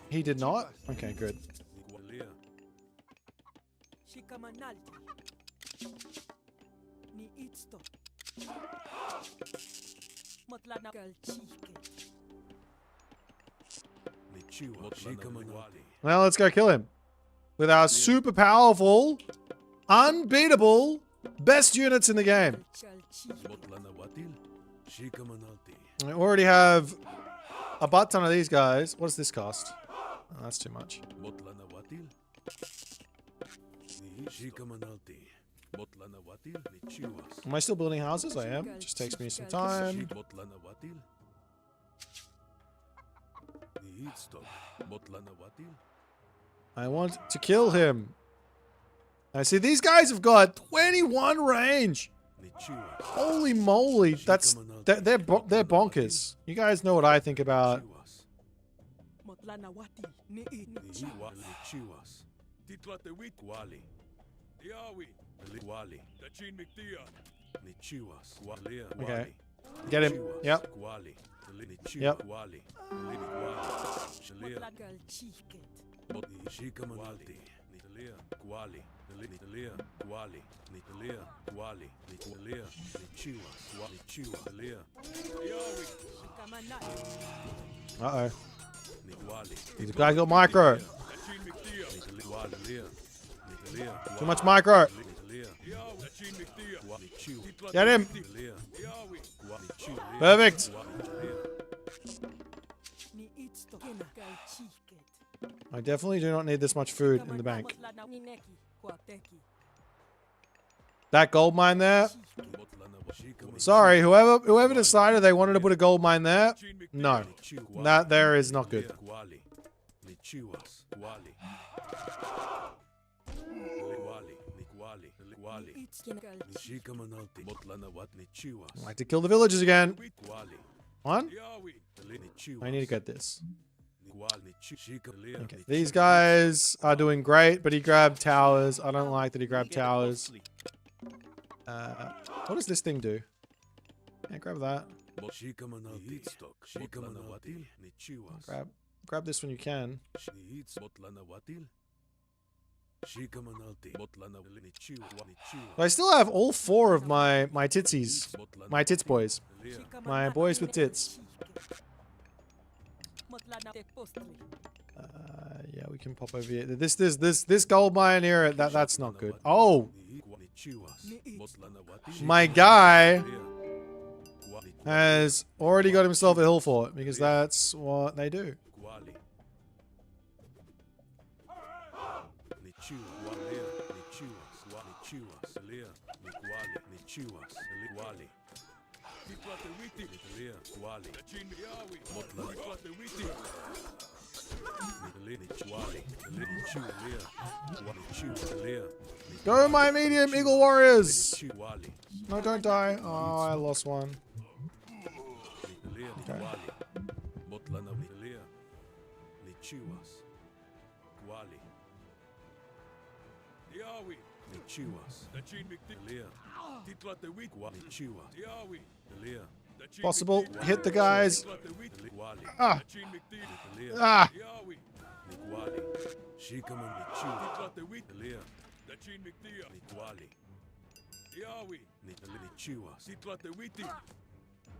He did not. Okay, good. Well, let's go kill him. With our super powerful, unbeatable, best units in the game. I already have a butt ton of these guys. What does this cost? Oh, that's too much. Am I still building houses? I am. Just takes me some time. I want to kill him. I see these guys have got 21 range. Holy moly, they're bonkers. You guys know what I think about. Okay, get him. Yep. Yep. Uh-oh. These guys got micro. Too much micro. Get him. Perfect. I definitely do not need this much food in the bank. That gold mine there. Sorry, whoever decided they wanted to put a gold mine there. No. That there is not good. I like to kill the villagers again. One. I need to get this. Okay. These guys are doing great, but he grabbed towers. I don't like that he grabbed towers. What does this thing do? Yeah, grab that. Grab this when you can. I still have all 4 of my titsies. My tits boys. My boys with tits. Yeah, we can pop over here. This gold mine here, that's not good. Oh! My guy has already got himself a hill fort, because that's what they do. Go, my medium eagle warriors! No, don't die. Oh, I lost one. Okay. Possible. Hit the guys. Ah. Ah.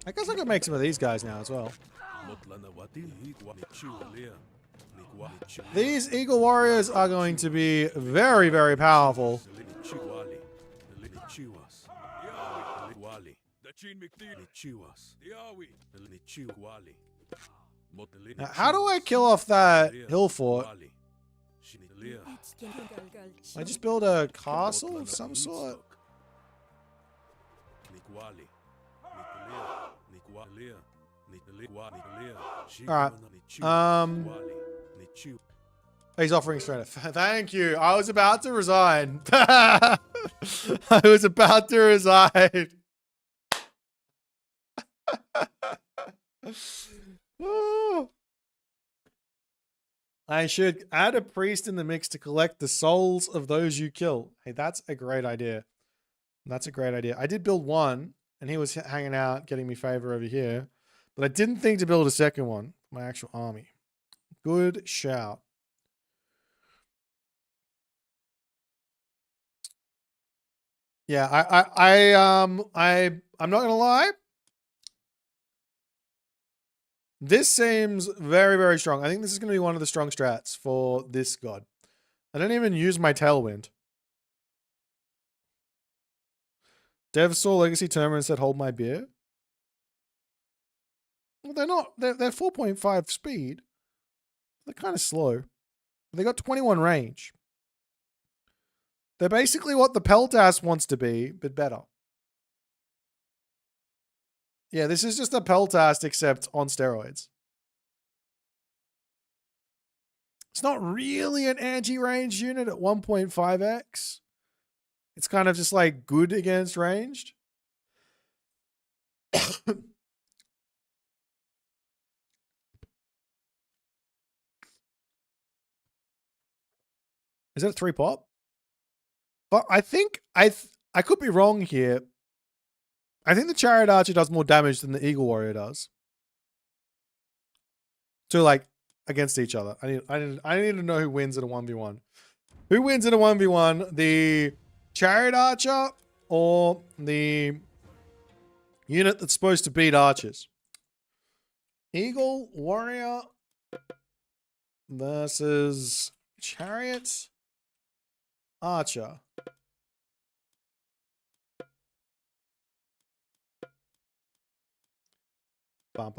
I guess I could make some of these guys now as well. These eagle warriors are going to be very, very powerful. Now, how do I kill off that hill fort? I just build a castle of some sort. Alright. He's offering strength. Thank you. I was about to resign. I was about to resign. I should add a priest in the mix to collect the souls of those you kill. Hey, that's a great idea. That's a great idea. I did build one, and he was hanging out, getting me favor over here. But I didn't think to build a second one. My actual army. Good shout. Yeah, I'm not gonna lie. This seems very, very strong. I think this is going to be one of the strong strats for this god. I don't even use my Tailwind. Dev saw Legacy Terminus and said, hold my beer. Well, they're not. They're 4.5 speed. They're kind of slow. They got 21 range. They're basically what the Peltas wants to be, but better. Yeah, this is just a Peltast except on steroids. It's not really an anti-ranged unit at 1.5x. It's kind of just like good against ranged. Is that a 3 pop? But I think I could be wrong here. I think the Chariot Archer does more damage than the Eagle Warrior does. So like against each other. I need to know who wins in a 1v1. Who wins in a 1v1? The Chariot Archer or the unit that's supposed to beat archers? Eagle Warrior versus Chariot Archer. I'm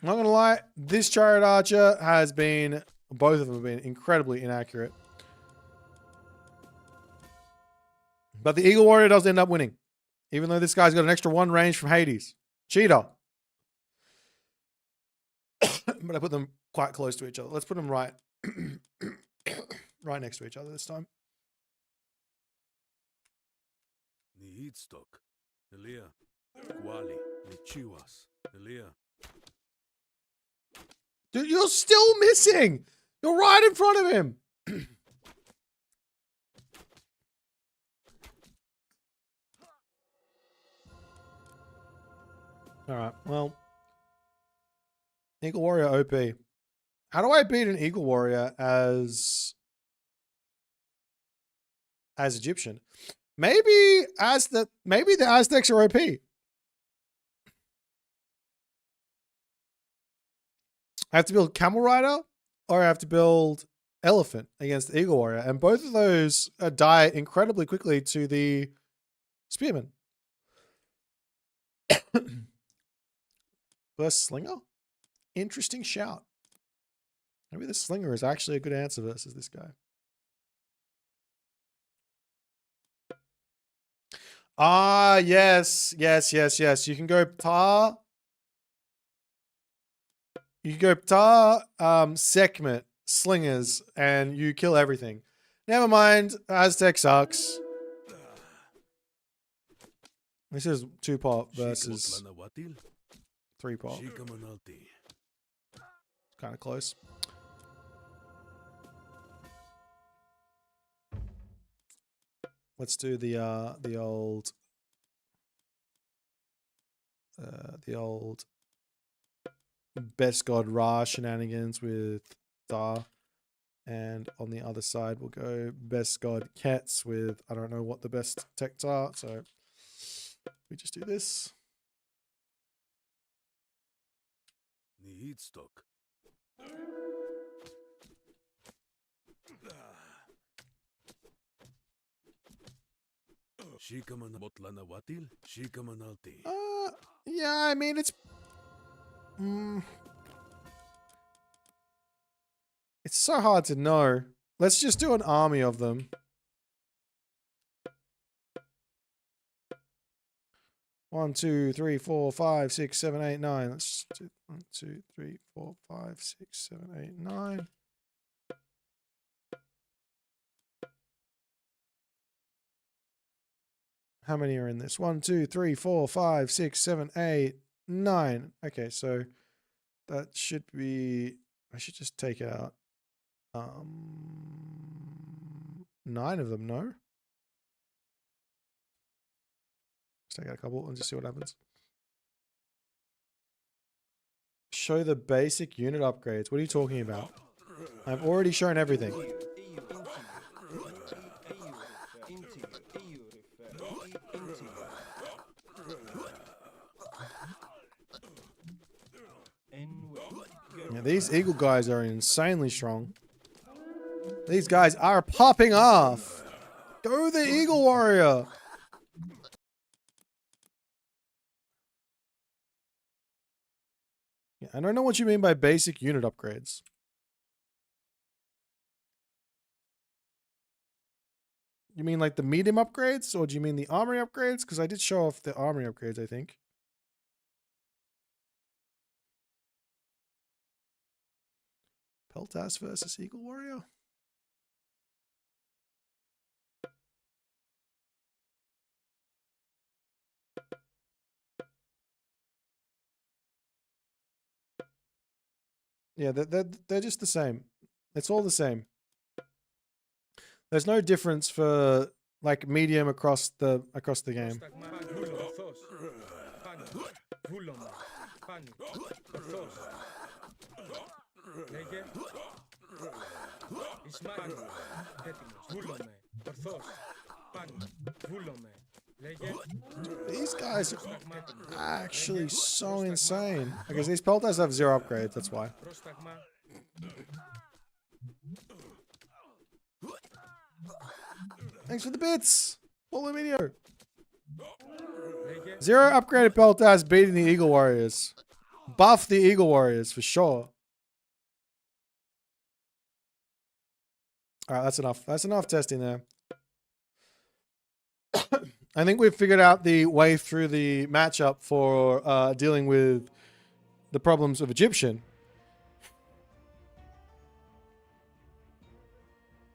not gonna lie, this Chariot Archer has been, both of them have been incredibly inaccurate. But the Eagle Warrior does end up winning. Even though this guy's got an extra 1 range from Hades. Cheater. but I put them quite close to each other. Let's put them right, right next to each other this time. Dude, you're still missing. You're right in front of him. All right, well, Eagle Warrior OP. How do I beat an Eagle Warrior as Egyptian? Maybe the Aztecs are OP. I have to build Camel Rider or I have to build Elephant against the Eagle Warrior, and both of those die incredibly quickly to the Spearman. Versus Slinger? Interesting shout. Maybe the Slinger is actually a good answer versus this guy. Ah, yes. You can go Ptah. You can go Ptah, Sekhmet, Slingers, and you kill everything. Never mind. Aztec sucks. This is 2-pop versus 3-pop. Kind of close. Let's do the old Best God Ra shenanigans with Dar, and on the other side we'll go Best God Cats with I don't know what the best techs are, so we just do this. Need stock. Yeah, I mean it's it's so hard to know. Let's just do an army of them. One, two, three, four, 5, 6, 7, 8, 9. Let's do 1, 2, 3, 4, 5, 6, 7, 8, 9. How many are in this? 1, 2, 3, 4, 5, 6, 7, 8, 9. Okay, so that should be. I should just take out 9 of them. No. Let's take out a couple and just see what happens. Show the basic unit upgrades. What are you talking about? I've already shown everything. Yeah, these Eagle guys are insanely strong. These guys are popping off. Go the Eagle Warrior. Yeah, I don't know what you mean by basic unit upgrades. You mean like the medium upgrades, or do you mean the armory upgrades? Because I did show off the armory upgrades, I think. Peltas versus Eagle Warrior. Yeah, they're just the same. It's all the same. There's no difference for like medium across the game. These guys are actually so insane. Because these peltas have 0 upgrades, that's why. Thanks for the bits! Follow the video! 0 upgraded peltas beating the Eagle Warriors. Buff the Eagle Warriors for sure. Alright, that's enough. That's enough testing there. I think we've figured out the way through the matchup for dealing with the problems of Egyptian.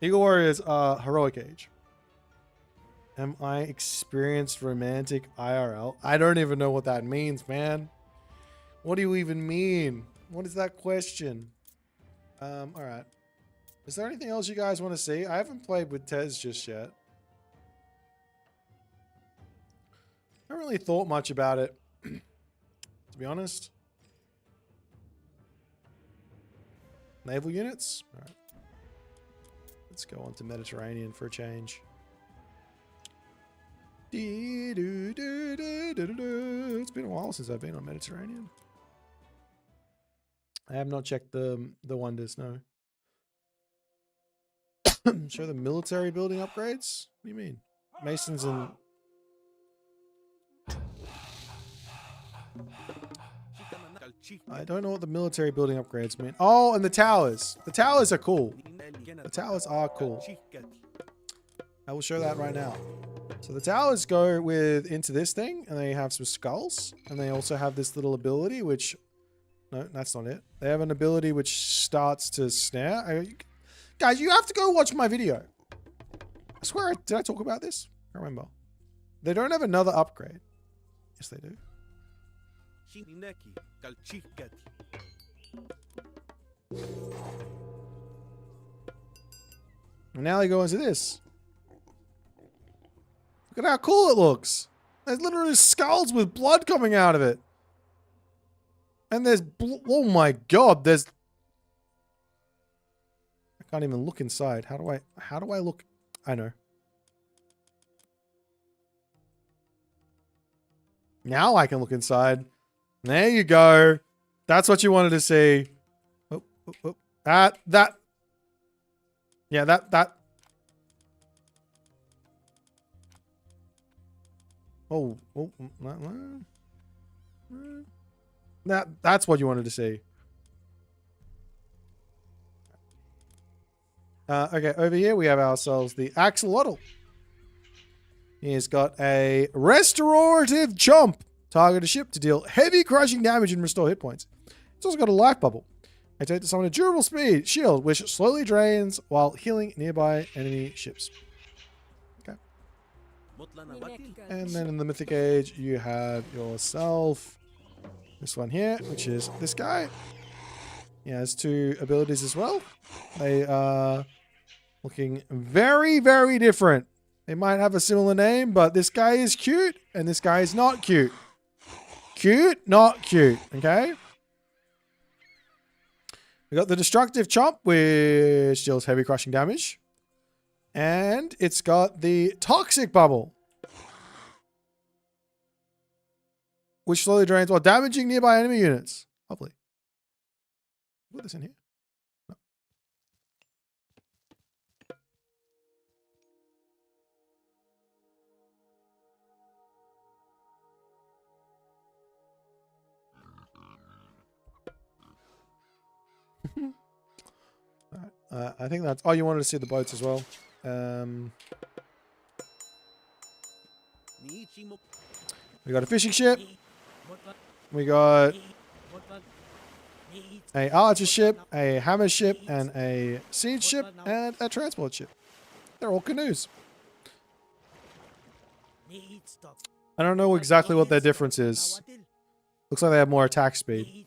Eagle Warriors are heroic age. Am I experienced romantic IRL? I don't even know what that means, man. What do you even mean? What is that question? All right. Is there anything else you guys want to see? I haven't played with Tez just yet. I haven't really thought much about it, to be honest. Naval units? All right. Let's go on to Mediterranean for a change. It's been a while since I've been on Mediterranean. I have not checked the wonders, no. Show the military building upgrades? What do you mean? Masons and... I don't know what the military building upgrades mean. Oh, and the towers. The towers are cool. The towers are cool. I will show that right now. So the towers go into this thing, and they have some skulls, and they also have this little ability, which... No, that's not it. They have an ability which starts to snare. Guys, you have to go watch my video. I swear, did I talk about this? I can't remember. They don't have another upgrade. Yes, they do. And now they go into this. Look at how cool it looks. There's literally skulls with blood coming out of it. And there's... Oh my god, there's... I can't even look inside. How do I look? I know. Now I can look inside. There you go. That's what you wanted to see. Oh, oh, oh. That. Yeah, that. Oh, that's what you wanted to see. Okay, over here we have ourselves the axolotl. He's got a restorative chomp. Target a ship to deal heavy crushing damage and restore hit points. It's also got a life bubble. I take to summon a durable shield, which slowly drains while healing nearby enemy ships. Okay. And then in the Mythic Age, you have yourself this one here, which is this guy. He has 2 abilities as well. They are looking very, very different. They might have a similar name, but this guy is cute and this guy is not cute. Cute, not cute. Okay. We got the destructive chomp, which deals heavy crushing damage. And it's got the toxic bubble, which slowly drains while damaging nearby enemy units. Lovely. Put this in here. No. Alright, I think that's... Oh, you wanted to see the boats as well. We got a fishing ship. We got a archer ship, a hammer ship, and a siege ship, and a transport ship. They're all canoes. I don't know exactly what their difference is. Looks like they have more attack speed.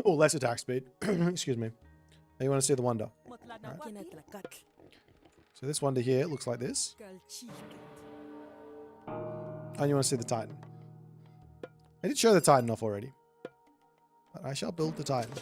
Oh, less attack speed. Excuse me. Now you want to see the wonder. Right. So this wonder here looks like this. And you want to see the Titan. I did show the Titan off already. But I shall build the Titan.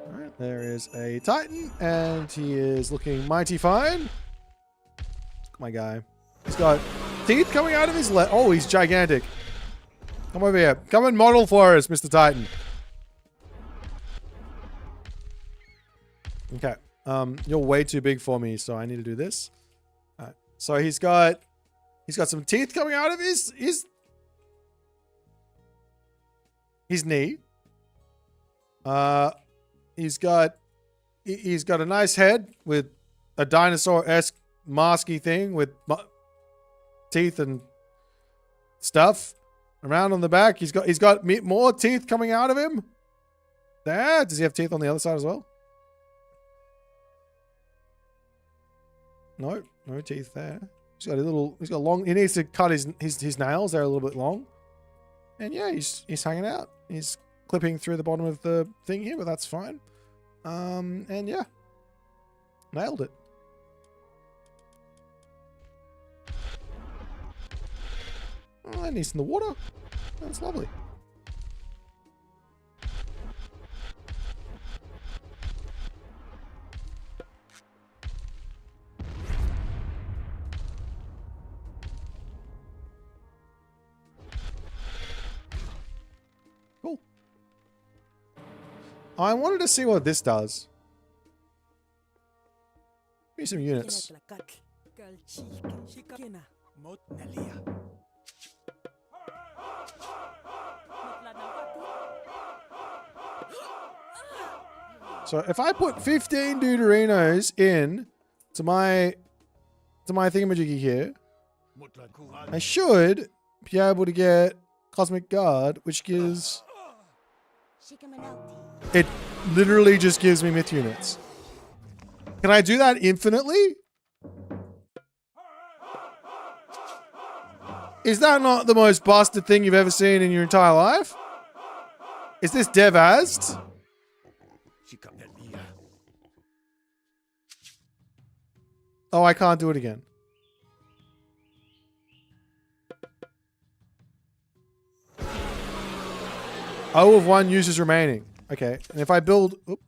Alright, there is a Titan, and he is looking mighty fine. My guy. He's got teeth coming out of his leg. Oh, he's gigantic. Come over here. Come and model for us, Mr. Titan. Okay. You're way too big for me, so I need to do this. Alright. So he's got some teeth coming out of his knee. He's got a nice head with a dinosaur-esque masky thing with teeth and stuff around on the back. He's got more teeth coming out of him. There. Does he have teeth on the other side as well? No, no teeth there. He's got a little. He's got long. He needs to cut his nails. They're a little bit long. And yeah, he's hanging out. He's clipping through the bottom of the thing here, but that's fine. And yeah, nailed it. Oh, and he's in the water. That's lovely. Cool. I wanted to see what this does. Give me some units. So if I put 15 Deuterinos in to my thingamajiggy here, I should be able to get Cosmic Guard, which gives... It literally just gives me myth units. Can I do that infinitely? Is that not the most busted thing you've ever seen in your entire life? Is this Devazed? Oh, I can't do it again. O of 1 users remaining. Okay, and if I build... Oop.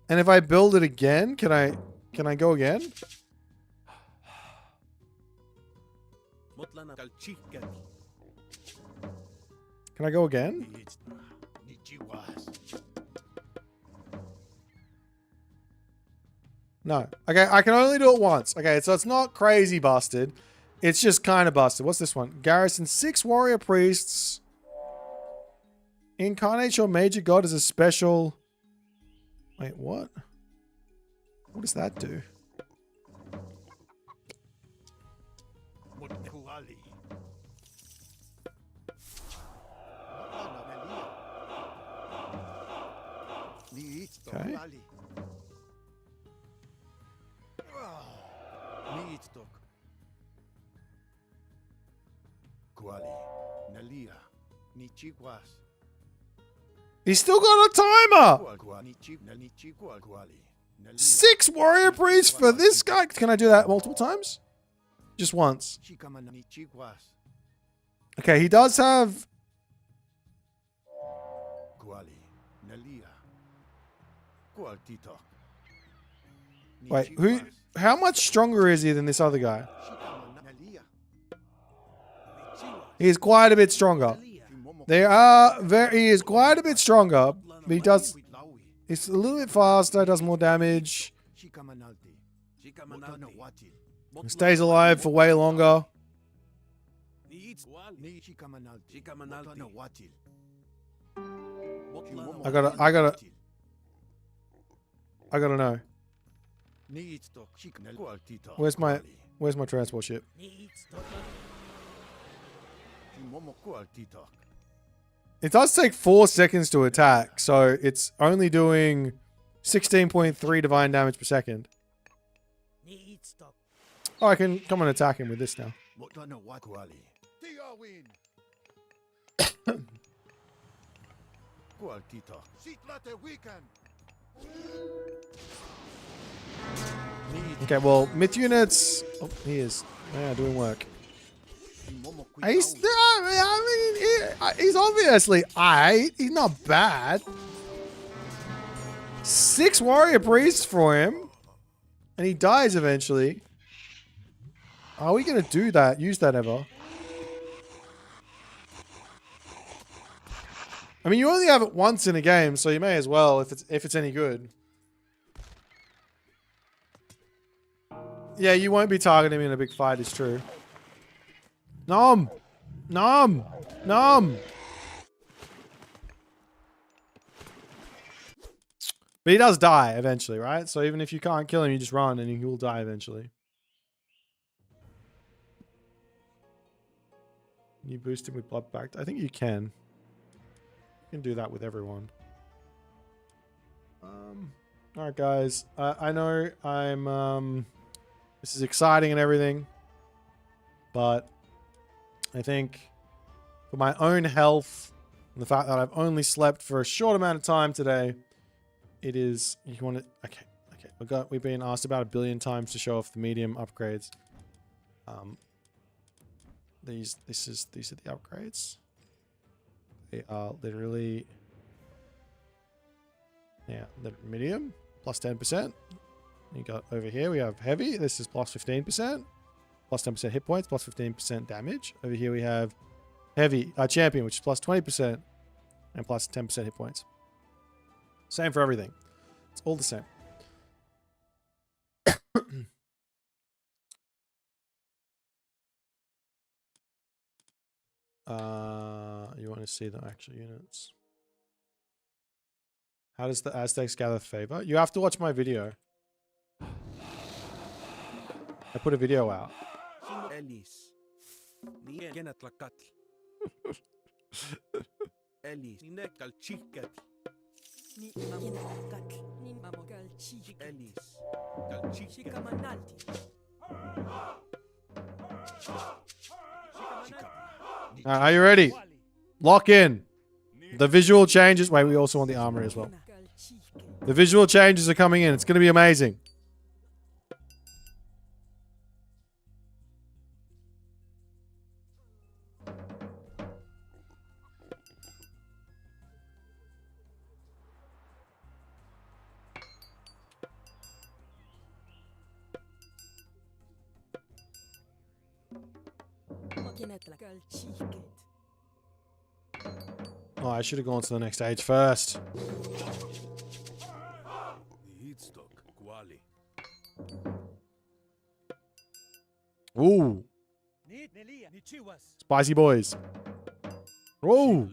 And if I build it again, can I go again? Can I go again? No. Okay, I can only do it once. Okay, so it's not crazy busted. It's just kind of busted. What's this one? Garrison 6 warrior priests. Incarnate your major god as a special... Wait, what? What does that do? Okay. He's still got a timer! 6 warrior priests for this guy. Can I do that multiple times? Just once. Okay, he does have... Wait, who? How much stronger is he than this other guy? He's quite a bit stronger. He is quite a bit stronger, but he does... He's a little bit faster, does more damage. He stays alive for way longer. I gotta know. Where's my transport ship? It does take 4 seconds to attack, so it's only doing 16.3 divine damage per second. Oh, I can come and attack him with this now. Okay, well, myth units... Oh, he is. Yeah, doing work. He's obviously aight. He's not bad. 6 warrior priests for him. And he dies eventually. Are we going to do that? Use that ever? I mean, you only have it once in a game, so you may as well if it's any good. Yeah, you won't be targeting him in a big fight, it's true. Nom! Nom! Nom! But he does die eventually, right? So even if you can't kill him, you just run and he will die eventually. Can you boost him with Blood Pact? I think you can. You can do that with everyone. Alright guys. I know I'm this is exciting and everything. But I think for my own health and the fact that I've only slept for a short amount of time today, it is you want to okay. We've been asked about 1 billion times to show off the medium upgrades. These are the upgrades. They are literally, yeah, the medium plus 10%. You got over here we have heavy. This is plus 15%, plus 10% hit points, plus 15% damage. Over here we have heavy champion, which is plus 20% and plus 10% hit points. Same for everything. It's all the same. You want to see the actual units. How does the Aztecs gather favor? You have to watch my video. I put a video out. Are you ready? Lock in. The visual changes. Wait, we also want the armor as well. The visual changes are coming in. It's going to be amazing. Oh, I should have gone to the next stage first. Ooh. Spicy boys. Ooh.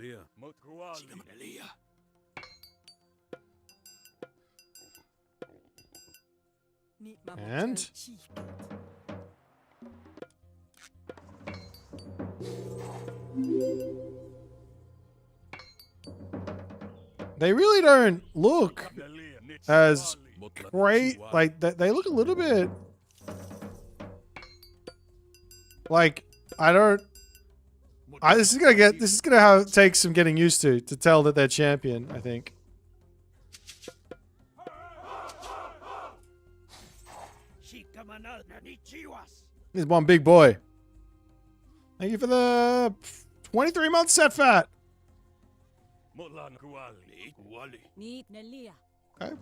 And they really don't look as great. Like they look a little bit like this is gonna take some getting used to tell that they're champion, I think. There's one big boy. Thank you for the 23 months set fat. Okay.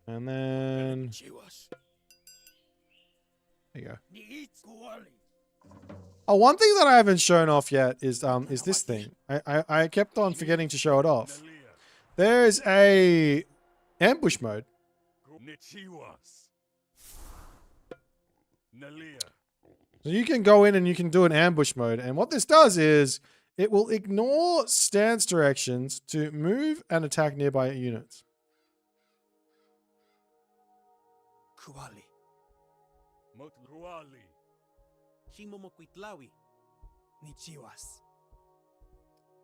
And then there you go. Oh, one thing that I haven't shown off yet is this thing. I kept on forgetting to show it off. There's a ambush mode. So you can go in and you can do an ambush mode, and what this does is it will ignore stance directions to move and attack nearby units. I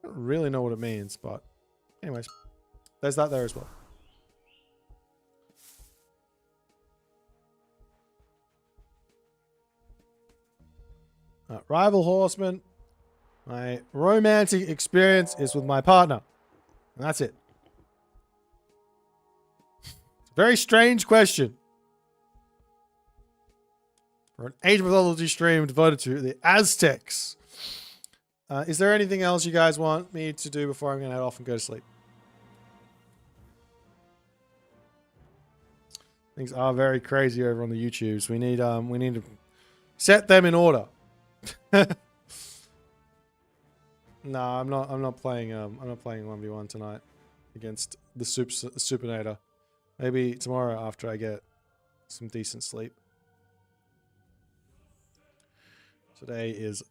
don't really know what it means, but anyways, there's that there as well. Rival horseman. My romantic experience is with my partner. And that's it. It's a very strange question. For an Age of Mythology stream devoted to the Aztecs. Is there anything else you guys want me to do before I'm going to head off and go to sleep? Things are very crazy over on the YouTubes. We need to set them in order. No, I'm not playing 1v1 tonight against the Supernator. Maybe tomorrow after I get some decent sleep. Today is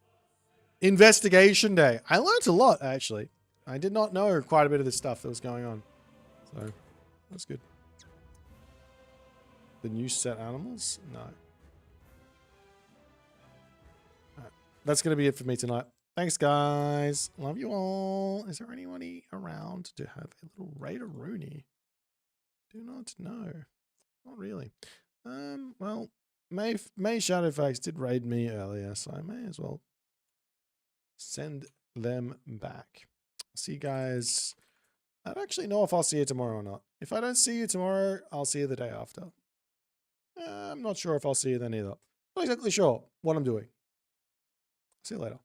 investigation day. I learned a lot, actually. I did not know quite a bit of this stuff that was going on. So, that's good. the new set animals? No. Alright. That's going to be it for me tonight. Thanks, guys. Love you all. Is there anybody around to have a little Raider Rooney? Do not know. Not really. Well, May Shadowfax did raid me earlier, so I may as well send them back. See you guys. I don't actually know if I'll see you tomorrow or not. If I don't see you tomorrow, I'll see you the day after. I'm not sure if I'll see you then either. Not exactly sure what I'm doing. See you later.